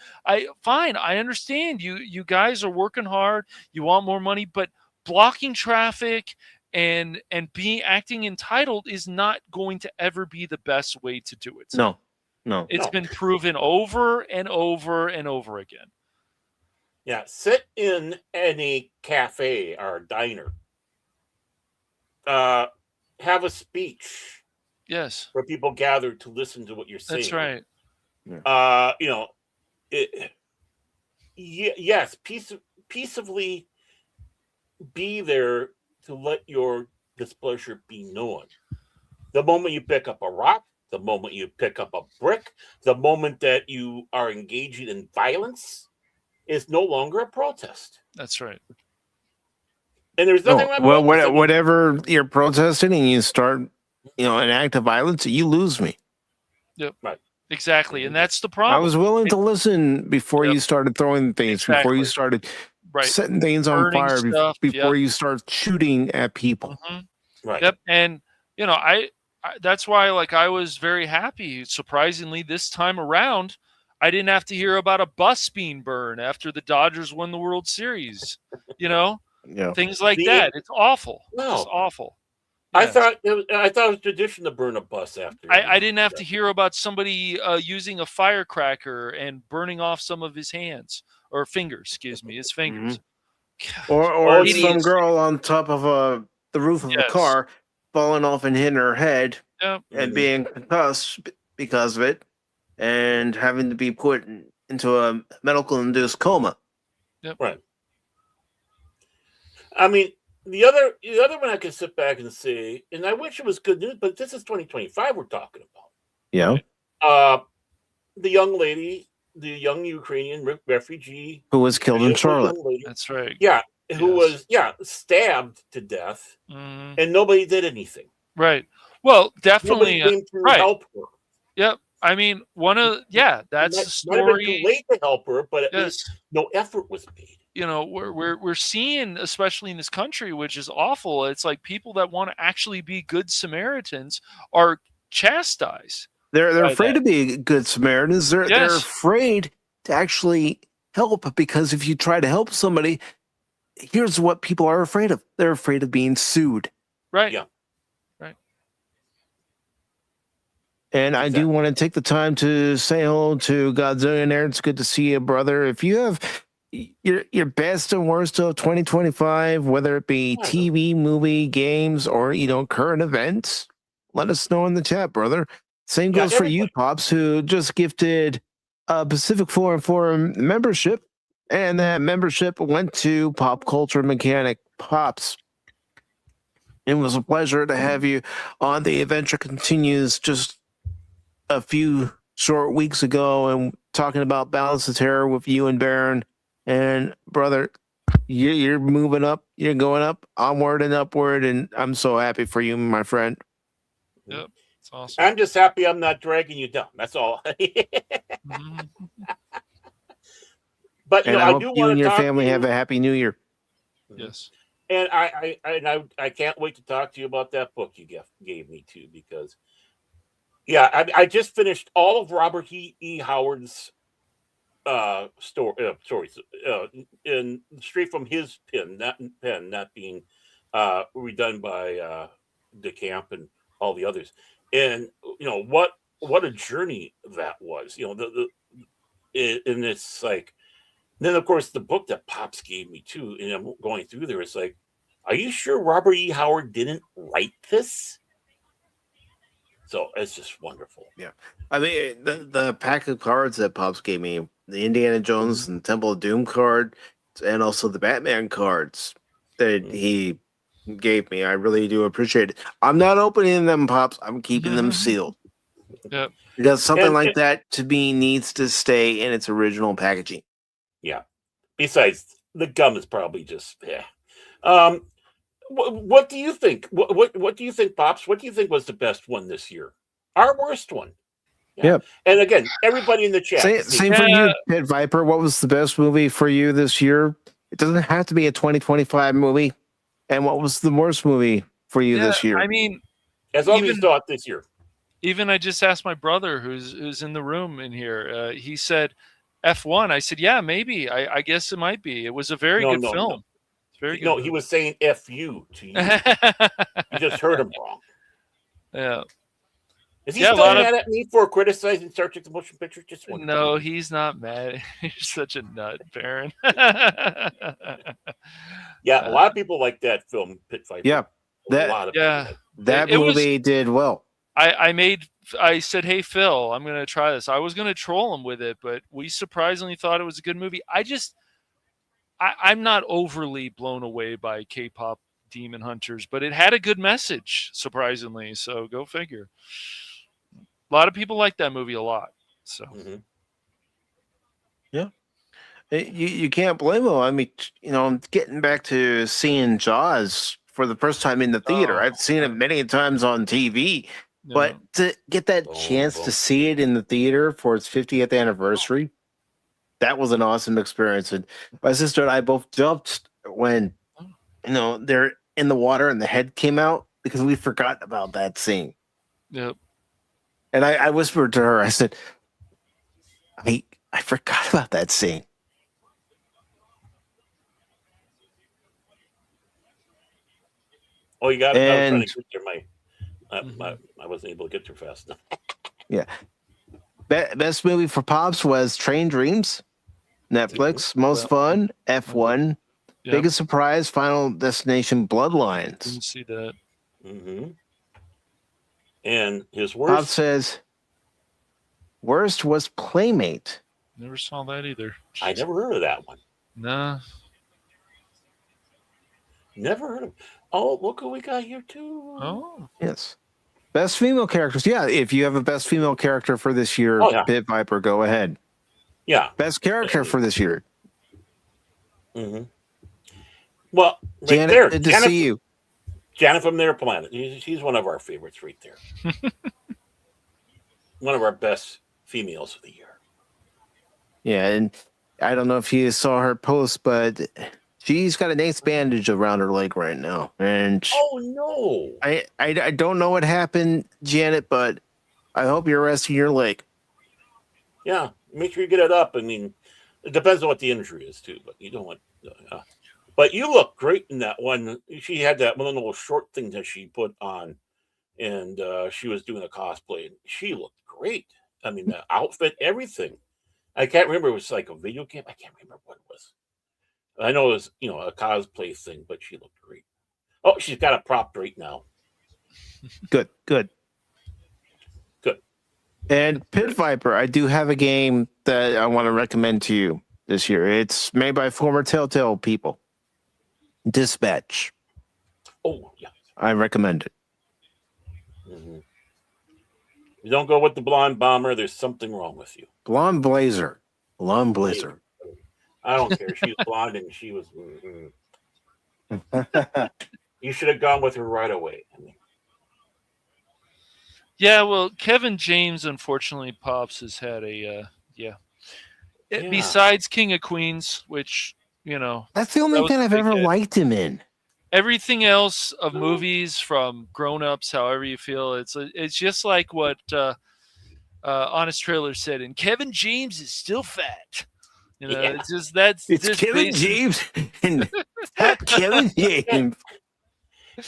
fine. I understand you guys are working hard. You want more money, but blocking traffic and acting entitled is not going to ever be the best way to do it. No. It's been proven over and over and over again. Yeah, sit in any cafe or diner. Have a speech. Yes. Where people gather to listen to what you're saying. That's right. Yes, peaceably be there to let your displeasure be known. The moment you pick up a rock, the moment you pick up a brick, the moment that you are engaging in violence is no longer a protest. That's right. And there's nothing wrong with whatever you're protesting and you start, an act of violence, you lose me. Yep. Right. Exactly. And that's the problem. I was willing to listen before you started throwing things, before you started setting things on fire, before you start shooting at people. Right. Yep. And, I that's why, I was very happy. Surprisingly, this time around, I didn't have to hear about a bus being burned after the Dodgers won the World Series. Things like that. It's awful. No. It's awful. Yes. I thought it was tradition to burn a bus after. I didn't have to hear about somebody using a firecracker and burning off some of his hands or fingers. Excuse me, his fingers. Or some girl on top of the roof of a car falling off and hitting her head and being concussed because of it, and having to be put into a medical-induced coma. Yep. Right. I mean, the other one I could sit back and say, and I wish it was good news, but this is 2025 we're talking about. Yeah. The young lady, the young Ukrainian refugee who was killed in Charlotte. That's right. Yeah, who was stabbed to death, and nobody did anything. Right. Well, definitely. Nobody came to help her. Yep. I mean, that's the story. Might have been too late to help her, but at least no effort was made. We're seeing, especially in this country, which is awful. It's like people that want to actually be good Samaritans are chastised. They're afraid to be good Samaritans. They're afraid to actually help, because if you try to help somebody, here's what people are afraid of. They're afraid of being sued. Right. Yeah. Right. And I do want to take the time to say hello to Godzillionaire. It's good to see you, brother. If you have your best and worst of 2025, whether it be TV, movie, games, or current events, let us know in the chat, brother. Same goes for you, Pops, who just gifted a Pacific414 membership, and that membership went to Pop Culture Mechanic. Pops, it was a pleasure to have you on. The adventure continues just a few short weeks ago, and talking about Balance of Terror with you and Baron. And brother, you're moving up, you're going up, onward and upward, and I'm so happy for you, my friend. Yep, it's awesome. I'm just happy I'm not dragging you down. That's all. But I hope you and your family have a happy New Year. Yes. And I can't wait to talk to you about that book you gave me too, because I just finished all of Robert E. Howard's stories, and straight from his pen, not being redone by DeCamp and all the others. And what a journey that was. And it's like, then of course the book that Pops gave me too, and I'm going through there. It's like, are you sure Robert E. Howard didn't write this? So it's just wonderful. Yeah, I mean the pack of cards that Pops gave me, the Indiana Jones and Temple of Doom card, and also the Batman cards that he gave me. I really do appreciate it. I'm not opening them, Pops. I'm keeping them sealed. Yep. Because something like that to me needs to stay in its original packaging. Yeah. Besides, the gum is probably just What do you think? What do you think, Pops? What do you think was the best one this year? Our worst one. Yeah. Yep. And again, everybody in the chat. Same for you, Pit Viper. What was the best movie for you this year? It doesn't have to be a 2025 movie. And what was the worst movie for you this year? I mean, as long as you thought this year. Even I just asked my brother, who's in the room in here. He said F1. I said, yeah, maybe. I guess it might be. It was a very good film. No. It's very good. No, he was saying F you to you. You just heard him wrong. Yeah. Is he still mad at me for criticizing Star Trek: The Motion Picture? Just one. No, he's not mad. He's such a nut, Baron. Yeah, a lot of people like that film, Pit Viper. Yeah, that movie did well. I said, hey, Phil, I'm going to try this. I was going to troll him with it, but we surprisingly thought it was a good movie. I'm not overly blown away by K-pop Demon Hunters, but it had a good message, surprisingly. So go figure. A lot of people like that movie a lot. So, yeah, you can't blame them. I mean, getting back to seeing Jaws for the first time in the theater. I've seen it many times on TV, but to get that chance to see it in the theater for its 50th anniversary, that was an awesome experience. And my sister and I both jumped when, they're in the water and the head came out because we forgot about that scene. Yep. And I whispered to her, I said, I forgot about that scene. Oh, you got it. I was trying to get there. I wasn't able to get there fast enough. Yeah. Best movie for Pops was Train Dreams. Netflix. Most fun, F1. Yep. Biggest surprise, Final Destination Bloodlines. Didn't see that. Mm-hmm. And his worst. Pops says, worst was Playmate. Never saw that either. I never heard of that one. Nah. Never heard of. Oh, look who we got here too. Oh, yes. Best female characters. Yeah, if you have a best female character for this year, Pit Viper, go ahead. Yeah. Best character for this year. Mm-hmm. Well, right Janet, there. good to see you. Janet from their planet. She's one of our favorites right there. One of our best females of the year. Yeah, and I don't know if you saw her post, but she's got an ace bandage around her leg right now. And oh no. I don't know what happened, Janet, but I hope you're resting your leg. Yeah, make sure you get it up. I mean, it depends on what the injury is too, but you don't want. But you look great in that one. She had that one little short thing that she put on, and she was doing a cosplay, and she looked great. I mean, the outfit, everything. I can't remember. It was like a video game. I can't remember what it was. I know it was, a cosplay thing, but she looked great. Oh, she's got a prop right now. Good. And Pit Viper, I do have a game that I want to recommend to you this year. It's made by former Telltale people. Dispatch. Oh, yeah. I recommend it. Mm-hmm. You don't go with the blonde bomber, there's something wrong with you. Blonde Blazer. I don't care. She's blonde and she was. You should have gone with her right away. Yeah, well, Kevin James, unfortunately, Pops has had a besides King of Queens, which that's the only thing I've ever liked him in. Everything else of movies, from Grown Ups, however you feel, it's just like what Honest Trailer said, and Kevin James is still fat. It's just Kevin James and fat Kevin James.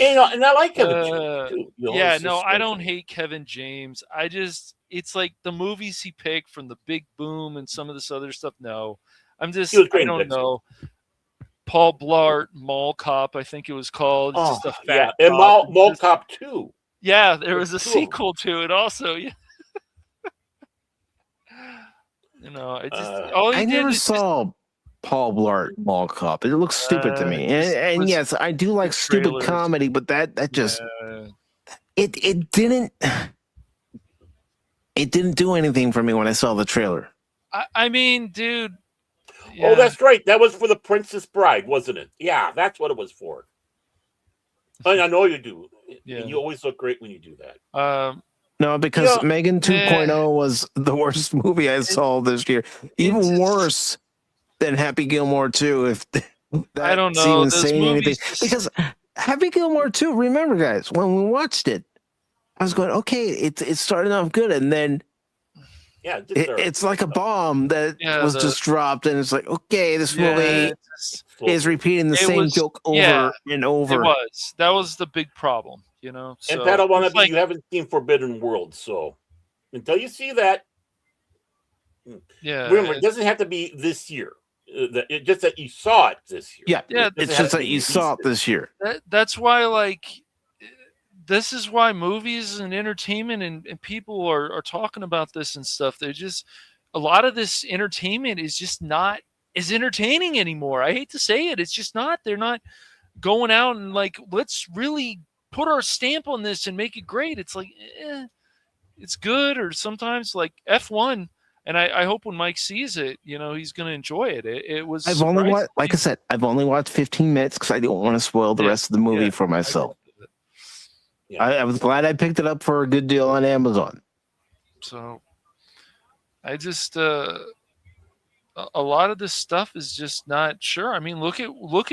And I like Kevin James too. Yeah, no, I don't hate Kevin James. It's like the movies he picked from The Big Boom and some of this other stuff. No, I don't know. Paul Blart, Mall Cop, I think it was called. It's just a fat and cop. Mall Cop 2. Yeah, there was a sequel to it also. Yeah. I never saw Paul Blart Mall Cop. It looks stupid to me. And yes, I do like stupid comedy, but that just it didn't do anything for me when I saw the trailer. I mean, dude. Yeah. Oh, that's right. That was for The Princess Bride, wasn't it? Yeah, that's what it was for. And I know you do. Yeah. And you always look great when you do that. No, because Megan 2.0 was the worst movie I saw this year. Even worse than Happy Gilmore 2, if I don't know. Even saying anything. Because Happy Gilmore 2, remember, guys, when we watched it, I was going, okay, it's starting off good, and then it's like a bomb that was just dropped, and it's like, okay, this movie is repeating the same joke over and over. That was the big problem, you know. So, and Pat, you haven't seen Forbidden World, so until you see that, remember, it doesn't have to be this year. It's just that you saw it this year. Yeah, it's just that you saw it this year. That's why, like, this is why movies and entertainment and people are talking about this and stuff. They're just, a lot of this entertainment is just not as entertaining anymore. I hate to say it. It's just not. They're not going out and like, let's really put our stamp on this and make it great. It's like, it's good. Or sometimes like F1. And I hope when Mike sees it, you know, he's going to enjoy it. It was. I've only watched, like I said, I've only watched 15 minutes because I don't want to spoil the rest of the movie for myself. I was glad I picked it up for a good deal on Amazon. So, I just a lot of this stuff is just not sure. I mean, look at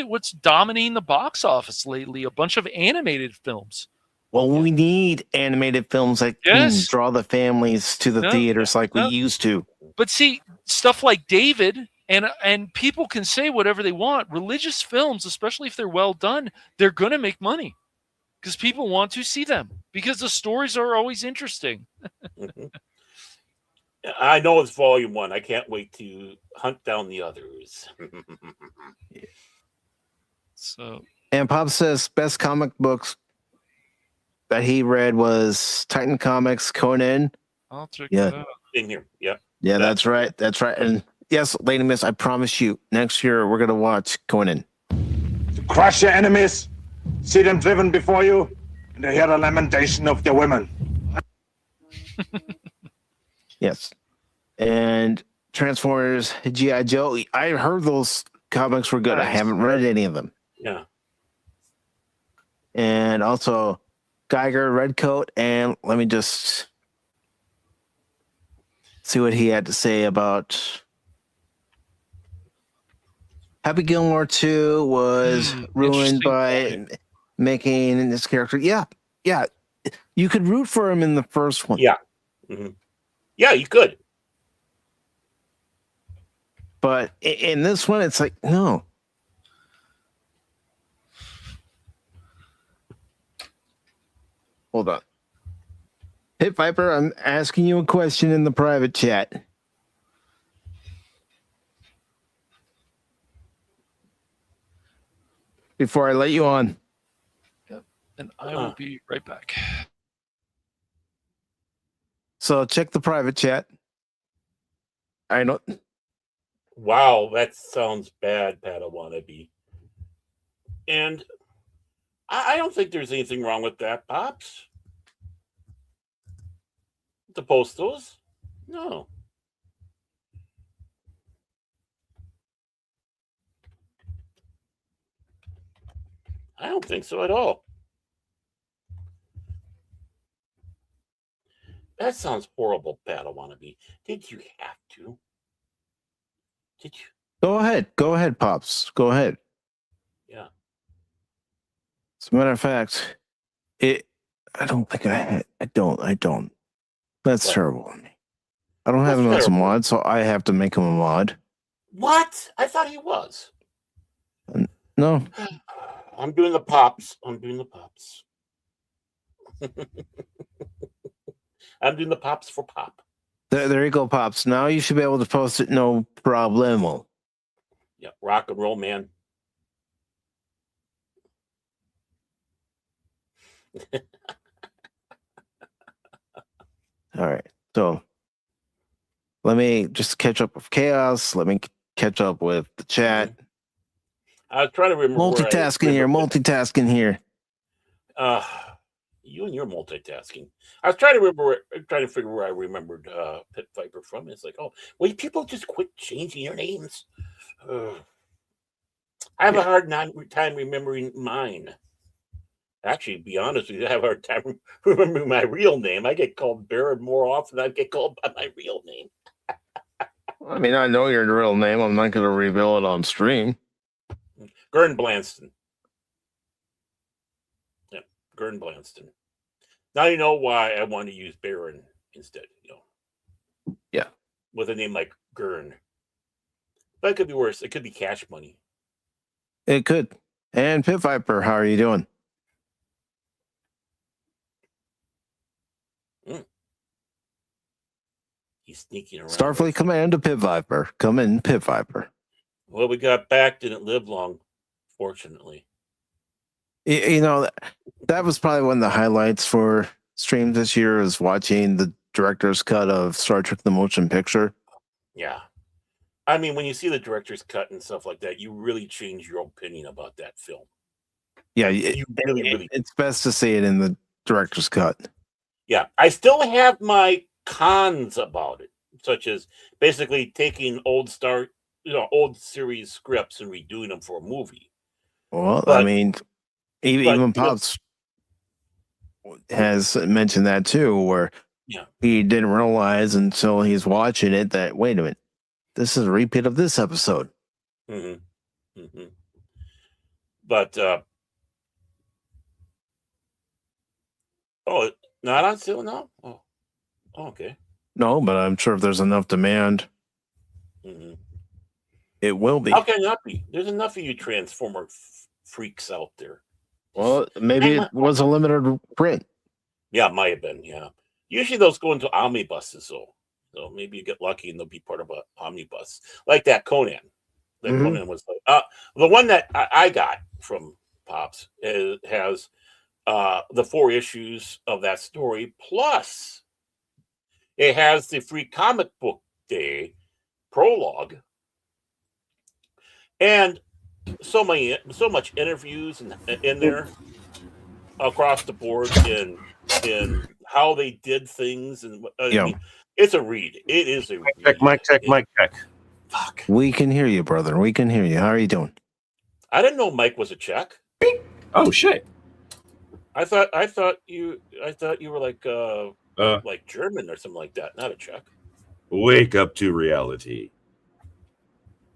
what's dominating the box office lately. A bunch of animated films. Well, we need animated films that can draw the families to the theaters like we used to. But see, stuff like David and people can say whatever they want. Religious films, especially if they're well done, they're going to make money. Because people want to see them. Because the stories are always interesting. I know it's volume 1. I can't wait to hunt down the others. And Pop says best comic books that he read was Titan Comics, Conan. I'll check it out. In here, yeah, that's right. That's right. And yes, Lady Miss, I promise you, next year we're gonna watch Conan. To crush your enemies. See them driven before you, and hear the lamentation of their women. Yes. And Transformers, G.I. Joe. I heard those comics were good. I haven't read any of them. Yeah. And also Geiger, Redcoat, and let me just see what he had to say about Happy Gilmore 2 was ruined by making this character. Yeah. You could root for him in the first one. Yeah. Mm-hmm. Yeah, you could. But in this one, it's like, no. Hold on. Hit Viper, I'm asking you a question in the private chat. Before I let you on. Yep. And I will be right back. So check the private chat. I know. Wow, that sounds bad, Padawannabe. And I don't think there's anything wrong with that, Pops. To post those? No. I don't think so at all. That sounds horrible, Padawannabe. Did you have to? Did you? Go ahead, Pops. Go ahead. Yeah. As a matter of fact, I don't think I had. I don't. That's terrible. I don't have him as a mod, so I have to make him a mod. What? I thought he was. No. I'm doing the pops. I'm doing the pops. I'm doing the pops for pop. There you go, Pops. Now you should be able to post it, no problemo. Yeah, rock and roll, man. All right. So let me just catch up with chaos. Let me catch up with the chat. I was trying to remember. Multitasking here. You and your multitasking. I was trying to figure where I remembered Pit Viper from. It's like, oh, wait, people just quit changing their names. I have a hard time remembering mine. Actually, to be honest with you, I have a hard time remembering my real name. I get called Baron more often than I get called by my real name. I mean, I know your real name. I'm not going to reveal it on stream. Gern Blanston. Yeah, Gern Blanston. Now you know why I want to use Baron instead. Yeah. With a name like Gern. But it could be worse. It could be Cash Money. It could. And Pit Viper, how are you doing? He's sneaking around. Starfleet Command to Pit Viper. Come in, Pit Viper. Well, we got back. Didn't live long, fortunately. That was probably one of the highlights for streams this year is watching the director's cut of Star Trek The Motion Picture. Yeah. I mean, when you see the director's cut and stuff like that, you really change your opinion about that film. Yeah, it's best to see it in the director's cut. Yeah, I still have my cons about it, such as basically taking old series scripts and redoing them for a movie. Well, I mean, even Pops has mentioned that too, where he didn't realize until he's watching it that, wait a minute, this is a repeat of this episode. Mm-hmm. Mm-hmm. But not on sale now? Oh, okay. No, but I'm sure if there's enough demand, it will be. How can it not be? There's enough of you Transformer freaks out there. Well, maybe it was a limited print. Yeah, it might have been. Yeah. Usually those go into omnibuses, though. So maybe you get lucky and they'll be part of an omnibus, like that Conan. That Conan was the one that I got from Pops has the 4 issues of that story, plus it has the free comic book day prologue, and so much interviews in there across the board in how they did things, and I mean, it's a read. It is a read. Mic check. Fuck. We can hear you, brother. We can hear you. How are you doing? I didn't know Mike was a Czech. Oh shit! I thought you were like German or something like that, not a Czech. Wake up to reality.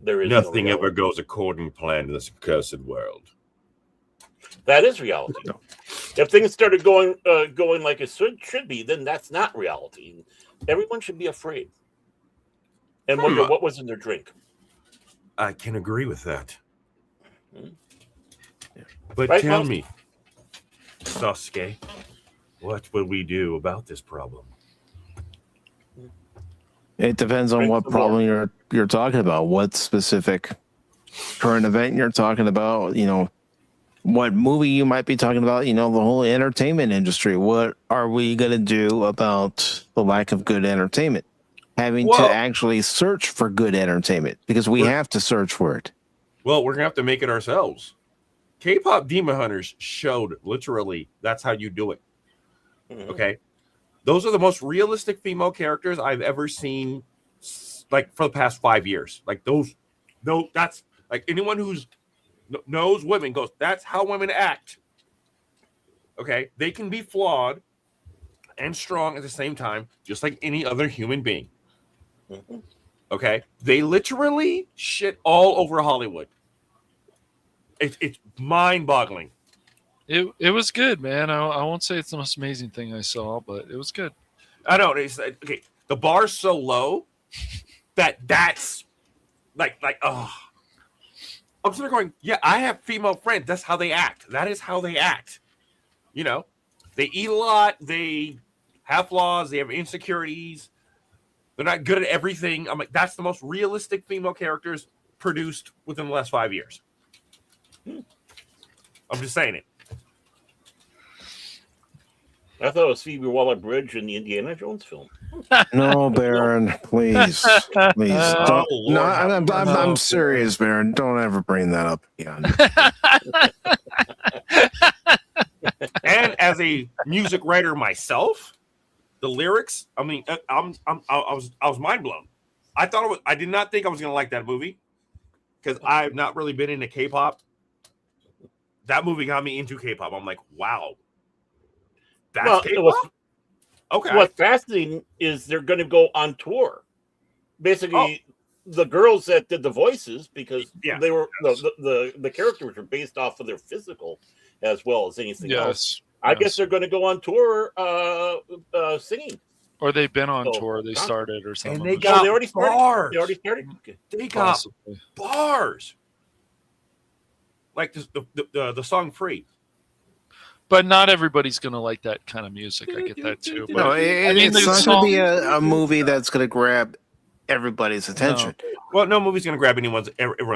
There is nothing ever goes according to plan in this accursed world. That is reality. No. If things started going like it should be, then that's not reality. Everyone should be afraid and wonder what was in their drink. I can agree with that. But right, tell me, Sasuke, what will we do about this problem? It depends on what problem you're talking about, what specific current event you're talking about, what movie you might be talking about, the whole entertainment industry. What are we going to do about the lack of good entertainment? Having to actually search for good entertainment, because we have to search for it. Well, we're going to have to make it ourselves. K-pop Demon Hunters showed literally that's how you do it. Okay? Those are the most realistic female characters I've ever seen, like, for the past 5 years. Like, that's, like, anyone who's knows women goes, that's how women act. Okay? They can be flawed and strong at the same time, just like any other human being. Okay? They literally shit all over Hollywood. It's mind-boggling. It was good, man. I won't say it's the most amazing thing I saw, but it was good. I know. It's okay. The bar's so low that's like I'm sort of going, yeah, I have female friends. That's how they act. That is how they act. You know, they eat a lot. They have flaws. They have insecurities. They're not good at everything. I'm like, that's the most realistic female characters produced within the last 5 years. I'm just saying it. I thought it was Phoebe Waller-Bridge in the Indiana Jones film. No, Baron, please, please. Oh, Don't. Lord, No, have mercy. I'm serious, Baron. Don't ever bring that up again. And as a music writer myself, the lyrics, I mean, I was mind blown. I did not think I was going to like that movie because I've not really been into K-pop. That movie got me into K-pop. I'm like, wow, that's K-pop. Okay. What's fascinating is they're going to go on tour. Basically, the girls that did the voices, because they were the characters were based off of their physical as well as anything else. I guess they're going to go on tour singing. Or they've been on tour. They started or something. And they already started. Bars. They already started. They got bars. Like the song "Free." But not everybody's going to like that kind of music. I get that too. But No, it's not going to be a movie that's going to grab everybody's attention. No. Well, no movie's going to grab everyone's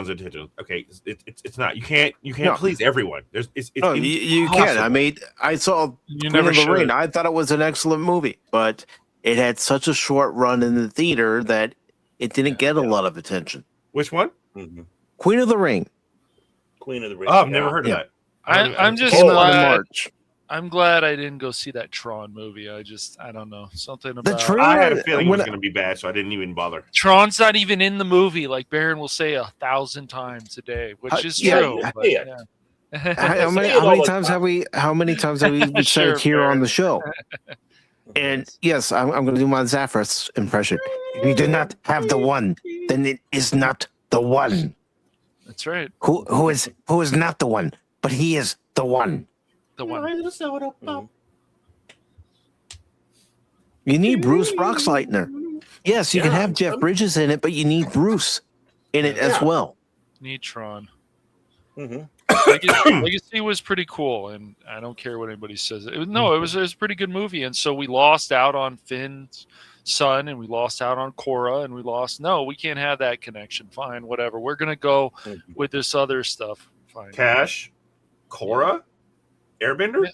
attention. Okay, it's not. You can't please everyone. You can. I mean, I saw Queen of the Ring. I thought it was an excellent movie, but it had such a short run in the theater that it didn't get a lot of attention. Which one? Mm-hmm. Queen of the Ring. Queen of the Ring. Oh, I've never heard of that. I'm just glad. I'm glad I didn't go see that Tron movie. I don't know, something about. I had a feeling it was going to be bad, so I didn't even bother. Tron's not even in the movie, like Baron will say 1,000 times a day, which is true. How many times have we said it here on the show? And yes, I'm going to do my Zaphras impression. If you do not have the one, then it is not the one. That's right. Who is not the one, but he is the one. The one. You need Bruce Boxleitner. Yes, you can have Jeff Bridges in it, but you need Bruce in it as well. Need Tron. Mm-hmm. Legacy was pretty cool, and I don't care what anybody says. It was a pretty good movie, and so we lost out on Finn's son, and we lost out on Korra, and we can't have that connection. Fine, whatever. We're gonna go with this other stuff. Fine. Cash, Korra, Airbender,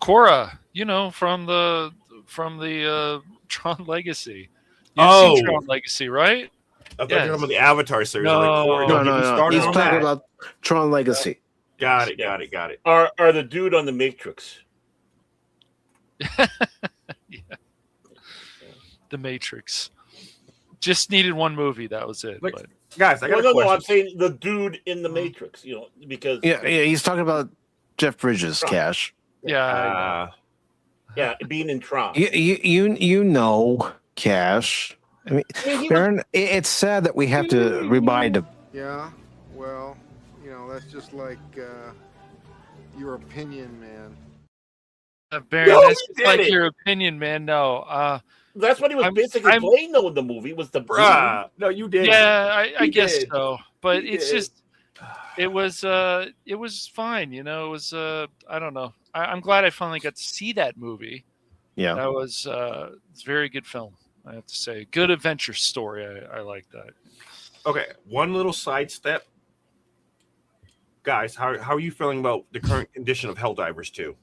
Korra. From the Tron Legacy. You've seen Tron Legacy, right? I thought you were talking about the Avatar series. No. He's talking about Tron Legacy. Got it. Are the dude on the Matrix? The Matrix. Just needed one movie. That was it. But guys, I got a question. No, I'm saying the dude in the Matrix. Because he's talking about Jeff Bridges, Cash. Yeah, being in Tron. You know, Cash. I mean, Baron, it's sad that we have to remind him. Yeah, well, that's just like your opinion, man. Baron, that's just like your opinion, man. No, that's what he was basically playing though in the movie. Was the no, you did. Yeah, I guess so. But it's just, it was fine. It was I don't know. I'm glad I finally got to see that movie. Yeah, that was it's a very good film. I have to say, good adventure story. I like that. Okay, one little sidestep, guys. How are you feeling about the current condition of Helldivers 2?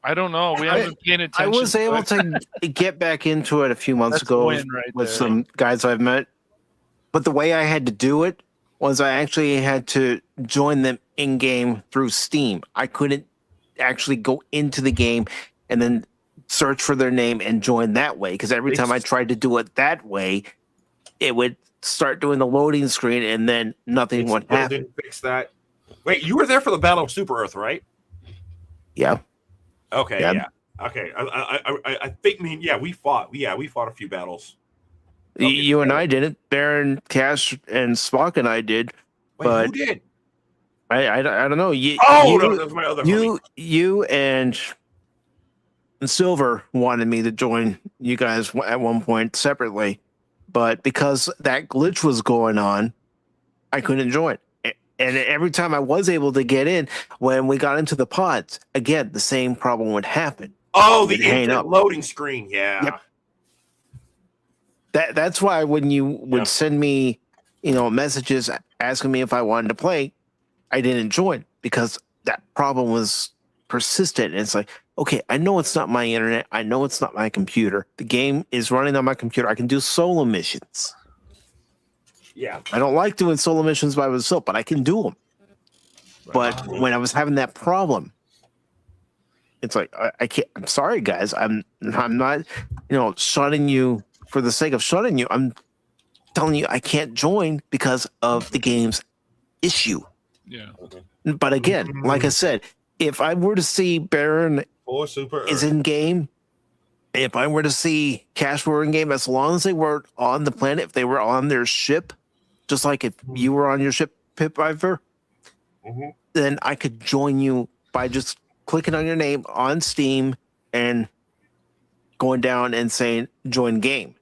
I don't know. We haven't been paying attention. I was able to get back into it a few months ago with some guys I've met, but the way I had to do it was I actually had to join them in game through Steam. I couldn't actually go into the game and then search for their name and join that way, because every time I tried to do it that way, it would start doing the loading screen and then nothing would happen. Didn't fix that. Wait, you were there for the Battle of Super Earth, right? Yeah. Okay. Yeah. Okay. I think. We fought. Yeah, we fought a few battles. Okay. You and I didn't. Baron, Cash, and Spock and I did. Wait, but who did? I don't know. No, that was my other homie. You and Silver wanted me to join you guys at one point separately, but because that glitch was going on, I couldn't join. And every time I was able to get in, when we got into the pods, again, the same problem would happen. Oh, You'd the hang instant up. loading screen. Yeah. Yep. That's why when you would send me, messages asking me if I wanted to play, I didn't join because that problem was persistent. And it's like, okay, I know it's not my internet. I know it's not my computer. The game is running on my computer. I can do solo missions. Yeah. I don't like doing solo missions by myself, but I can do them. But when I was having that problem, it's like I can't. I'm sorry, guys. I'm not, shutting you for the sake of shutting you. I'm telling you I can't join because of the game's issue. Yeah. But again, like I said, if I were to see Baron is in game, if I were to see Cash were in game, as long as they were on the planet, if they were on their ship, just like if you were on your ship, Pip Iver, then I could join you by just clicking on your name on Steam and going down and saying join game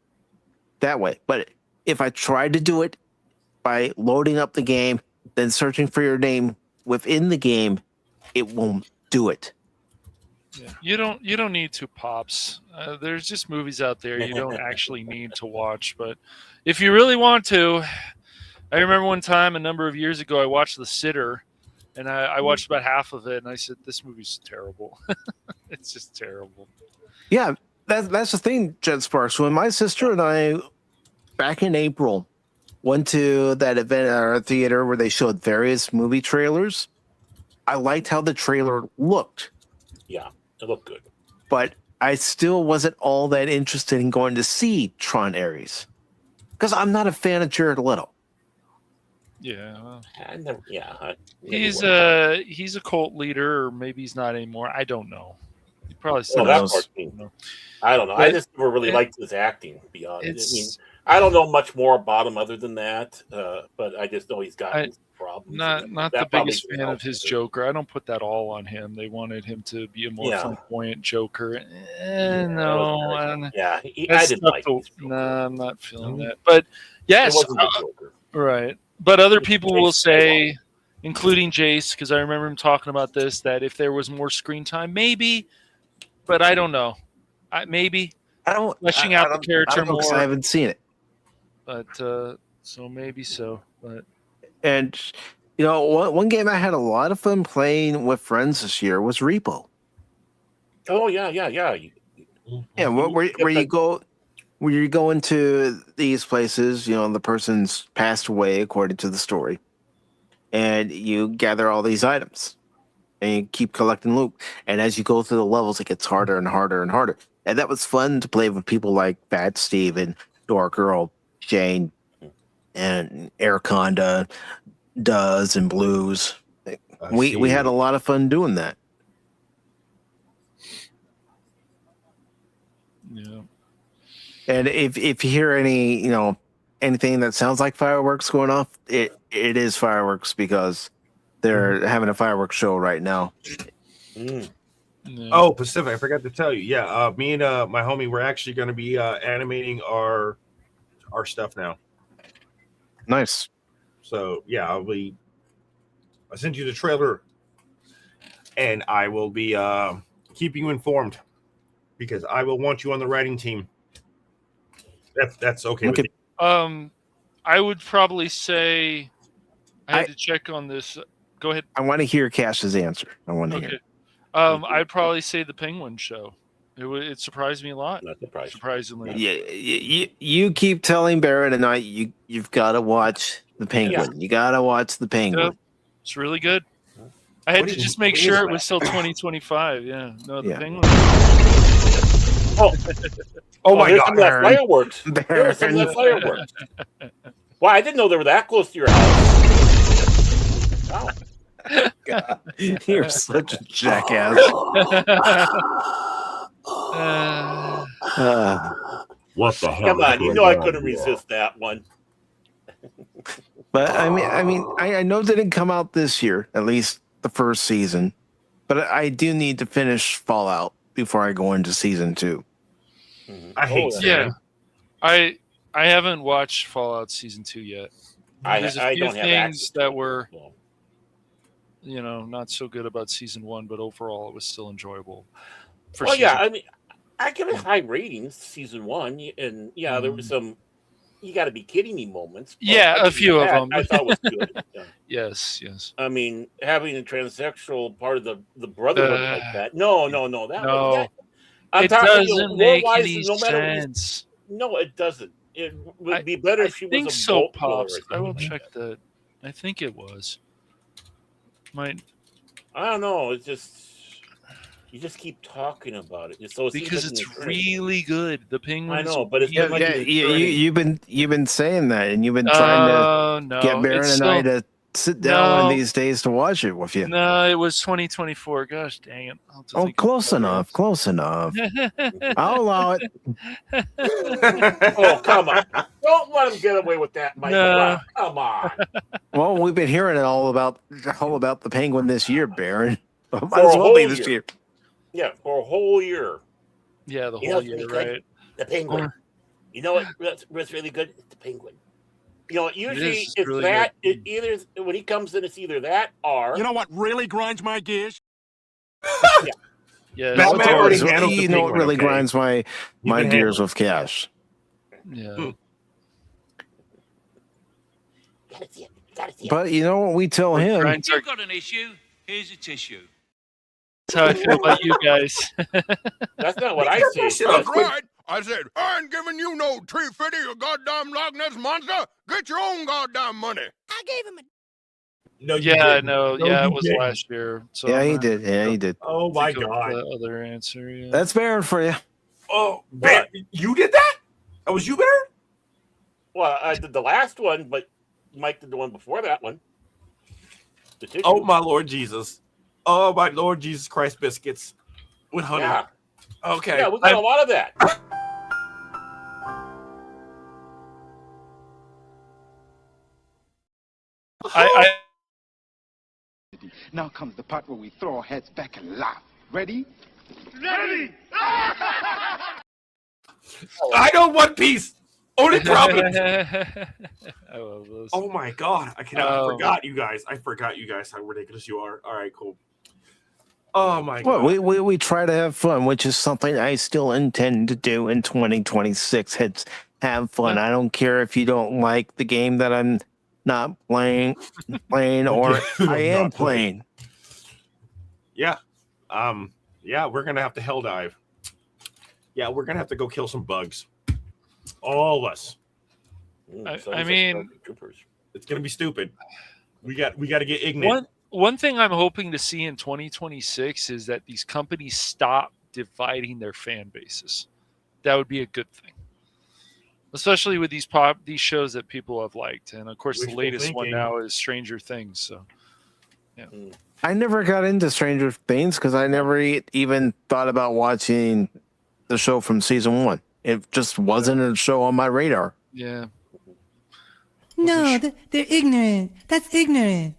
that way. But if I tried to do it by loading up the game, then searching for your name within the game, it won't do it. Yeah. You don't need to, Pops. There's just movies out there you don't actually need to watch. But if you really want to, I remember one time a number of years ago I watched The Sitter, and I watched about half of it, and I said, this movie's terrible. It's just terrible. Yeah, that's the thing, Jet Sparks. When my sister and I, back in April, went to that event at our theater where they showed various movie trailers, I liked how the trailer looked. Yeah, it looked good. But I still wasn't all that interested in going to see Tron Ares. Because I'm not a fan of Jared Leto. Yeah. He's a cult leader, or maybe he's not anymore. I don't know. He probably still I don't know. But I just never really liked his acting, to be honest. I don't know much more about him other than that, but I just know he's got problems. Not the biggest fan of his Joker. I don't put that all on him. They wanted him to be a more flamboyant Joker. No. I didn't like it. Nah, I'm not feeling that. But yes, right. But other people will say, including Jace, because I remember him talking about this, that if there was more screen time, maybe, but I don't know. Maybe. Fleshing out the character more. I haven't seen it. But, so maybe so. But. And, one game I had a lot of fun playing with friends this year was Repo. Oh, yeah. Yeah, where you go into these places, the person's passed away according to the story, and you gather all these items, and you keep collecting loot. And as you go through the levels, it gets harder and harder and harder. And that was fun to play with people like Bad Steve and Dark Earl, Jane, and Araconda, Duz, and Blues. We had a lot of fun doing that. Yeah. And if you hear any, anything that sounds like fireworks going off, it is fireworks because they're having a fireworks show right now. Oh, Pacific, I forgot to tell you. Yeah, me and my homie, we're actually going to be animating our stuff now. Nice. So yeah, I sent you the trailer, and I will be keeping you informed because I will want you on the writing team. That's okay. With you. I would probably say I had to check on this. Go ahead. I want to hear Cash's answer. I want to hear. I'd probably say the Penguin Show. It surprised me a lot. Not surprisingly. Yeah, you keep telling Baron and I you've got to watch the Penguin. Yeah. You got to watch the Penguin. Yeah, it's really good. I had to just make sure it was still 2025. Yeah, no, the Penguin. Oh my God! Some of that fireworks. There's some of that fireworks. Wow, I didn't know they were that close to your house. Wow. God, you're such a jackass. What the hell? Come on, I couldn't resist that one. But I know it didn't come out this year, at least the first season. But I do need to finish Fallout before I go into season 2. I hate that. Yeah. I haven't watched Fallout season 2 yet. There's a few things that were not so good about season 1, but overall it was still enjoyable. I mean, I give it high ratings, season 1, and there was some "you got to be kidding me" moments. A few of them I thought was good. Yeah. Yes. I mean, having a transsexual part of the brotherhood like that. No. It doesn't make any sense. No, it doesn't. It would be better if she was a boat Pops. I will like check that. I think it was. I don't know. It's just you just keep talking about it. So because it's really good. The Penguin. I know, but it's you've been saying that, and you've been trying to get Baron and I to sit down one of these days to watch it with you. No, it was 2024. Gosh dang it! Close enough. I'll allow it. Oh, come on! Don't let him get away with that, Mike. No. Come on. Well, we've been hearing it all about the Penguin this year, Baron. Might as well be this year. Yeah, for a whole year. Yeah, the whole year, right? The Penguin. You know what's really good? It's the Penguin. Usually it's really that. It either when he comes in, it's either that or. You know what really grinds my gears? Yeah. You know what really grinds my gears with cash. Yeah. But you know what we tell him? You've got an issue. Here's a tissue. That's how I feel about you guys. That's not what I say. That's right. I said, I ain't giving you no $350, you goddamn Loch Ness monster. Get your own goddamn money. I gave him a... It was last year. So he did. Yeah, he did. Oh my God. The other answer. Yeah. That's Baron for you. Oh, Baron, you did that? That was you, Baron? Well, I did the last one, but Mike did the one before that one. Oh my Lord Jesus! Oh my Lord Jesus Christ! Biscuits with honey. Yeah. Okay. Yeah, we got a lot of that. Now comes the part where we throw our heads back and laugh. Ready? Ready! I don't want peace. Only problems. I love those. Oh my God! I forgot you guys. I forgot you guys how ridiculous you are. All right, cool. Oh my God! Well, we try to have fun, which is something I still intend to do in 2026. It's have fun. I don't care if you don't like the game that I'm not playing, or I am playing. Yeah. Yeah, we're gonna have to hell dive. Yeah, we're gonna have to go kill some bugs. All of us. I mean, it's gonna be stupid. We got to get ignorant. One thing I'm hoping to see in 2026 is that these companies stop dividing their fan bases. That would be a good thing, especially with these shows that people have liked, and of course the latest one now is Stranger Things. So, yeah. I never got into Stranger Things because I never even thought about watching the show from season 1. It just wasn't a show on my radar. Yeah. No, they're ignorant. That's ignorant.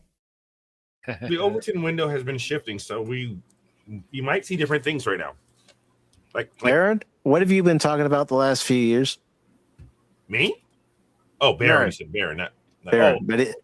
The Overton window has been shifting, so you might see different things right now. Like Baron, what have you been talking about the last few years? Me? Oh, Baron. You said Baron, not Baron. But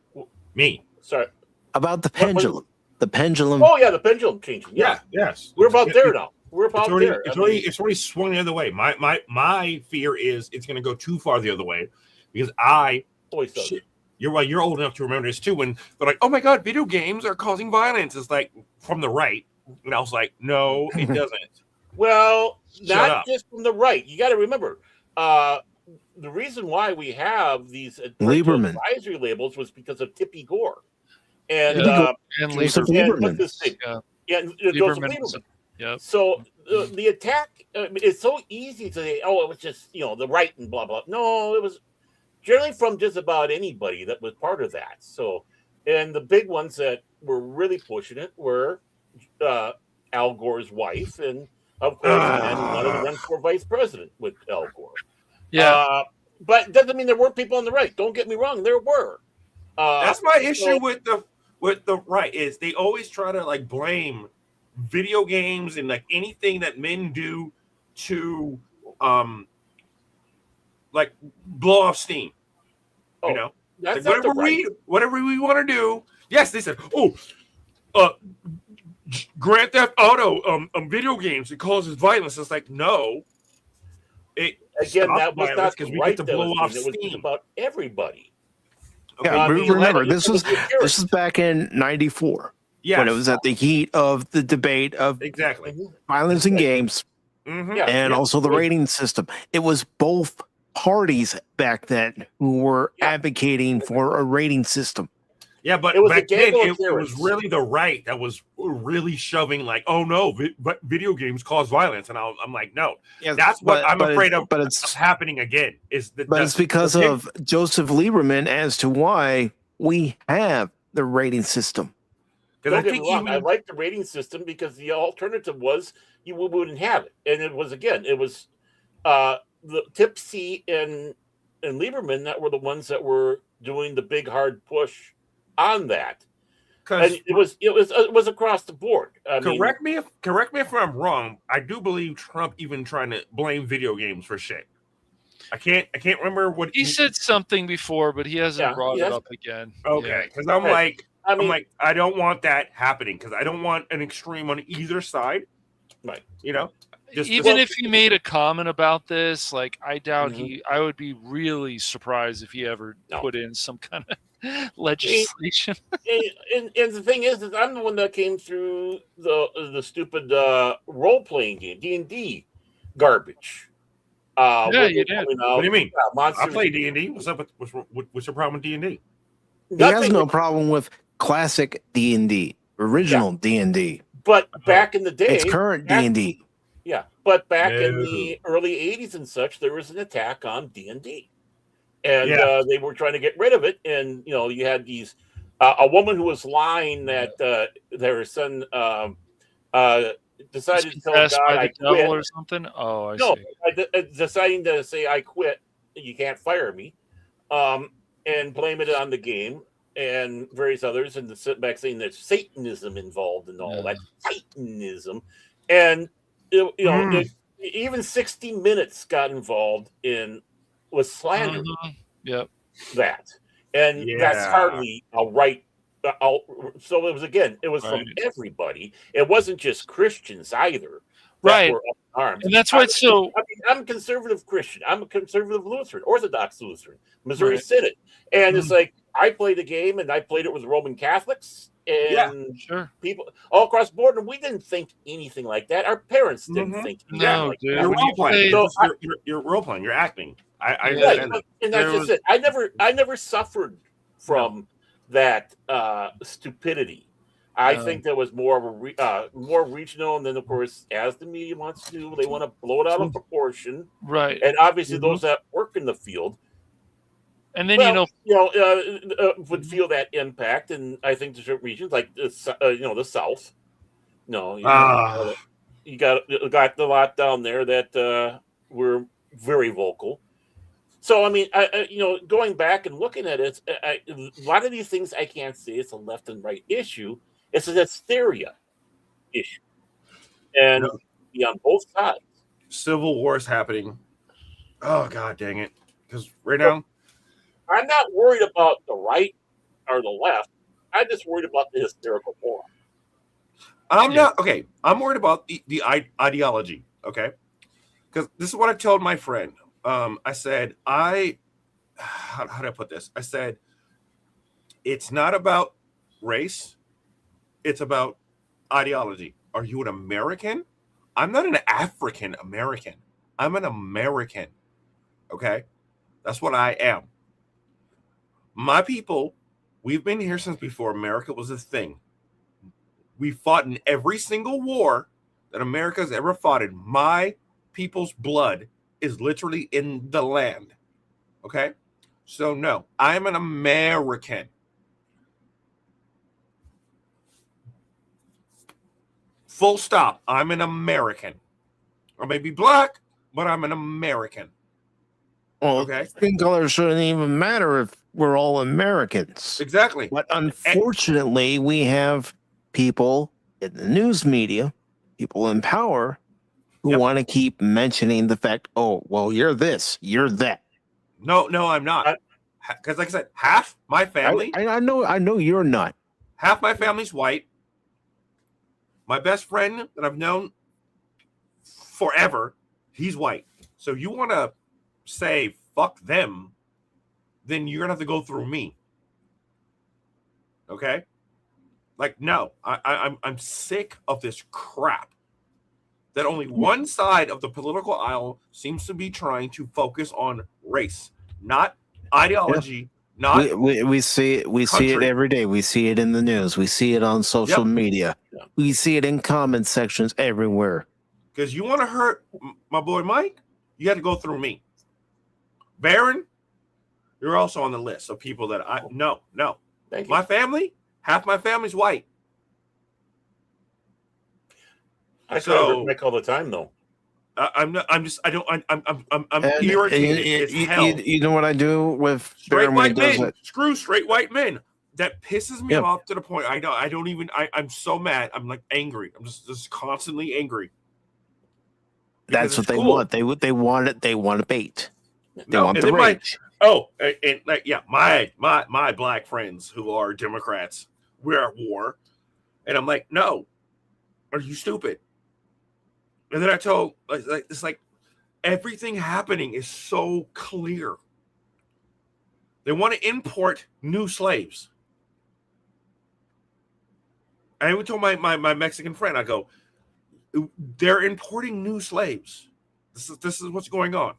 me. Sorry. About the pendulum. The pendulum. Oh yeah, the pendulum changing. Yeah. Yes. We're about there now. We're about there. It's already swung the other way. My fear is it's going to go too far the other way because you're right. You're old enough to remember this too. When they're like, "Oh my God, video games are causing violence," it's like from the right, and I was like, "No, it doesn't." Well, not just from the right. You got to remember, the reason why we have these advisory labels was because of Tippy Gore and Joseph Lieberman. Joseph Lieberman. Yep. So the attack it's so easy to say, "Oh, it was just the right and blah blah." No, it was generally from just about anybody that was part of that. So, and the big ones that were really pushing it were Al Gore's wife, and of course, the man who wanted to run for vice president with Al Gore. Yeah, but it doesn't mean there weren't people on the right. Don't get me wrong, there were. That's my issue with the right is they always try to like blame video games and like anything that men do to like blow off steam. That's like whatever we want to do. Yes, they said, "Oh, Grand Theft Auto video games, it causes violence. It's like, no. It Again, that was not because the we right get to blow off it was just steam. about everybody. Okay, Yeah, we remember let- this is back in '94 Yes. when it was at the heat of the debate of exactly. violence in games Mhm. Yeah. and also the rating system. It was both parties back then who were advocating for a rating system. Yeah, but It was a back then gamble of it was carrots. really the right that was really shoving like, oh no, but video games cause violence, and I'm like, no, Yes, that's what but- I'm but afraid it's- of. but it's- happening again. Is that? But it's because of Joseph Lieberman as to why we have the rating system. Because I Don't get think me wrong, I even like the rating system because the alternative was you wouldn't have it, and it was the Tipsy and Lieberman that were the ones that were doing the big hard push on that, and it was across the board. correct me if I'm wrong. I do believe Trump even trying to blame video games for shit. I can't remember what He said something before, but he hasn't brought it up again. Okay, because Yeah. I'm like, I don't want that happening because I don't want an extreme on either side. Right. You know, Even if he made a comment about this, like I doubt Mhm. I would be really surprised if he ever put in some kind of legislation. and the thing is I'm the one that came through the stupid role playing game D&D garbage. Yeah, you did. What do you mean? Monster. I play D&D. What's up? What's the problem with D&D? He has no problem with classic D&D, original D&D. But back in the day, It's current D&D. Yeah, but back in the early '80s and such, there was an attack on D&D, and they were trying to get rid of it. And you had these a woman who was lying that their son decided to tell God by the I devil quit. or something. Oh, I No, see. deciding to say I quit. You can't fire me, and blame it on the game and various others, and sit back saying there's Satanism involved and all that Satanism, and even 60 Minutes got involved with slander. Yep. That, and that's hardly a right. So it was from everybody. It wasn't just Christians either. That were up in arms. And that's why it's so. I'm a conservative Christian. I'm a conservative Lutheran, Orthodox Lutheran, Missouri Synod, and it's like I played a game, and I played it with Roman Catholics and people all across the board, and we didn't think anything like that. Our parents didn't think that. Like You're that. role playing. So You're role playing. You're acting. I understand that. And that's just it. I never suffered from that stupidity. I think there was more of a more regional, and then of course, as the media wants to do, they want to blow it out of proportion, right? And obviously, those that work in the field, and then would feel that impact. And I think there's certain regions like the South. You got the lot down there that were very vocal. So I mean, going back and looking at it, a lot of these things I can't say it's a left and right issue. It's a hysteria issue, and be on both sides. Civil war's happening. Oh God, dang it! Because right now, I'm not worried about the right or the left. I'm just worried about the hysterical moron. I'm not okay. I'm worried about the ideology. Okay, because this is what I told my friend. I said, how do I put this? I said, it's not about race. It's about ideology. Are you an American? I'm not an African American. I'm an American. Okay? That's what I am. My people, we've been here since before America was a thing. We fought in every single war that America's ever fought in. My people's blood is literally in the land. Okay? So no, I'm an American. Full stop. I'm an American. I may be black, but I'm an American. Well, skin color shouldn't even matter if we're all Americans. Exactly. But unfortunately, we have people in the news media, people in power, who want to keep mentioning the fact, oh, well, you're this, you're that. No, I'm not. Because like I said, half my family. I know you're not. Half my family's white. My best friend that I've known forever, he's white. So you want to say fuck them, then you're gonna have to go through me. Okay? Like, no, I'm sick of this crap that only one side of the political aisle seems to be trying to focus on race, not ideology, not we see it every day. We see it in the news. We see it on social media. We see it in comment sections everywhere. Because you want to hurt my boy Mike, you got to go through me. Baron, you're also on the list of people that no. Thank you. My family, half my family's white. I so Mike all the time though. I'm irritated as hell. You know what I do with straight white men? Screw straight white men. That pisses me off to the point I'm so mad. I'm like angry. I'm just constantly angry. That's what they want. They want it. They want a bait. They want the rage. My black friends who are Democrats, we're at war, and I'm like, no, are you stupid? And then I told it's like everything happening is so clear. They want to import new slaves. I even told my Mexican friend, I go, they're importing new slaves. This is what's going on.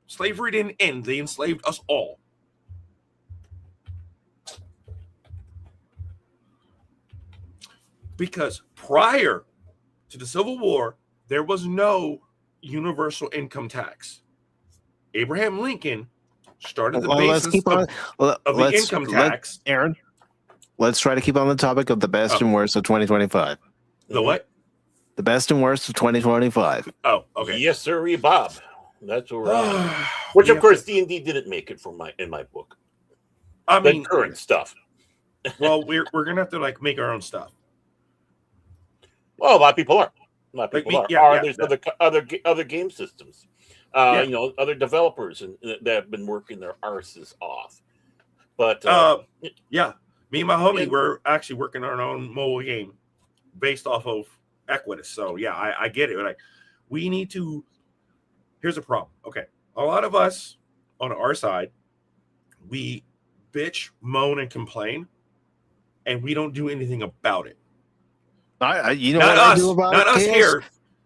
Slavery didn't end. They enslaved us all. Because prior to the Civil War, there was no universal income tax. Abraham Lincoln started the basis of the income tax. Aaron, let's try to keep on the topic of the best and worst of 2025. The what? The best and worst of 2025. Oh, okay. Yes, sir, Bob. That's what we're on. Which, of course, D&D didn't make it in my book. I mean, the current stuff. Well, we're gonna have to make our own stuff. Well, a lot of people are. A lot of people are. There's other game systems. Other developers that have been working their arses off. But me and my homie, we're actually working on our own mobile game based off of Equitas. So yeah, I get it. We need to. Here's a problem. Okay, a lot of us on our side, we bitch, moan, and complain, and we don't do anything about it. I do about not us chaos? here.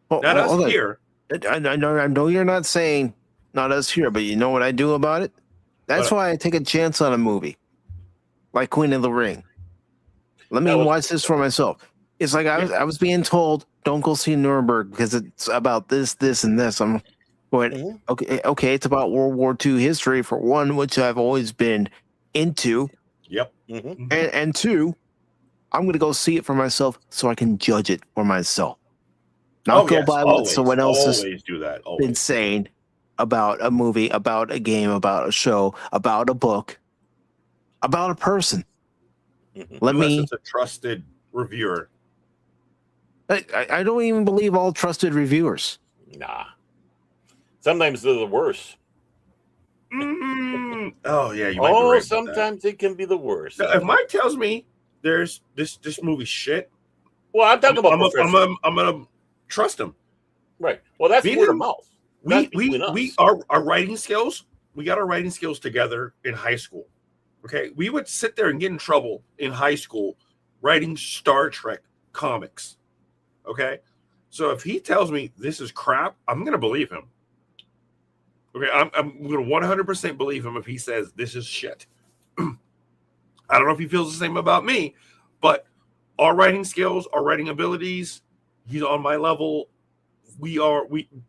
Not us here. I know you're not saying not us here, but you know what I do about it? That's why I take a chance on a movie like Queen of the Ring. Let me watch this for myself. It's like I was being told, don't go see Nuremberg because it's about this, and this. I'm going, okay, it's about World War II history for one, which I've always been into. Yep. And two, I'm going to go see it for myself so I can judge it for myself. Not go by what someone else has been saying about a movie, about a game, about a show, about a book, about a person. Unless it's a trusted reviewer. I don't even believe all trusted reviewers. Nah. Sometimes they're the worst. Oh, yeah. You might be right sometimes it can be the worst. Now, if Mike tells me there's this movie shit, well, I'm talking about I'm gonna trust him. Right. Well, that's word of mouth. We our writing skills. We got our writing skills together in high school. Okay, we would sit there and get in trouble in high school writing Star Trek comics. Okay, so if he tells me this is crap, I'm gonna believe him. Okay, I'm gonna 100% believe him if he says this is shit. I don't know if he feels the same about me, but our writing skills, our writing abilities, he's on my level.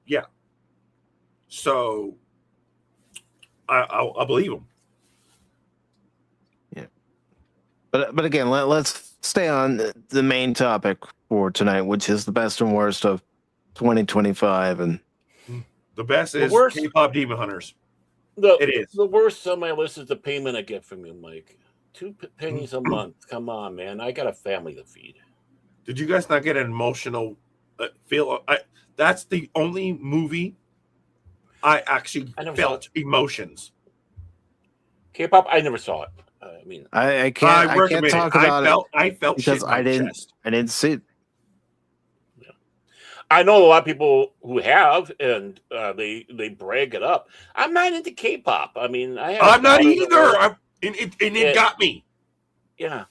Yeah. So I'll believe him. Yeah. But again, let's stay on the main topic for tonight, which is the best and worst of 2025. And the best is K-pop Demon Hunters. It is. The worst on my list is the payment I get from you, Mike. 2 pennies a month. Come on, man. I got a family to feed. Did you guys not get an emotional feel? That's the only movie I actually felt emotions. K-pop, I never saw it. I can't talk about I felt because shit I didn't see it. I know a lot of people who have, and they brag it up. I'm not into K-pop. I mean, I'm not either. It got me. Yeah,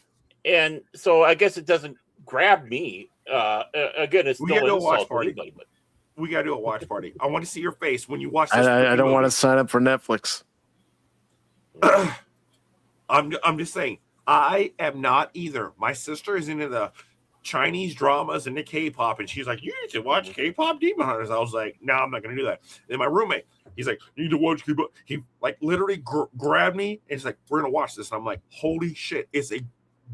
and so I guess it doesn't grab me. Again, it's We gotta do no a watch insult to party. anybody, but We gotta do a watch party. I want to see your face when you watch this. I don't want to sign up for Netflix. I'm just saying, I am not either. My sister is into the Chinese dramas and the K-pop, and she's like, "You need to watch K-pop Demon Hunters." I was like, "No, I'm not going to do that." Then my roommate, he's like, "You need to watch K-pop." He like literally grabbed me and he's like, "We're gonna watch this." And I'm like, "Holy shit! It's a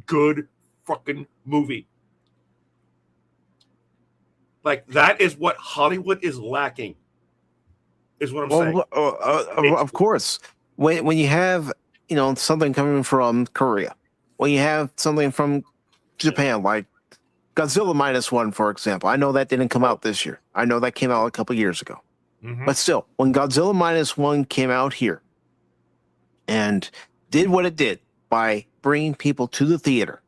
good fucking movie." Like that is what Hollywood is lacking. Is what I'm saying. Of course, when you have something coming from Korea, when you have something from Japan, like Godzilla -1, for example. I know that didn't come out this year. I know that came out a couple years ago. Mm-hmm. But still, when Godzilla -1 came out here and did what it did by bringing people to the theater,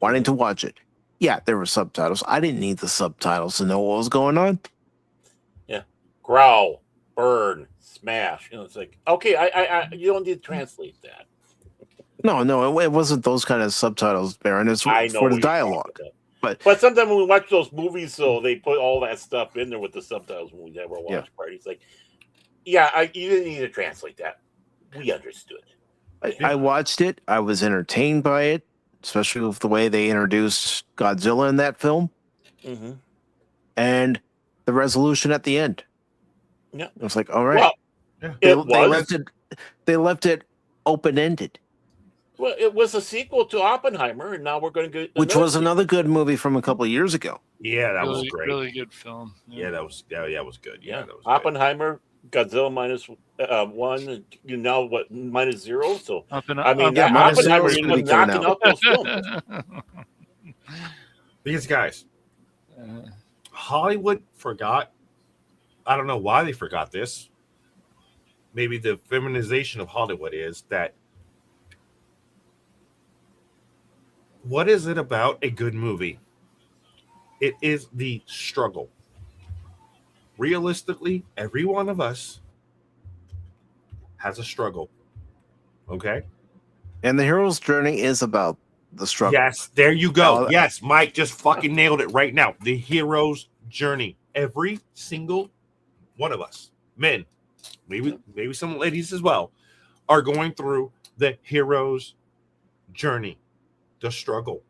wanting to watch it, yeah, there were subtitles. I didn't need the subtitles to know what was going on. Yeah, growl, burn, smash. It's like, okay, I you don't need to translate that. No, it wasn't those kind of subtitles, Baron. It's for the dialogue. But sometimes when we watch those movies, so they put all that stuff in there with the subtitles when we have our watch parties. Like, yeah, you didn't need to translate that. We understood. I watched it. I was entertained by it, especially with the way they introduced Godzilla in that film. Mm-hmm. And the resolution at the end. Yeah. It was like, all right. Well, they left it open-ended. Well, it was a sequel to Oppenheimer, and now we're going to go. Which was another good movie from a couple of years ago. Yeah, that was great. Really good film. Yeah, that was good. Yeah, that was Oppenheimer, Godzilla -1, you know what, -0. So Oppenheimer was knocking out those films. These guys, Hollywood forgot. I don't know why they forgot this. Maybe the feminization of Hollywood is that. What is it about a good movie? It is the struggle. Realistically, every one of us has a struggle. Okay? And the hero's journey is about the struggle. Yes, there you go. Yes, Mike just fucking nailed it right now. The hero's journey. Every single one of us, men, maybe some ladies as well, are going through the hero's journey. The struggle,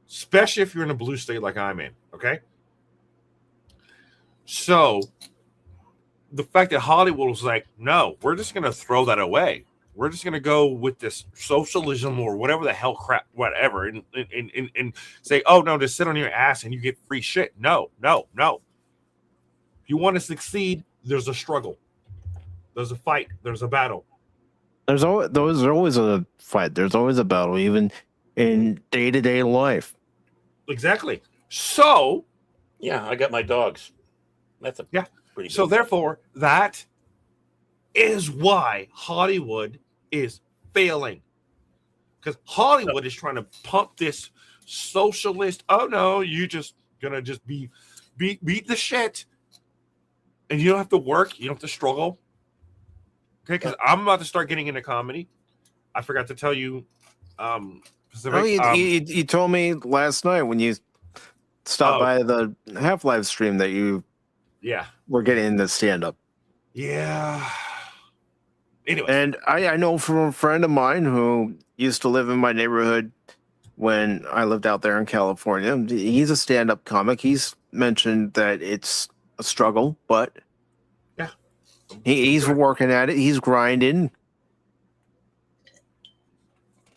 especially if you're in a blue state like I'm in. Okay, so the fact that Hollywood was like, no, we're just gonna throw that away. We're just gonna go with this socialism or whatever the hell crap, whatever, and say, oh no, just sit on your ass and you get free shit. No. If you want to succeed, there's a struggle, there's a fight, there's a battle. There's always a fight. There's always a battle, even in day-to-day life. Exactly. So, yeah, I got my dogs. That's pretty good. So therefore, that is why Hollywood is failing. Because Hollywood is trying to pump this socialist. Oh no, you just gonna just beat the shit, and you don't have to work. You don't have to struggle. Okay, because I'm about to start getting into comedy. I forgot to tell you, Pacific. You told me last night when you stopped by the Half-Life stream that you were getting into stand-up. Yeah. Anyway. And I know from a friend of mine who used to live in my neighborhood when I lived out there in California. He's a stand-up comic. He's mentioned that it's a struggle, but he's working at it. He's grinding.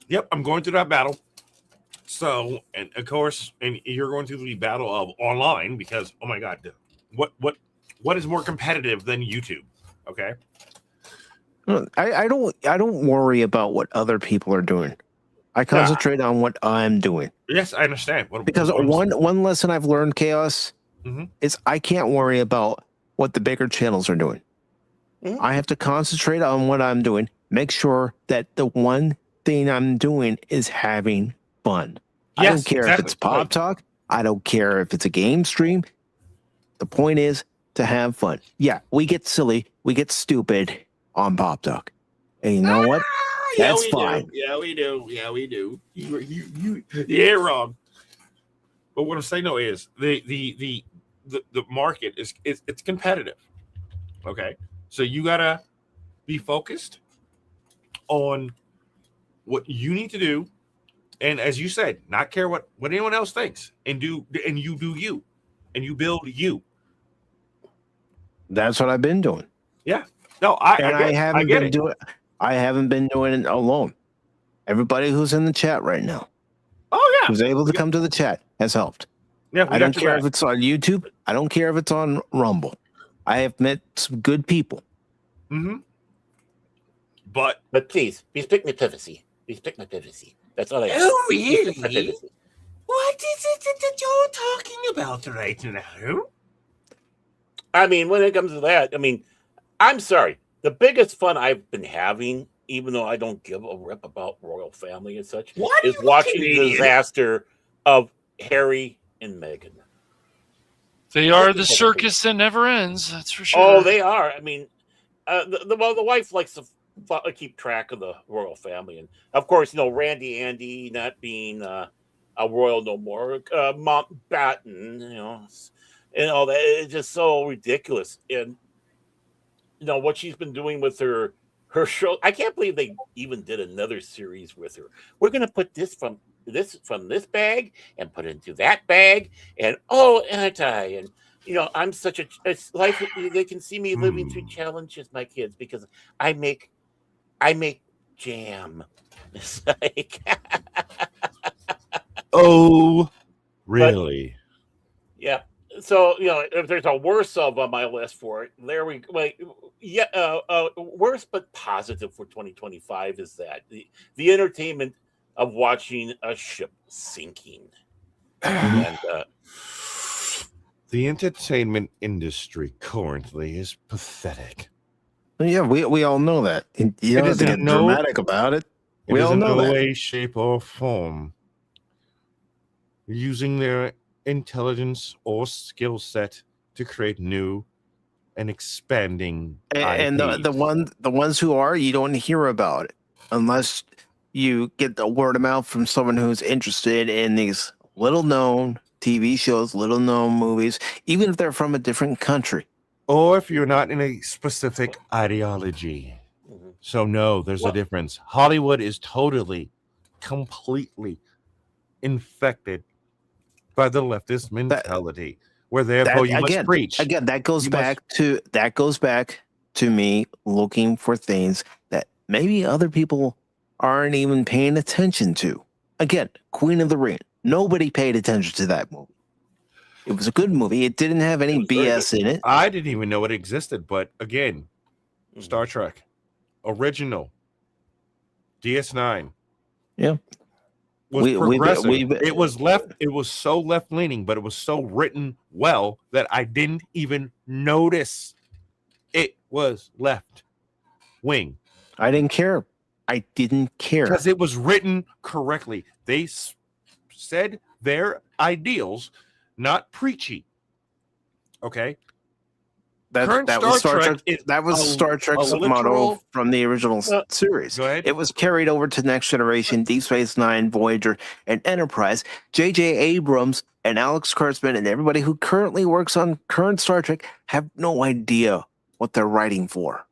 Yep, I'm going through that battle. So, and of course, and you're going through the battle of online because, oh my God, what is more competitive than YouTube? Okay. I don't worry about what other people are doing. I concentrate on what I'm doing. Yes, I understand. Because one lesson I've learned, Chaos, is I can't worry about what the bigger channels are doing. I have to concentrate on what I'm doing. Make sure that the one thing I'm doing is having fun. I don't care if it's Pop Talk. I don't care if it's a game stream. The point is to have fun. Yeah, we get silly, we get stupid on Pop Talk. And you know what? That's fine. Yeah, we do. You ain't wrong. But what I'm saying though is the market is it's competitive. Okay, so you gotta be focused on what you need to do, and as you said, not care what anyone else thinks, and you do you, and you build you. That's what I've been doing. Yeah. No, I haven't been doing it alone. Everybody who's in the chat right now, who's able to come to the chat, has helped. Yeah, I don't care if it's on YouTube. I don't care if it's on Rumble. I have met some good people. Mm-hmm. But please, respect my privacy. Respect my privacy. That's all I ask. Oh, really? What is it that you're talking about right now? I mean, when it comes to that, I mean, I'm sorry. The biggest fun I've been having, even though I don't give a rip about royal family and such, is watching the disaster of Harry and Meghan. They are the circus that never ends. That's for sure. Oh, they are. I mean, the wife likes to keep track of the royal family, and of course, Randy Andy not being a royal no more, Mountbatten, and all that. It's just so ridiculous. And what she's been doing with her show. I can't believe they even did another series with her. We're gonna put this from this bag and put it into that bag, and and I'm such it's life. They can see me living through challenges, my kids, because I make jam. It's like oh, really? But, yeah. So if there's a worse of on my list for it, there we worse but positive for 2025 is that the entertainment of watching a ship sinking. And the entertainment industry currently is pathetic. Yeah, we all know that. You don't have to get dramatic about it. We all know that. In no way, shape, or form using their intelligence or skill set to create new and expanding and the ones who are, you don't hear about it unless you get the word of mouth from someone who's interested in these little known TV shows, little known movies, even if they're from a different country, or if you're not in a specific ideology. So no, there's a difference. Hollywood is completely infected by the leftist mentality, where therefore you must preach. Again, that goes back to me looking for things that maybe other people aren't even paying attention to. Again, Queen of the Ring. Nobody paid attention to that movie. It was a good movie. It didn't have any BS in it. I didn't even know it existed, but again, Star Trek, original, DS9. Yeah. Was progressive. It was so left leaning, but it was so written well that I didn't even notice it was left wing. I didn't care. Because it was written correctly. They said their ideals, not preachy. Okay. That was Star Trek. That was Star Trek's motto from the original series. Go ahead. It was carried over to Next Generation, Deep Space Nine, Voyager, and Enterprise. J.J. Abrams and Alex Kurtzman and everybody who currently works on current Star Trek have no idea what they're writing for.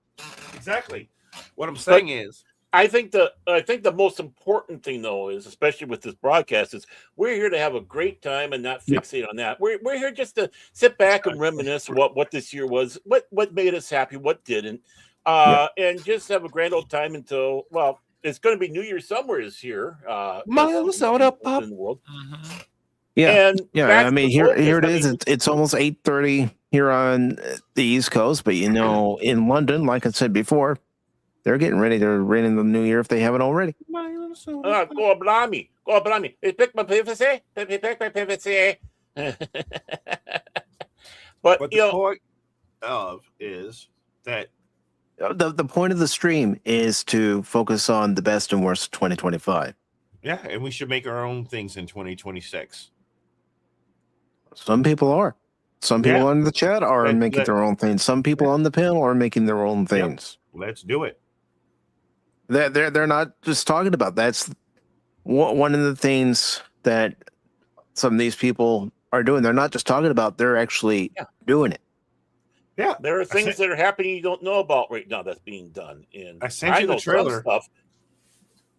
Exactly. What I'm saying is, I think the most important thing, though, is, especially with this broadcast, is we're here to have a great time and not fixate on that. We're here just to sit back and reminisce what this year was, what made us happy, what didn't, and just have a grand old time until, well, it's going to be New Year somewhere is here. Miles out up in the world. Mm-hmm. Yeah, and I mean, here it is. It's almost 8:30 here on the East Coast, but in London, like I said before, they're getting ready to ring in the new year if they haven't already. Go blimey. Pick my privacy. But the point is that the point of the stream is to focus on the best and worst of 2025. Yeah, and we should make our own things in 2026. Some people are. Some people Yeah. on the chat are making their own things. Some people on the panel are making their own things. Let's do it. They're not just talking about. That's one of the things that some of these people are doing. They're not just talking about. They're actually doing it. Yeah, there are things that are happening you don't know about right now that's being done. And I sent you the know some trailer. stuff.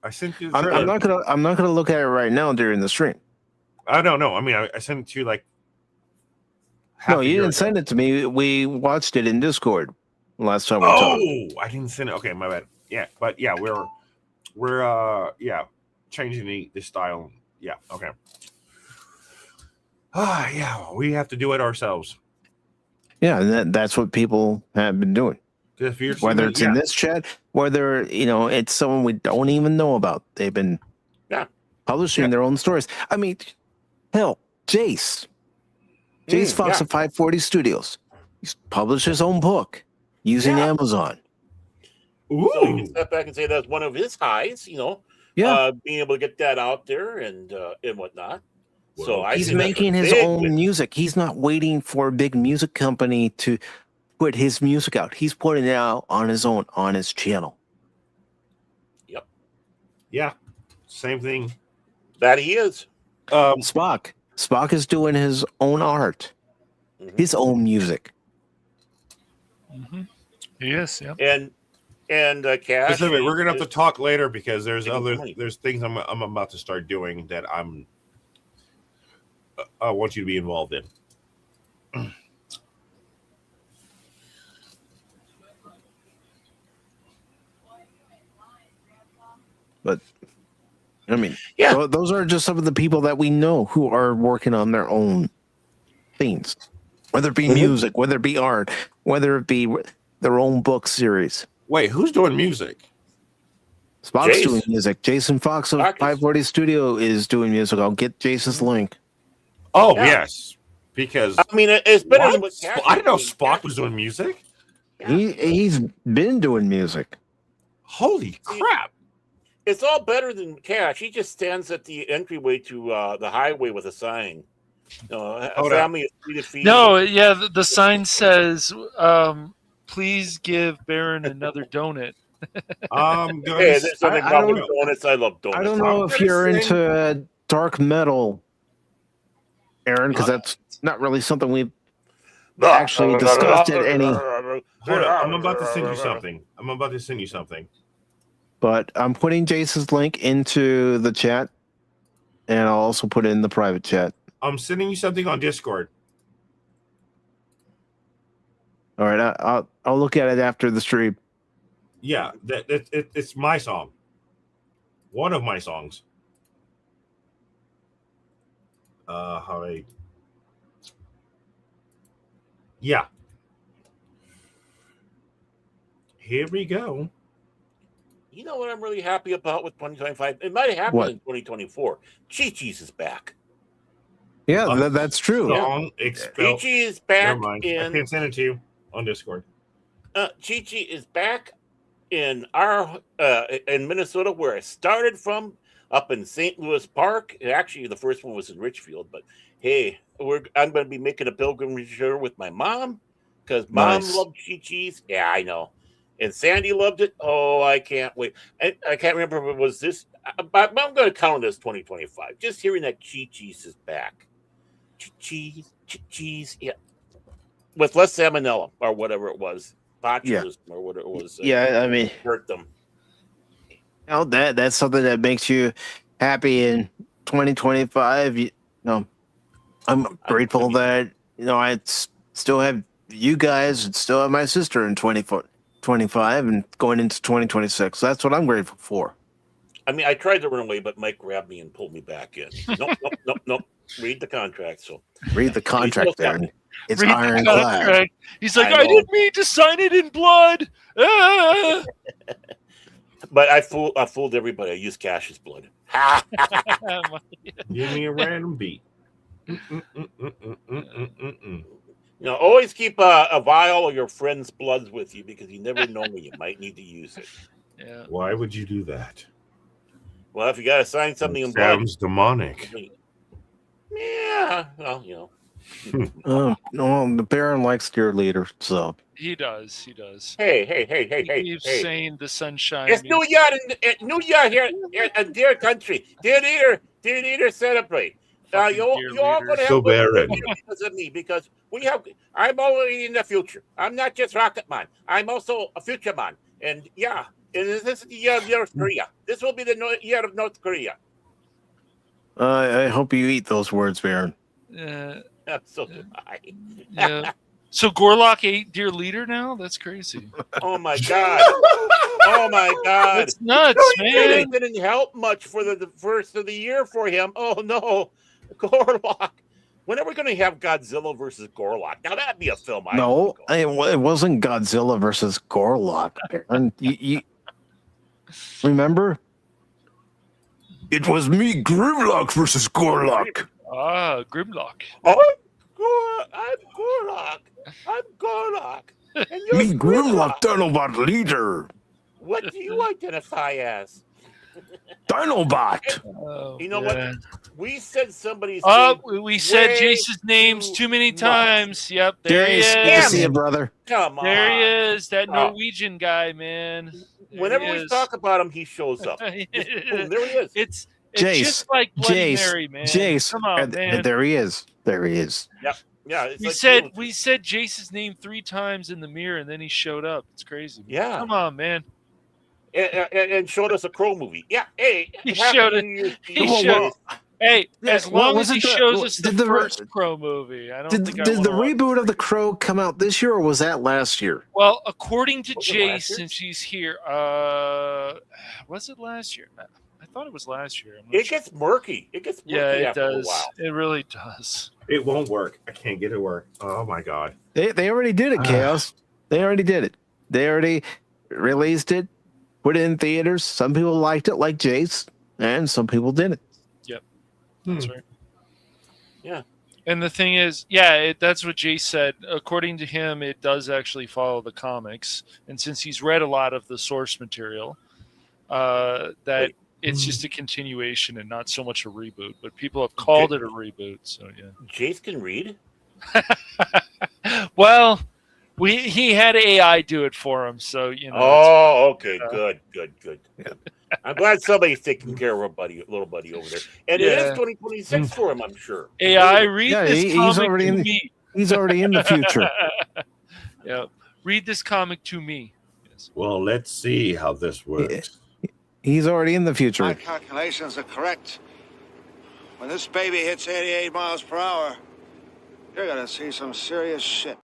I sent you. The I'm not gonna look at it right now during the stream. I don't know. I mean, I sent it to you like. No, you didn't send it to me. We watched it in Discord last time we talked. Oh, I didn't send it. Okay, my bad. Yeah, but yeah, we're changing the style. Yeah, okay. Yeah, we have to do it ourselves. Yeah, and that's what people have been doing. Whether it's in this chat, whether it's someone we don't even know about, they've been publishing their own stories. I mean, hell, Jace Fox of 540 Studios, he's published his own book using Amazon. Ooh. So you can step back and say that's one of his highs, being able to get that out there and whatnot. Well, so he's making his own music. He's not waiting for a big music company to put his music out. He's putting it out on his own, on his channel. Yep. Yeah. Same thing. That he is. Spock is doing his own art, his own music. Mm-hmm. He is, yeah. And Cash. Pacific, we're gonna have to talk later because there's things I'm about to start doing that I want you to be involved in. But I mean, those are just some of the people that we know who are working on their own things, whether it be music, whether it be art, whether it be their own book series. Wait, who's doing music? Spock's doing music. Jason Fox of 540 Studio is doing music. I'll get Jason's link. Oh, yes. Because I mean, it's better than what I didn't know Spock was doing music. He's been doing music. Holy crap. It's all better than Cash. He just stands at the entryway to the highway with a sign. A family of 3 to feed. No, yeah, the sign says, please give Baron another donut. Hey, there's something wrong with donuts. I love donuts. I don't know if you're into dark metal, Aaron, because that's not really something we've actually discussed at any. Hold on, I'm about to send you something. But I'm putting Jason's link into the chat, and I'll also put it in the private chat. I'm sending you something on Discord. All right, I'll look at it after the stream. Yeah, it's my song. One of my songs. Yeah. Here we go. You know what I'm really happy about with 2025? It might have happened in 2024. Chi-Chi's is back. Yeah, that's true. Chi-Chi is back I can't send it to you on Discord. Chi-Chi is back in in Minnesota, where I started from, up in St. Louis Park. Actually, the first one was in Richfield, but hey, I'm going to be making a pilgrimage here with my mom because mom loved Chi-Chi's. Yeah, I know. And Sandy loved it. Oh, I can't wait. I can't remember if it was this, but I'm going to count it as 2025. Just hearing that Chi-Chi's is back. Chi-Chi's, yeah. With less salmonella or whatever it was. Botulism or whatever it was. Yeah, I mean, hurt them. That's something that makes you happy in 2025. I'm grateful that I still have you guys and still have my sister in 2025 and going into 2026. That's what I'm grateful for. I mean, I tried to run away, but Mike grabbed me and pulled me back in. Nope. Read the contract. So read the contract, Aaron. It's ironclad. He's like, I didn't mean to sign it in blood. Ah! But I fooled everybody. I used Cash's blood. Give me a random beat. Always keep a vial of your friend's blood with you because you never know when you might need to use it. Yeah. Why would you do that? Well, if you got to sign something in blood. Sounds demonic. Yeah, well, No, the Baron likes your leader, so He does. He does. Hey. He keeps saying the sunshine. It's New Year, New Year here in dear country. Dear leader, celebrate. You're all going to have So good Baron. because of me, because I'm already in the future. I'm not just Rocket Man. I'm also a future man. And yeah, and this is the year of North Korea. This will be the year of North Korea. I hope you eat those words, Baron. So do I. Yeah. So Gorlock ate dear leader now? That's crazy. Oh my god. Oh my god. That's nuts, man. It didn't help much for the first of the year for him. Oh no. Gorlock. When are we going to have Godzilla versus Gorlock? Now that'd be a film. No, it wasn't Godzilla versus Gorlock. Baron. You remember? It was me, Grimlock versus Gorlock. Ah, Grimlock. Oh, I'm Gorlock. I'm Gorlock. And you're Me, Grimlock, Dinobot leader. What do you identify as? Dinobot. You know what? We said somebody's Oh, name we said way Jace's names too many times. Yep, there he Jace, good to is. see you, brother. Come on. There he is, that Norwegian guy, man. There Whenever he we is. talk about him, he shows up. Boom, there he is. It's Jace, just like Bloody Jace, Mary, man. Jace. Come on, man. There he is. There he is. Yep. Yeah. It's We like said Jace's name 3 times in the mirror, and then he showed up. It's crazy. Man. Yeah. Come on, man. and showed us a Crow movie. Yeah. Hey. He showed it. He showed. Hey, as long as he shows us the first Crow movie, I don't think I Did the wanna watch reboot of The Crow come out this year, or was that last year? Well, according to Was it Jace, last year? since she's here, was it last year? I thought it was last year. I'm not It sure. gets murky. It gets murky Yeah, it after a does. while. It really does. It won't work. I can't get it to work. Oh my god. They already did it, Chaos. They already did it. They already released it, put it in theaters. Some people liked it, like Jace, and some people didn't. Yep, that's right. Yeah. And the thing is, yeah, that's what Jace said. According to him, it does actually follow the comics, and since he's read a lot of the source material, that it's just a continuation and not so much a reboot. But people have called it a reboot, so yeah. Jace can read. Well, he had AI do it for him, so you know. Oh, okay, good. I'm glad somebody's taking care of our little buddy over there, and it is 2026 for him, I'm sure. AI, read this he's comic already to in. me. He's already in the future. Yeah, read this comic to me. Yes. Well, let's see how this works. He's already in the My future. calculations are correct. When this baby hits 88 miles per hour, you're gonna see some serious shit.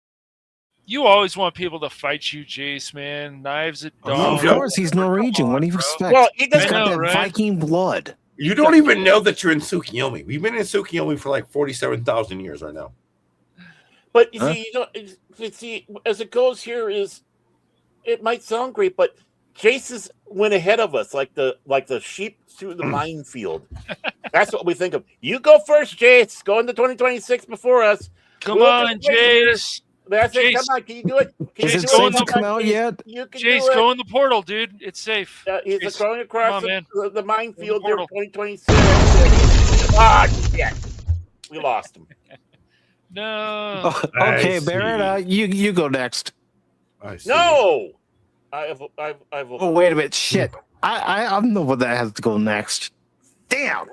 You always want people to fight you, Jace, man. Knives at Well, dawn. of course, he's Norwegian. What do you expect? Well, he He's doesn't got know, that right? Viking blood. You don't even know that you're in Tsukiyomi. We've been in Tsukiyomi for like 47,000 years right now. But you see, as it goes here it might sound great, but Jace went ahead of us like the sheep through the minefield. That's what we think of. You go first, Jace. Go into 2026 before us. Come We'll on, just wait here. Jace. That's it. Jace. Come on, can you do it? Can Is you it do safe to Come come on, out Jace. yet? You can Jace, do it. go in the portal, dude. It's safe. He's Jace, going come across on, man. the minefield In there the in 2026. Ah, shit. We lost him. No. Oh, I okay, see. Barrett, you go next. I see. No! I've Oh, wait a minute. Shit. I know what that has to go next. Damn.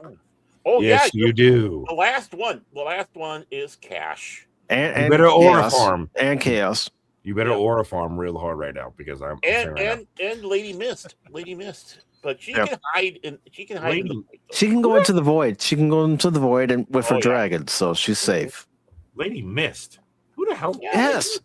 Oh, Yes, yeah. you do. The last one is Cash. And You better aura chaos. farm. And chaos. You better aura farm real hard right now because I'm saying right And Lady Mist. But she Yep. can hide in Lady- the fight, though. She can go into the void. She can go into the void and with her Oh, yeah. dragon, so she's safe. now. Lady Mist. Who the hell? Yeah, Yes.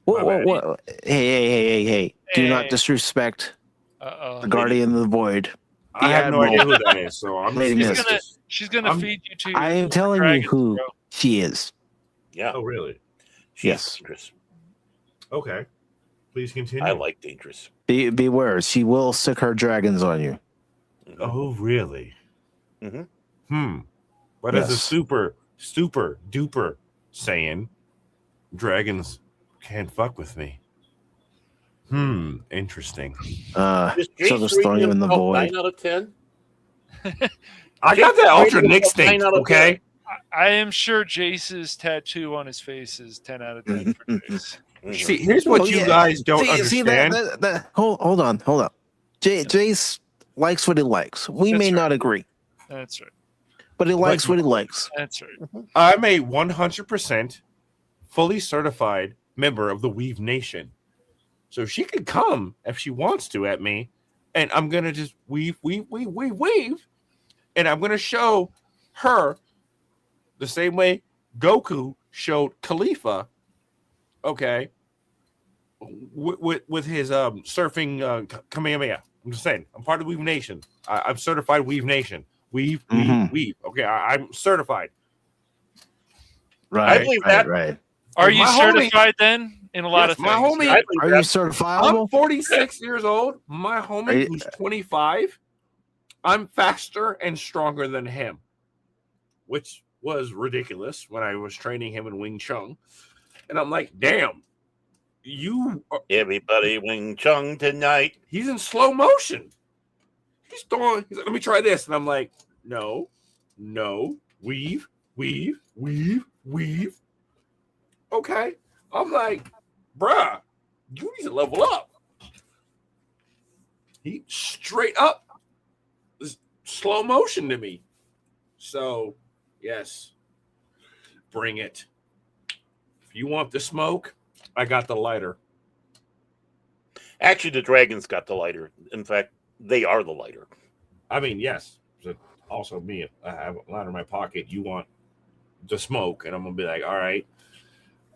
My bad. What? Hey. Do not Hey. disrespect Uh-oh. the guardian of the void. I have no Admiral. idea who that is, so I'm Lady just, Mist. She's gonna I'm- feed you to. I am telling you dragons, who bro. she is. Yeah. Oh, really? She's Yes. dangerous. Okay. Please continue. I like dangerous. Beware. She will sick her dragons on you. Oh, really? Mm-hmm. But as a Yes. super duper Saiyan, dragons can't fuck with me. Interesting. Is She'll Jace just throw you rating in the about void. 9 out of 10? I got that Ultra rating Nick about 9 stink, out of okay? I am sure Jace's tattoo on his face is 10 out of 10 for Jace. See, here's what you guys don't understand. Hold on. Jace likes what he likes. We may not agree. That's right. But he likes what he likes. That's right. I'm a 100% fully certified member of the Weave Nation. So she could come if she wants to at me, and I'm going to just weave. And I'm going to show her the same way Goku showed Khalifa, okay, with his surfing Kamehameha. I'm just saying, I'm part of the Weave Nation. I'm certified Weave Nation. Weave. Okay, I'm certified. Right. I believe that. Right. Are you certified then in a lot of things? My homie, are you certifiable? I'm 46 years old. My homie, who's 25, I'm faster and stronger than him, which was ridiculous when I was training him in Wing Chun. And I'm like, damn, everybody Wing Chun tonight. He's in slow motion. He's like, let me try this. And I'm like, no, weave. Okay. I'm like, bruh, you need to level up. He straight up slow motion to me. So, yes, bring it. If you want the smoke, I got the lighter. Actually, the dragons got the lighter. In fact, they are the lighter. I mean, yes. Also, me, I have a lighter in my pocket. You want the smoke, and I'm gonna be like, all right.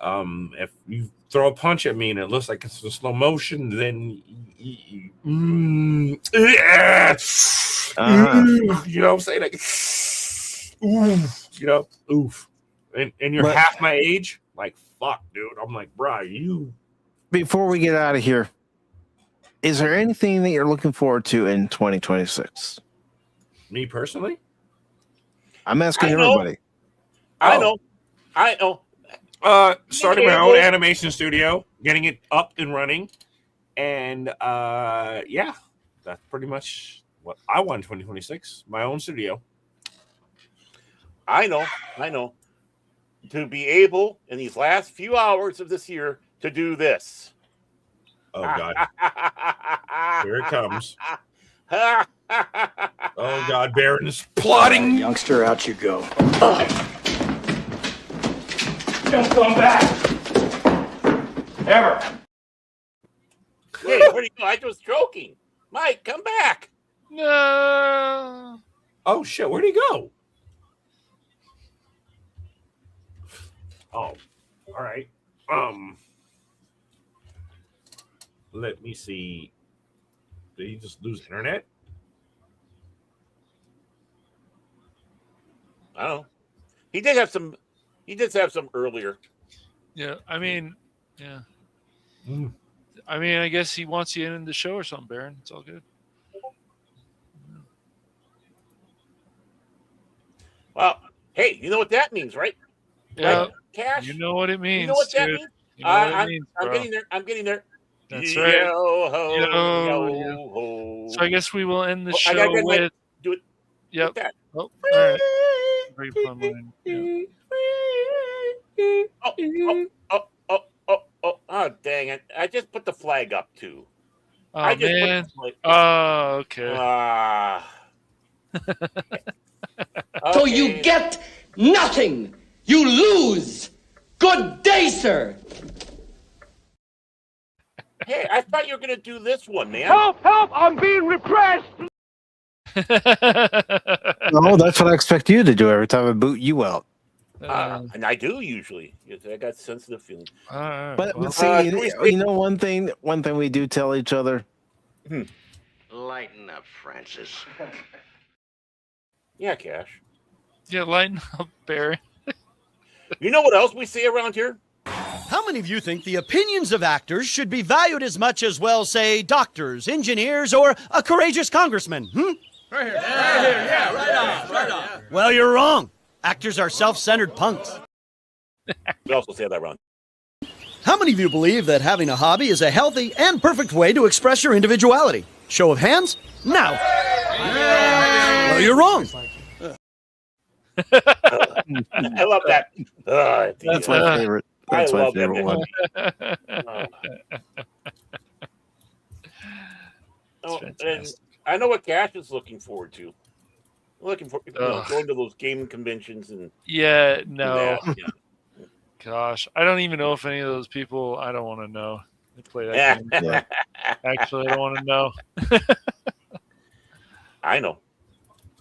If you throw a punch at me and it looks like it's in slow motion, then you know what I'm saying? Like, oof. And you're half my age, like, fuck, dude. I'm like, bruh, you. Before we get out of here, is there anything that you're looking forward to in 2026? Me personally? I'm asking everybody. I know. Starting my own animation studio, getting it up and running, and yeah, that's pretty much what I want in 2026. My own studio. I know. To be able in these last few hours of this year to do this. Oh God! Here it comes. Oh God! Baron's plotting. Youngster, out you go. Don't come back. Ever. Hey, where'd he go? I was joking. Mike, come back. No. Oh shit! Where'd he go? Oh, all right. Let me see. Did he just lose internet? I don't know. He did have some earlier. Yeah, I mean, yeah. I mean, I guess he wants you in the show or something, Baron. It's all good. Well, hey, you know what that means, right? Yeah. Right? Cash. You know what it means. You know what that dude. means? You know what it means, I'm getting there. That's right. Yo-ho. So I guess we will end the show with. Do it. Yep. That. Oh, all right. Very fun line. Yeah. Oh, dang it. I just put the flag up, too. Oh, man. Oh, okay. So you get nothing. You lose. Good day, sir. Hey, I thought you were going to do this one, man. Help! I'm being repressed. No, that's what I expect you to do every time I boot you out. And I do usually. I got sensitive feelings. But see, you know one thing we do tell each other. Lighten up, Francis. Yeah, Cash. Yeah, lighten up, Barry. You know what else we say around here? How many of you think the opinions of actors should be valued as much as, well, say, doctors, engineers, or a courageous congressman? Right here. Yeah, right on. Well, you're wrong. Actors are self-centered punks. We also say that around. How many of you believe that having a hobby is a healthy and perfect way to express your individuality? Show of hands? Now. Well, you're wrong. I love that. That's my favorite. That's my love that favorite one. And I know what Cash is looking forward to. Looking for going to those gaming conventions and no. that. Yeah. Gosh, I don't even know if any of those people. I don't want to know. They play that game. Yeah. Actually, I don't want to know. I know.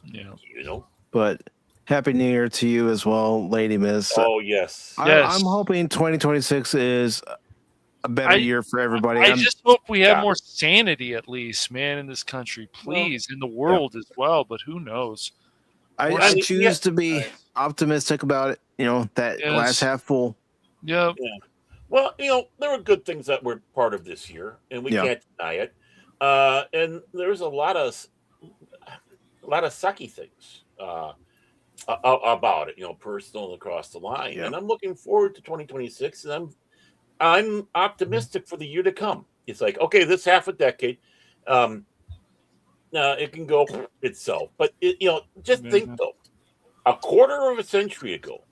Yeah. You know. But Happy New Year to you as well, Lady Miss. Oh yes. I'm hoping 2026 is a better year for everybody. I just hope we have more sanity, at least, man, in this country, please, in the world as well. But who knows? I choose to be optimistic about it. That glass half full. Yeah. Well, there were good things that were part of this year, and we can't deny it. And there's a lot of sucky things about it, personal across the line. Yeah. And I'm looking forward to 2026, and I'm optimistic for the year to come. It's like, okay, this half a decade, it can go itself, but just think though, a quarter of a century ago,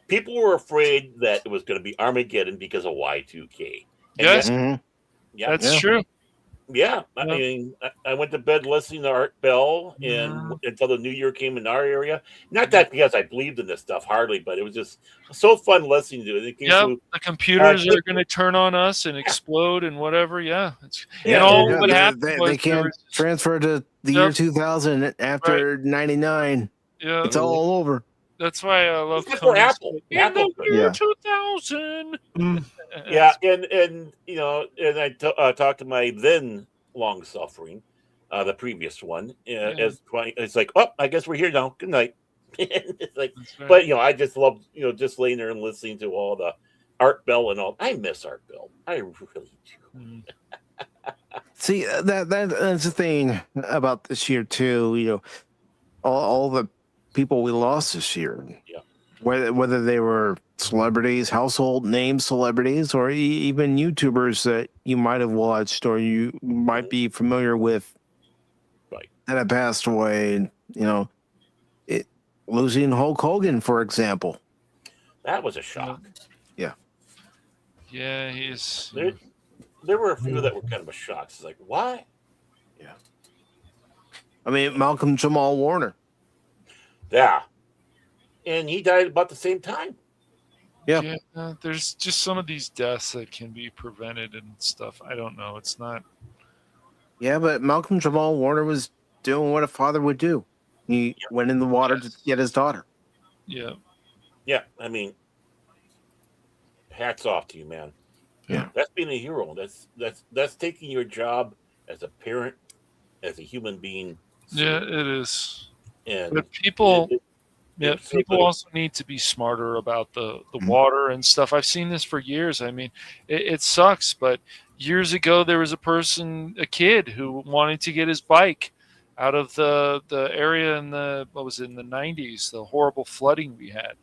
people were afraid that it was going to be Armageddon because of Y2K. And That's true. Yeah, I mean, I went to bed listening to Art Bell and until the new year came in our area. Not that because I believed in this stuff hardly, but it was just so fun listening to it. It came through, the computers are going to turn on us and explode and whatever. What happened they can't transfer to the year 2000 after 99. Yeah, it's all over. That's why I love Apple. In the year 2000. Yeah, and I talked to my then long suffering, the previous one. It's like, oh, I guess we're here now. Good night. It's like, but I just love just laying there and listening to all the Art Bell and all. I miss Art Bell. I really do. See, that's the thing about this year too. All the people we lost this year. Yeah. Whether they were celebrities, household name celebrities, or even YouTubers that you might have watched or you might be familiar with, right? That have passed away. Losing Hulk Hogan, for example. That was a shock. Yeah. Yeah, he's. There were a few that were kind of a shock. It's like, why? Yeah. I mean, Malcolm Jamal Warner. Yeah. And he died about the same time. Yeah. There's just some of these deaths that can be prevented and stuff. I don't know. It's not. Yeah, but Malcolm Jamal Warner was doing what a father would do. He went in the water to get his daughter. Yeah. Yeah. I mean, hats off to you, man. Yeah. That's being a hero. That's taking your job as a parent, as a human being. Yeah, it is. And but people also need to be smarter about the water and stuff. I've seen this for years. I mean, it sucks, but years ago there was a kid who wanted to get his bike out of the area in the 90s, the horrible flooding we had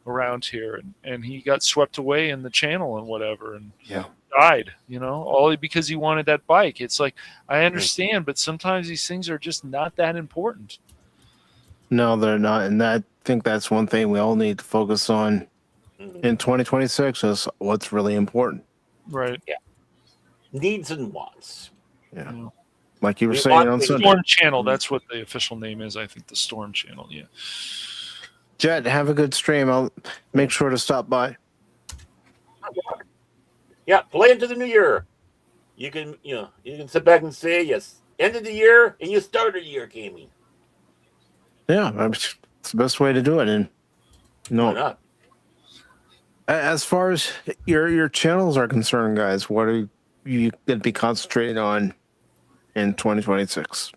around here, and he got swept away in the channel and whatever, and died, all because he wanted that bike. It's like, I understand, but sometimes these things are just not that important. No, they're not. And I think that's one thing we all need to focus on in 2026 is what's really important. Right. Yeah. Needs and wants. Yeah. Like you were saying on Sunday. Storm Channel, that's what the official name is. I think the Storm Channel, yeah. Jet, have a good stream. I'll make sure to stop by. Yeah, play into the new year. You can sit back and say, yes, end of the year and you started the year gaming. Yeah, it's the best way to do it. And why not? As far as your channels are concerned, guys, what are you going to be concentrating on in 2026?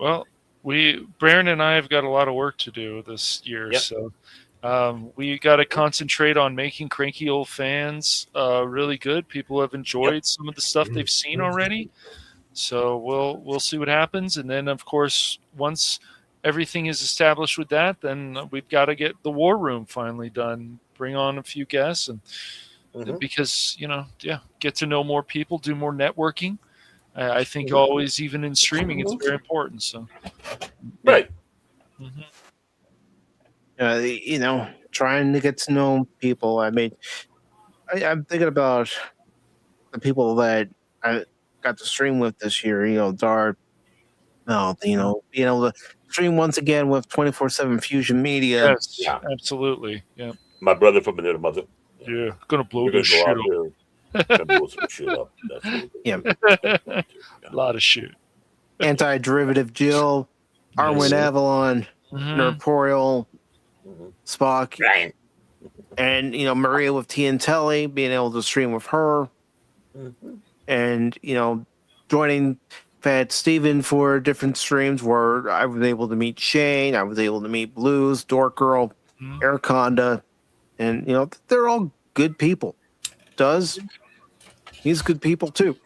Well, Baron and I have got a lot of work to do this year, so we got to concentrate on making Cranky Old Fans really good. People have enjoyed some of the stuff they've seen already, so we'll see what happens. And then, of course, once everything is established with that, then we've got to get the War Room finally done. Bring on a few guests, and because get to know more people, do more networking. I think always, even in streaming, it's very important. So, right. trying to get to know people. I mean, I'm thinking about the people that I got to stream with this year. Dart. Being able to stream once again with 24/7 Fusion Media. Yes, Yeah. absolutely. Yeah. My brother from another mother. Yeah, gonna blow We're gonna this go shit out up. there, gonna blow some shit up. That's what we're gonna do. A lot of shit. Anti-derivative Jill, Arwen Avalon, Nerporial, Spock, Ryan. and Maria with T and Telly, being able to stream with her, and joining Fat Steven for different streams where I was able to meet Shane, I was able to meet Blues, Dork Girl, Araconda, and they're all good people. He's good people too.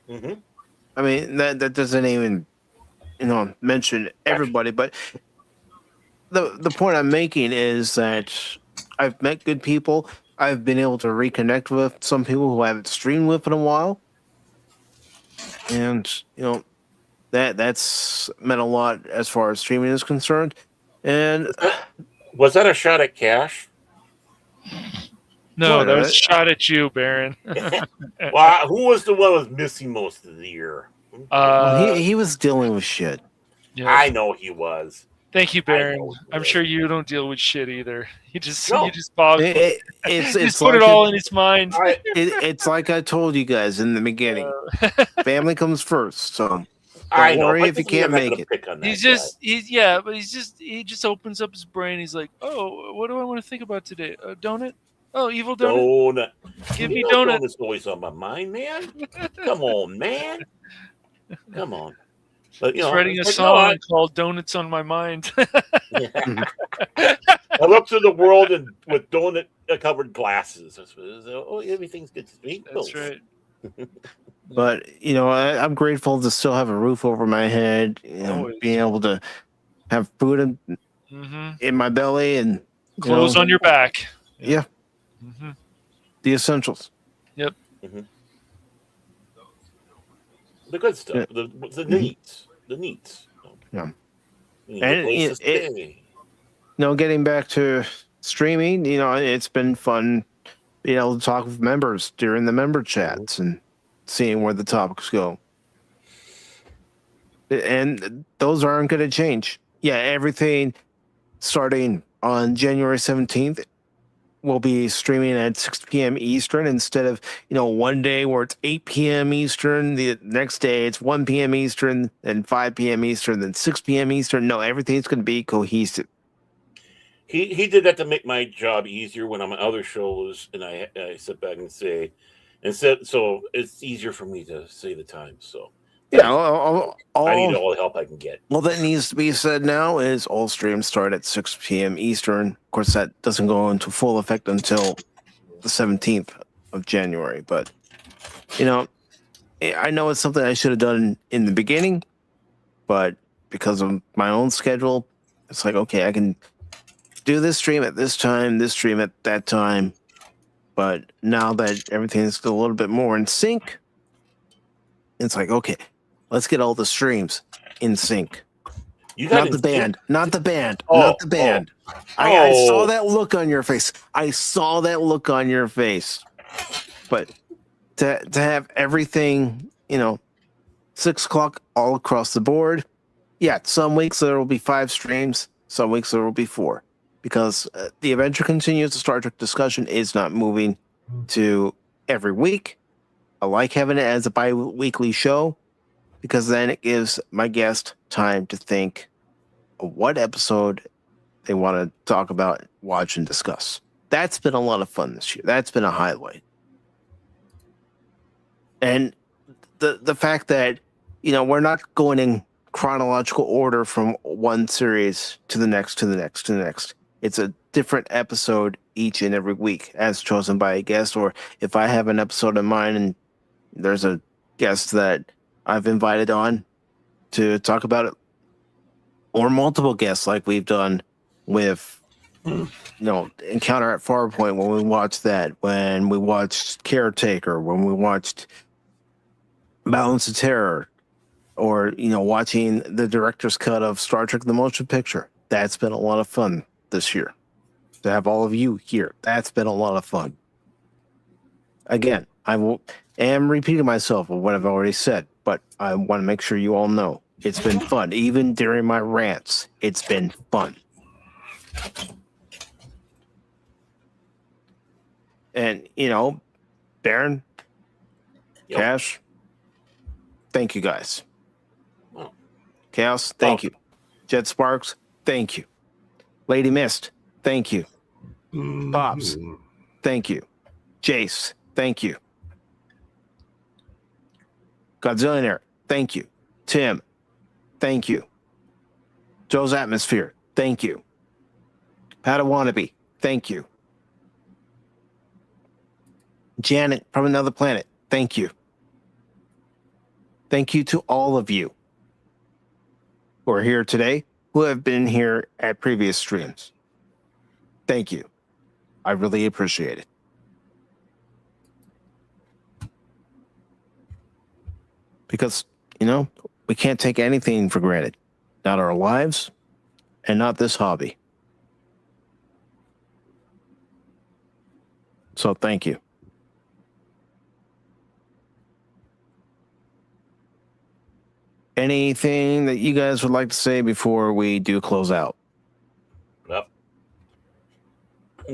I mean that doesn't even mention everybody, but the point I'm making is that I've met good people. I've been able to reconnect with some people who I haven't streamed with in a while, and that's meant a lot as far as streaming is concerned. And was that a shot at Cash? No, that was a shot at you, Baron. Well, who was the one who was missing most of the year? He was dealing with shit. Yeah. I know he was. Thank you, Baron. I'm sure you don't deal with shit either. You just It's put it all in his mind. It's like I told you guys in the beginning. Family comes first, so I don't know, worry but if you can't make it. He just opens up his brain. He's like, oh, what do I want to think about today? Donut? Oh, evil donut. Give me donut. Donut's always on my mind, man. Come on, man. Come on. But He's writing a song called "Donuts on My Mind." I look through the world and with donut covered glasses. Oh, everything's good to me. That's right. But I'm grateful to still have a roof over my head, being able to have food in my belly and clothes on your back. Yeah, the essentials. Yep. The good stuff. The needs. The needs. Yeah. And getting back to streaming, it's been fun being able to talk with members during the member chats and seeing where the topics go. And those aren't going to change. Yeah, everything starting on January 17th will be streaming at 6 p.m. Eastern instead of, one day where it's 8 p.m. Eastern, the next day it's 1 p.m. Eastern, then 5 p.m. Eastern, then 6 p.m. Eastern. No, everything's going to be cohesive. He did that to make my job easier when I'm on other shows, and I sit back and say, so it's easier for me to say the time. So yeah, I need all the help I can get. Well, that needs to be said now is all streams start at 6 p.m. Eastern. Of course, that doesn't go into full effect until the 17th of January. But, I know it's something I should have done in the beginning, but because of my own schedule, it's like, okay, I can do this stream at this time, this stream at that time. But now that everything's a little bit more in sync, it's like, okay, let's get all the streams in sync. Not the band. I saw that look on your face. But to have everything, 6 o'clock all across the board. Yeah, some weeks there will be 5 streams. Some weeks there will be 4. Because the Adventure Continues, the Star Trek discussion is not moving to every week. I like having it as a bi-weekly show because then it gives my guest time to think of what episode they want to talk about, watch, and discuss. That's been a lot of fun this year. That's been a highlight. And the fact that, we're not going in chronological order from one series to the next, to the next, to the next. It's a different episode each and every week as chosen by a guest, or if I have an episode in mind and there's a guest that I've invited on to talk about it, or multiple guests like we've done with, Encounter at Farpoint when we watched that, when we watched Caretaker, when we watched Balance of Terror, or, watching the director's cut of Star Trek The Motion Picture. That's been a lot of fun this year. To have all of you here, that's been a lot of fun. Again, am repeating myself of what I've already said, but I want to make sure you all know it's been fun. Even during my rants, it's been fun. And, Baron, Cash, thank you guys. Chaos, thank you. Jet Sparks, thank you. Lady Mist, thank you. Pops, thank you. Jace, thank you. Godzillionaire, thank you. Tim, thank you. Joe's Atmosphere, thank you. Padawannabe, thank you. Janet from Another Planet, thank you. Thank you to all of you who are here today, who have been here at previous streams. Thank you. I really appreciate it. Because, we can't take anything for granted. Not our lives, and not this hobby. So thank you. Anything that you guys would like to say before we do close out? Yep.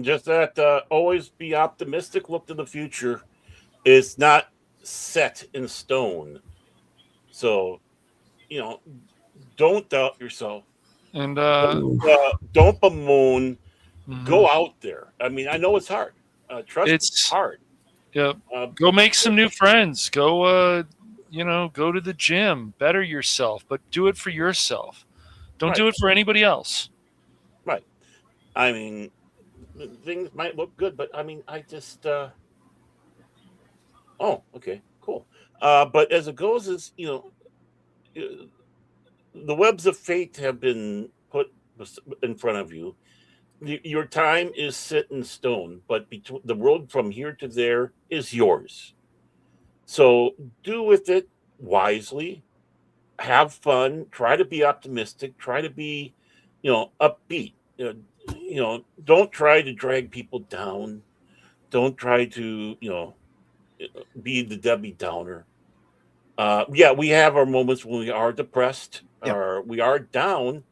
Just that always be optimistic, look to the future. It's not set in stone. So, don't doubt yourself. And don't bemoan. Go out there. I mean, I know it's hard. Trust me, it's hard. Yep. Go make some new friends. Go go to the gym, better yourself, but do it for yourself. Don't do it for anybody else. Right. I mean, things might look good, but I mean, I just, oh, okay, cool. But as it goes, is, the webs of fate have been put in front of you. Your time is set in stone, but the road from here to there is yours. So do with it wisely, have fun, try to be optimistic, try to be, upbeat. Don't try to drag people down. Don't try to, be the Debbie Downer. Yeah, we have our moments when we are depressed or we are down,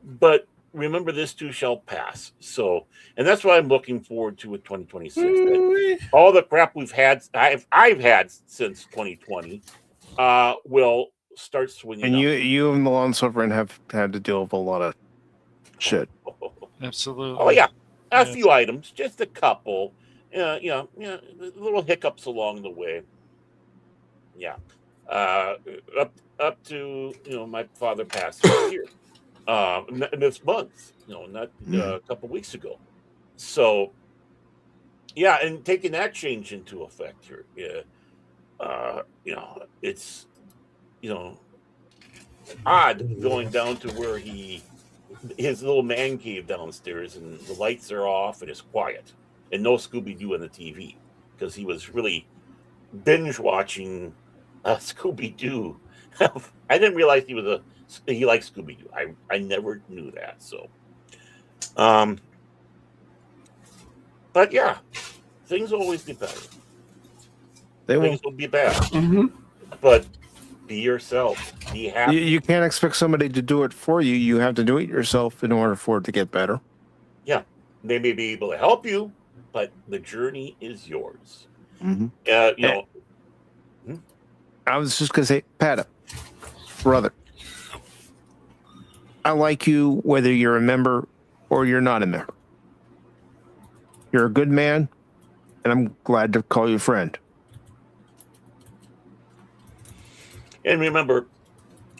but remember this too shall pass. So, and that's what I'm looking forward to with 2026. All the crap we've had, I've had since 2020, will start swinging. And you and the Lawn Suffering have had to deal with a lot of shit. Absolutely. Oh yeah, a few items, just a couple. Little hiccups along the way. Yeah, up to my father passing here. This month, not a couple weeks ago. So, yeah, and taking that change into effect here, it's odd going down to where his little man cave downstairs, and the lights are off and it's quiet, and no Scooby-Doo on the TV because he was really binge watching Scooby-Doo. I didn't realize he liked Scooby-Doo. I never knew that. So, but yeah, things will always get better. Things will be bad, but be yourself. Be happy. You can't expect somebody to do it for you. You have to do it yourself in order for it to get better. Yeah, they may be able to help you, but the journey is yours. I was just gonna say, Pat, brother, I like you whether you're a member or you're not a member. You're a good man, and I'm glad to call you friend. And remember,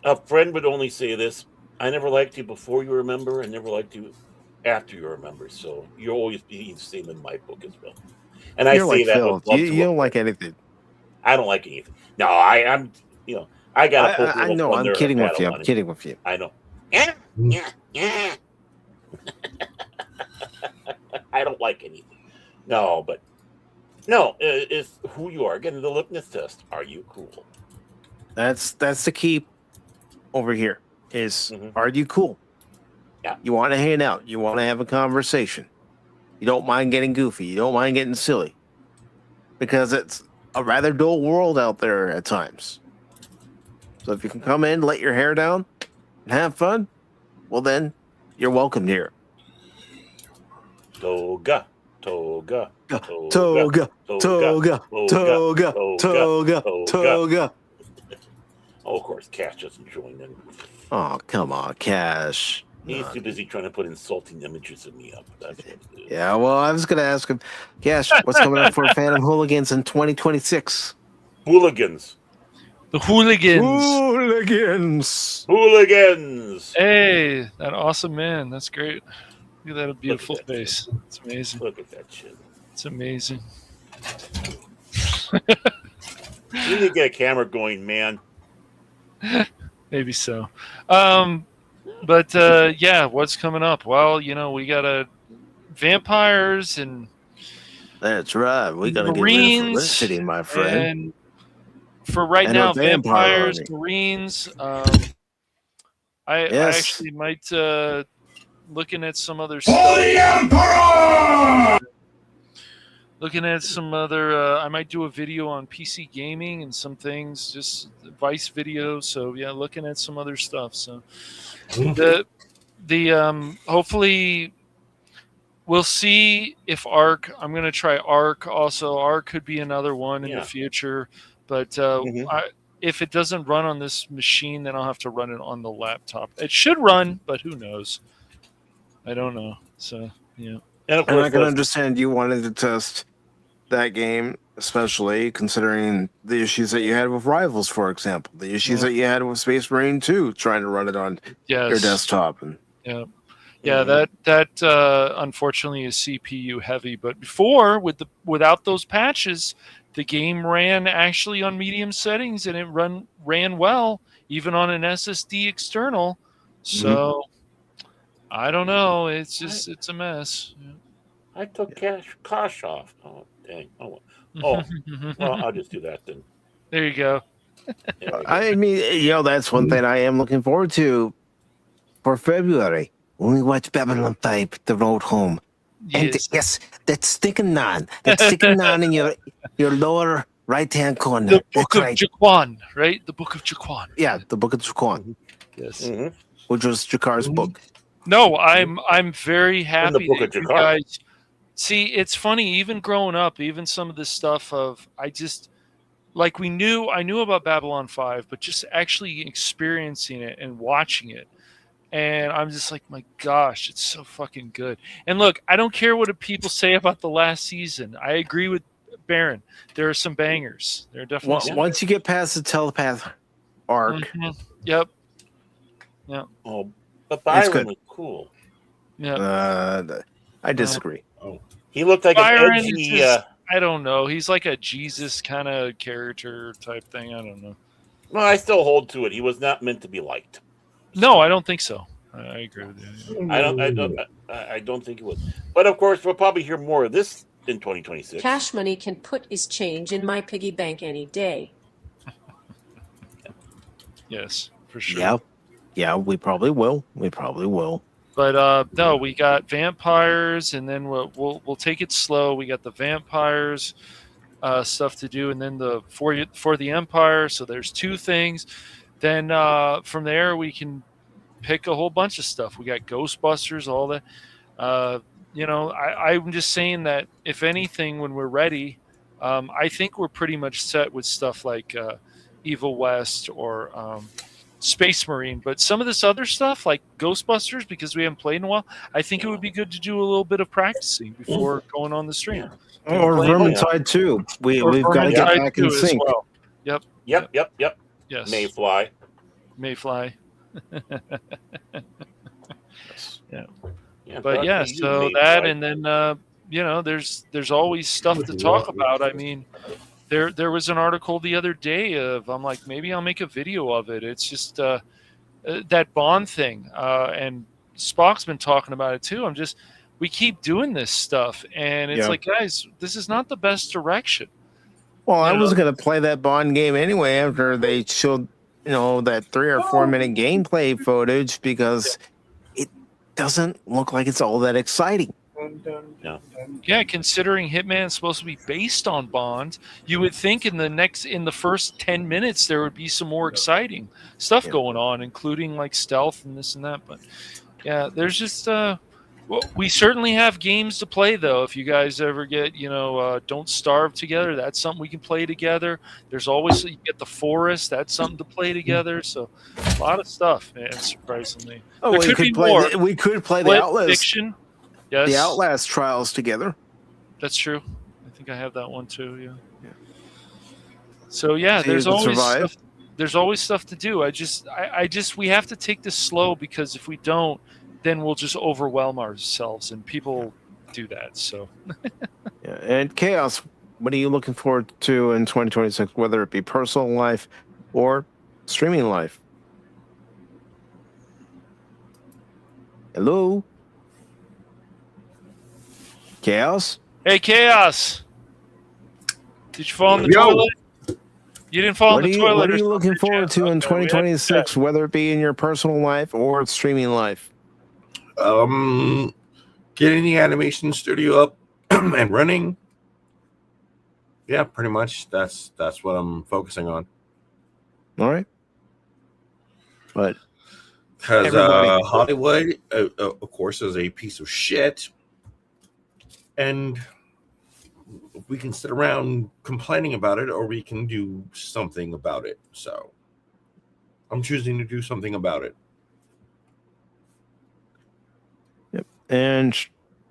a friend would only say this: I never liked you before you were a member, and never liked you after you were a member. So you'll always be the same in my book as well. And I say that with love. You don't like anything. I don't like anything. No, I'm. I got. I know. I'm kidding with you. I'm kidding with you. I know. Yeah. I don't like anything. No, but no, it's who you are. Again, the litmus test. Are you cool? That's the key over here. Is are you cool? Yeah. You want to hang out. You want to have a conversation. You don't mind getting goofy. You don't mind getting silly. Because it's a rather dull world out there at times. So if you can come in, let your hair down, and have fun, well then, you're welcome here. Toga, toga, toga, toga, toga, toga, toga. Oh, of course, Cash doesn't join in. Oh, come on, Cash. He's too busy trying to put insulting images of me up. That's what it is. Yeah, well, I was going to ask him, Cash, what's coming up for Phantom Hooligans in 2026? Hooligans. The Hooligans. Hooligans. Hooligans. Hey, that awesome man. That's great. Look at that beautiful face. It's amazing. Look at that shit. It's amazing. You need to get a camera going, man. Maybe so. But yeah, what's coming up? Well, we got vampires and that's right. We got to get rid of Felicity, my friend. And for right now, vampires, Marines. I actually might looking at some other stuff. the Emperor! Looking at some other, I might do a video on PC gaming and some things, just Vice videos. So yeah, looking at some other stuff. So the hopefully we'll see if Arc. I'm going to try Arc also. Arc could be another one in the future, but if it doesn't run on this machine, then I'll have to run it on the laptop. It should run, but who knows? I don't know. So yeah. And I can understand you wanted to test that game, especially considering the issues that you had with Rivals, for example, the issues that you had with Space Marine 2, trying to run it on your desktop. And that unfortunately is CPU heavy. But before, without those patches, the game ran actually on medium settings, and it ran well, even on an SSD external. So I don't know. It's just it's a mess. I took Kosh off. Oh, dang. Oh, well, I'll just do that then. There you go. I mean, that's one thing I am looking forward to for February when we watch Babylon 5, The Road Home. And yes, that's sticking on. That's sticking on in your lower right-hand corner. The Book of Jaquan, right? The Book of Jaquan. Yeah, the Book of Jaquan. Yes. Which was Jakar's book. No, I'm very happy Book that of you Jakar. guys. See, it's funny. Even growing up, even some of this stuff I knew about Babylon 5, but just actually experiencing it and watching it, and I'm just like, my gosh, it's so fucking good. And look, I don't care what people say about the last season. I agree with Baron. There are some bangers. There are definitely once you get past the telepath arc. Yep. Yeah. Oh, but Byron was cool. Yeah. I disagree. He looked like Byron an edgy. I don't know. He's like a Jesus kind of character type thing. I don't know. Well, I still hold to it. He was not meant to be liked. No, I don't think so. I agree with you. I don't think it was. But of course, we'll probably hear more of this in 2026. Cash Money can put his change in my piggy bank any day. Yes, for sure. Yeah, we probably will. But no, we got vampires, and then we'll take it slow. We got the vampires stuff to do, and then for the Empire. So there's two things. Then from there we can pick a whole bunch of stuff. We got Ghostbusters, all that. I'm just saying that if anything, when we're ready, I think we're pretty much set with stuff like Evil West or Space Marine. But some of this other stuff, like Ghostbusters, because we haven't played in a while, I think it would be good to do a little bit of practicing before going on the stream. Or Vermintide too. We've got to get back in sync. Well. Yep. Yes. Mayfly. But yeah, so that, and then there's always stuff to talk about. I mean, there was an article the other day I'm like, maybe I'll make a video of it. It's just that Bond thing, and Spock's been talking about it too. We keep doing this stuff, and it's like, guys, this is not the best direction. Well, I was going to play that Bond game anyway after they showed, that 3 or 4 minute gameplay footage, because doesn't look like it's all that exciting. No. Yeah, considering Hitman's supposed to be based on Bond, you would think in the first 10 minutes there would be some more exciting stuff going on, including like stealth and this and that. But yeah, there's just we certainly have games to play though. If you guys ever get Don't Starve together, that's something we can play together. There's always you get The Forest, that's something to play together. So a lot of stuff, man. Surprisingly, Oh, there could be more. We could play the Split Outlast Fiction. Yes. The Outlast trials together. That's true. I think I have that one too. Yeah. So yeah, there's always stuff to do. I just we have to take this slow, because if we don't, then we'll just overwhelm ourselves, and people do that. So. Yeah. And Chaos, what are you looking forward to in 2026? Whether it be personal life or streaming life. Hello. Chaos? Hey, Chaos! Did you fall in the toilet? You didn't fall in the toilet. What are you looking forward to in 2026, whether it be in your personal life or streaming life? Getting the animation studio up and running. Yeah, pretty much. That's what I'm focusing on. All right. But because Hollywood, of course, is a piece of shit. And we can sit around complaining about it, or we can do something about it. So I'm choosing to do something about it. Yep. And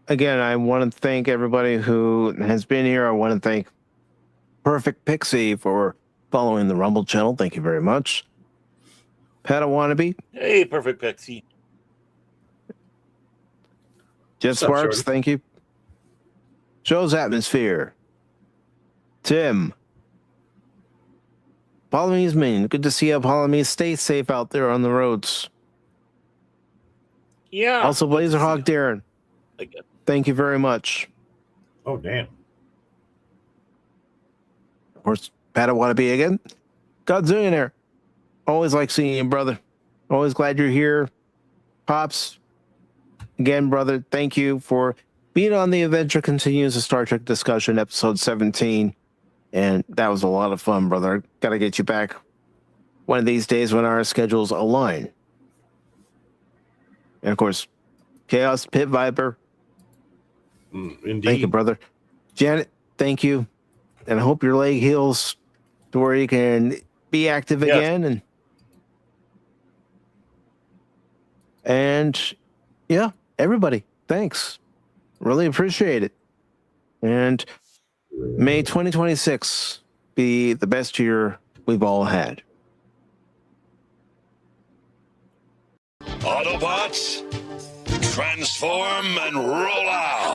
again, I want to thank everybody who has been here. I want to thank Perfect Pixie for following the Rumble channel. Thank you very much. Padawannabe. Hey, Perfect Pixie. Jet Sparks, thank you. Show's Atmosphere. Tim. Polyme's Minion. Good to see you, Polyme. Stay safe out there on the roads. Yeah. Also, Blazerhawk Darren. Again. Thank you very much. Oh, damn. Of course, Padawannabe again. Godzillionaire. Always like seeing you, brother. Always glad you're here. Pops. Again, brother, thank you for being on the Adventure Continues, a Star Trek discussion, episode 17. And that was a lot of fun, brother. Got to get you back one of these days when our schedules align. And of course, Chaos Pit Viper. Indeed. Thank you, brother. Janet, thank you. And I hope your leg heals to where you can be active again. And yeah, everybody, thanks. Really appreciate it. And may 2026 be the best year we've all had. Autobots, transform and roll out.